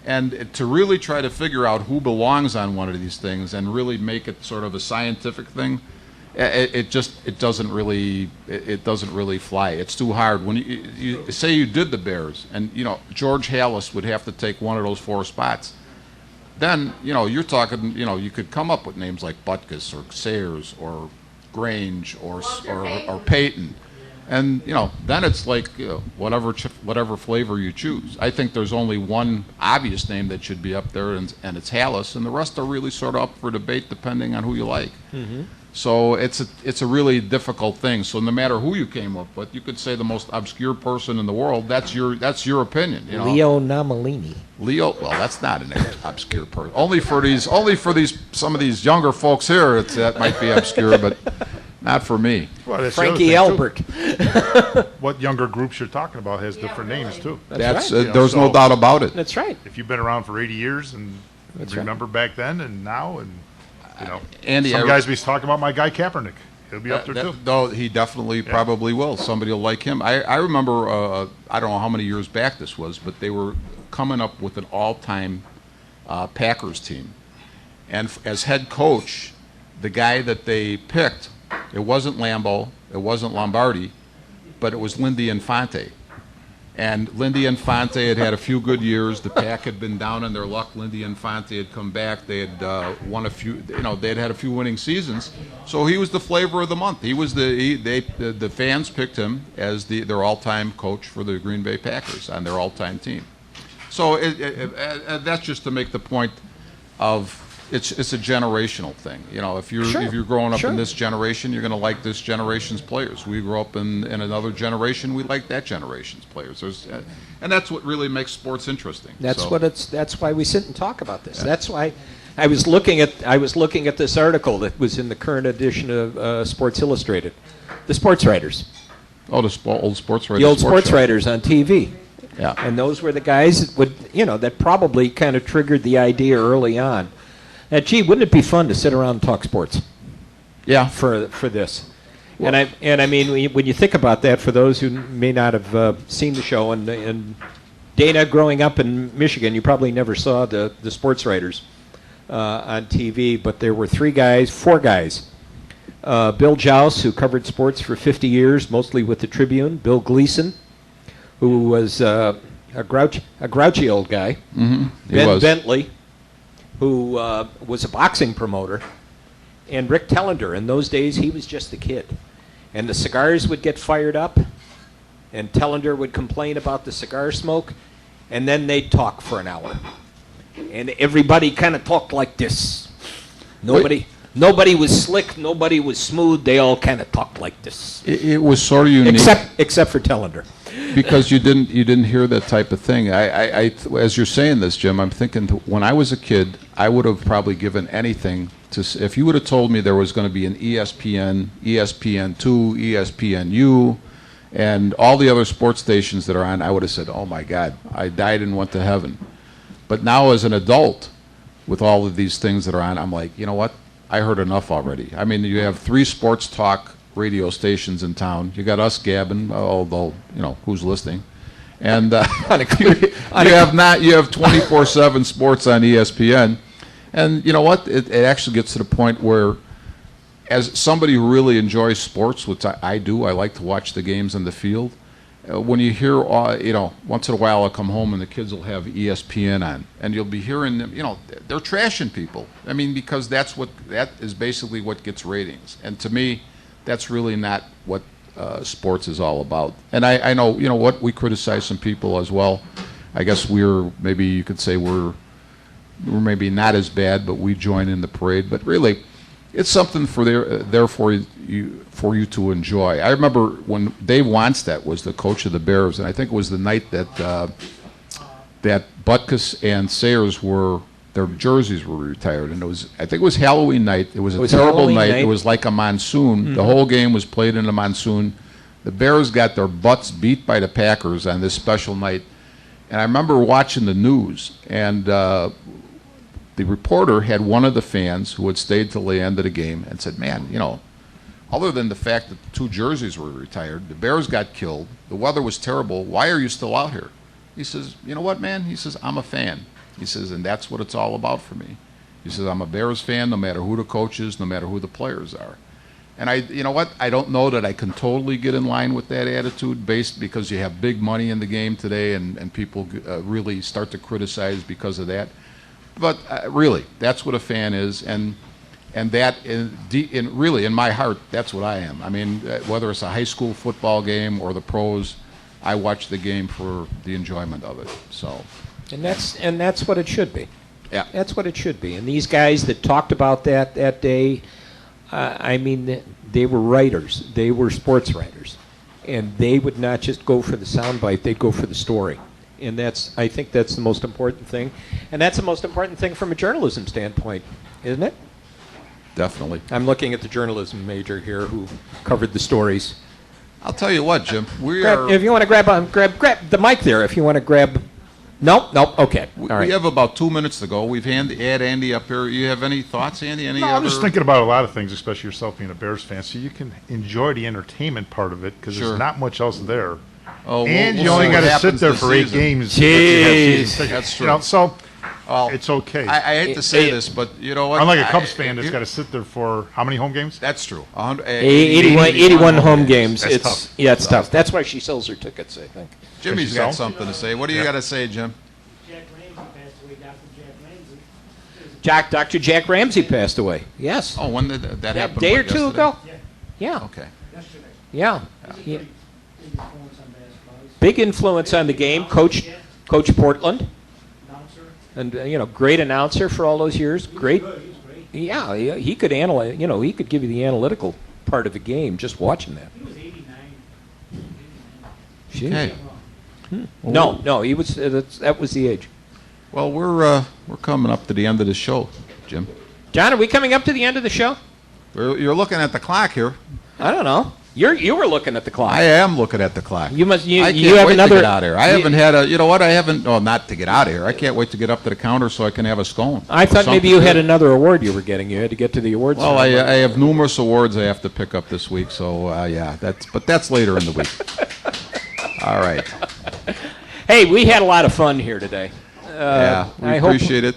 And to really try to figure out who belongs on one of these things and really make it sort of a scientific thing, it doesn't really fly. It's too hard. When you say you did the Bears, and George Halas would have to take one of those 4 spots. Then, you're talking, you could come up with names like Butkus or Sayers or Grange or Payton. And, then it's like, whatever flavor you choose. I think there's only one obvious name that should be up there, and it's Halas, and the rest are really sort of up for debate depending on who you like. Mm-hmm. So it's a really difficult thing. So no matter who you came up with, you could say the most obscure person in the world. That's your opinion. Leo Namalini. Well, that's not an obscure person. Only for some of these younger folks here, that might be obscure, but not for me. Well, that's Frankie the other Albert. thing, too. What younger groups you're talking about has different names too. That's right. There's no doubt about it. That's right. If you've been around for 80 years and That's right. remember back then and now and Andy, some guys be talking about my guy Kaepernick. He'll be up there too. No, he definitely probably will. Somebody will like him. I remember, I don't know how many years back this was, but they were coming up with an all-time Packers team. And as head coach, the guy that they picked, it wasn't Lambeau, it wasn't Lombardi, but it was Lindy Infante. And Lindy Infante had a few good years. The Pack had been down on their luck. Lindy Infante had come back. They had won a few. They'd had a few winning seasons. So he was the flavor of the month. He was the fans picked him as their all-time coach for the Green Bay Packers on their all-time team. So that's just to make the point of it's a generational thing. If you're growing up in this generation, you're going to like this generation's players. We grew up in another generation, we like that generation's players. And that's what really makes sports interesting. That's why we sit and talk about this. Yeah. That's why I was looking at this article that was in the current edition of Sports Illustrated. The sports writers. Oh, the old sports writers. The old sports writers on TV. Yeah. And those were the guys that probably kind of triggered the idea early on. Now, gee, wouldn't it be fun to sit around and talk sports? Yeah. For this, well, and I mean, when you think about that, for those who may not have seen the show, and Dana, growing up in Michigan, you probably never saw the sports writers on TV, but there were 4 guys Bill Jouse, who covered sports for 50 years, mostly with the Tribune. Bill Gleason, who was a grouchy old guy. Mm-hmm. Ben Bentley, who was a boxing promoter. And Rick Tellender. In those days, he was just a kid. And the cigars would get fired up, and Tellender would complain about the cigar smoke, and then they'd talk for an hour. And everybody kind of talked like this. Nobody was slick, nobody was smooth, they all kind of talked like this. It was sort of unique. Except for Tellender. Because you didn't hear that type of thing. I as you're saying this, Jim, I'm thinking when I was a kid, I would have probably given anything to, if you would have told me there was going to be an ESPN, ESPN2, ESPNU, and all the other sports stations that are on, I would have said, oh my God, I died and went to heaven. But now as an adult, with all of these things that are on, I'm like, you know what? I heard enough already. I mean, you have 3 sports talk radio stations in town. You got us gabbing, although, you know, who's listening? And you have 24/7 sports on ESPN. And you know what? It actually gets to the point where, as somebody who really enjoys sports, which I do, I like to watch the games on the field. When you hear, you know, once in a while I'll come home and the kids will have ESPN on, and you'll be hearing them, you know, they're trashing people. I mean, because that is basically what gets ratings. And to me, that's really not what sports is all about. And I know, you know what, we criticize some people as well. I guess maybe you could say we're maybe not as bad, but we join in the parade. But really, it's something for you to enjoy. I remember when Dave Wannstedt was the coach of the Bears, and I think it was the night that Butkus and Sayers their jerseys were retired, and I think it was Halloween night. It was a terrible night. It was like a monsoon. Mm-hmm. The whole game was played in a monsoon. The Bears got their butts beat by the Packers on this special night, and I remember watching the news, and the reporter had one of the fans who had stayed till the end of the game and said, man, you know, other than the fact that the 2 jerseys were retired, the Bears got killed, the weather was terrible, why are you still out here? He says, you know what, man? He says, I'm a fan. He says, and that's what it's all about for me. He says, I'm a Bears fan no matter who the coach is, no matter who the players are. And you know what? I don't know that I can totally get in line with that attitude because you have big money in the game today and people really start to criticize because of that. But really, that's what a fan is, and that, really, in my heart, that's what I am. I mean, whether it's a high school football game or the pros, I watch the game for the enjoyment of it. So, and that's what it should be. Yeah, that's what it should be. And these guys that talked about that day, I mean, they were writers. They were sports writers, and they would not just go for the soundbite; they'd go for the story. And I think that's the most important thing. And that's the most important thing from a journalism standpoint, isn't it? Definitely. I'm looking at the journalism major here who covered the stories. I'll tell you what, Jim. If you want to grab the mic there, if you want to grab. Nope, okay. All right. We have about 2 minutes to go. We've had Andy up here. You have any thoughts, Andy? I'm just thinking about a lot of things, especially yourself being a Bears fan, so you can enjoy the entertainment part of it because there's not much else there. Oh, and you only got to sit there for 8 games. Jeez. That's true. You know, so it's okay. I hate to say this, but you know what? Unlike a Cubs fan that's got to sit there for how many home games? That's true. 81 home games. That's tough. Yeah, it's tough. That's why she sells her tickets, I think. Jimmy's got something to say. What do you got to say, Jim? Jack Ramsey passed away, Dr. Jack Ramsey. Dr. Jack Ramsey passed away. Yes. Oh, when did that happen? A day or two ago? Yeah. Yeah. Okay. Yesterday. Yeah. Big influence on basketball. Big influence on the game. Coach Portland. Announcer. And, great announcer for all those years. Great. He was great. Yeah, he could analyze, he could give you the analytical part of the game just watching that. He was 89. Okay. No, he was. That was the age. Well, we're coming up to the end of the show, Jim. John, are we coming up to the end of the show? You're looking at the clock here. I don't know. You were looking at the clock. I am looking at the clock. You must. You I can't have wait another. to get out of here. I haven't had a. You know what? I haven't. Oh, not to get out of here. I can't wait to get up to the counter so I can have a scone. I thought maybe you had another award you were getting. You had to get to the awards. Well, I have numerous awards I have to pick up this week. So yeah, that's later in the week. All right. Hey, we had a lot of fun here today. Yeah, we appreciate it.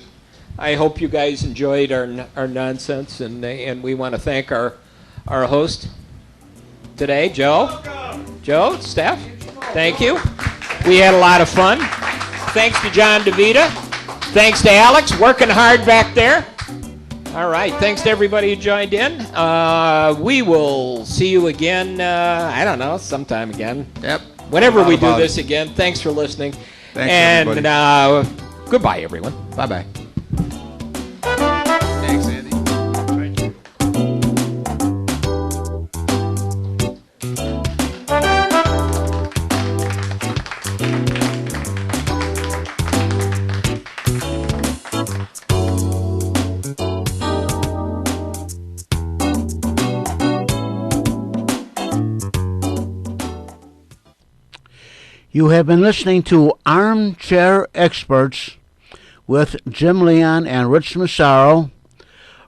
I hope you guys enjoyed our nonsense, and we want to thank our our host today, Joe. Joe, Steph, thank you. We had a lot of fun. Thanks to John DeVita. Thanks to Alex, working hard back there. All right, thanks to everybody who joined in. We will see you again, I don't know, sometime again. Yep. Whenever we do this again. Thanks for listening. Thanks, and everybody. Goodbye, everyone. Bye-bye. Thanks, Andy. You have been listening to Armchair Experts with Jim Leon and Rich Massaro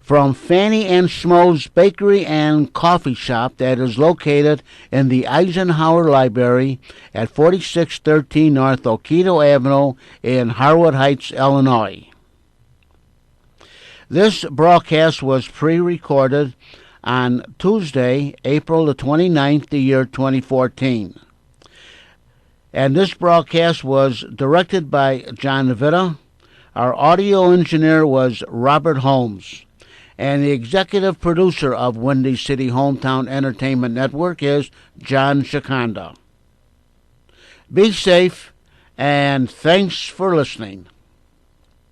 from Fanny and Schmoes Bakery and Coffee Shop that is located in the Eisenhower Library at 4613 North Oquito Avenue in Harwood Heights, Illinois. This broadcast was pre-recorded on Tuesday, April the 29th, the year 2014. And this broadcast was directed by John DeVita. Our audio engineer was Robert Holmes. And the executive producer of Windy City Hometown Entertainment Network is John Shikanda. Be safe, and thanks for listening.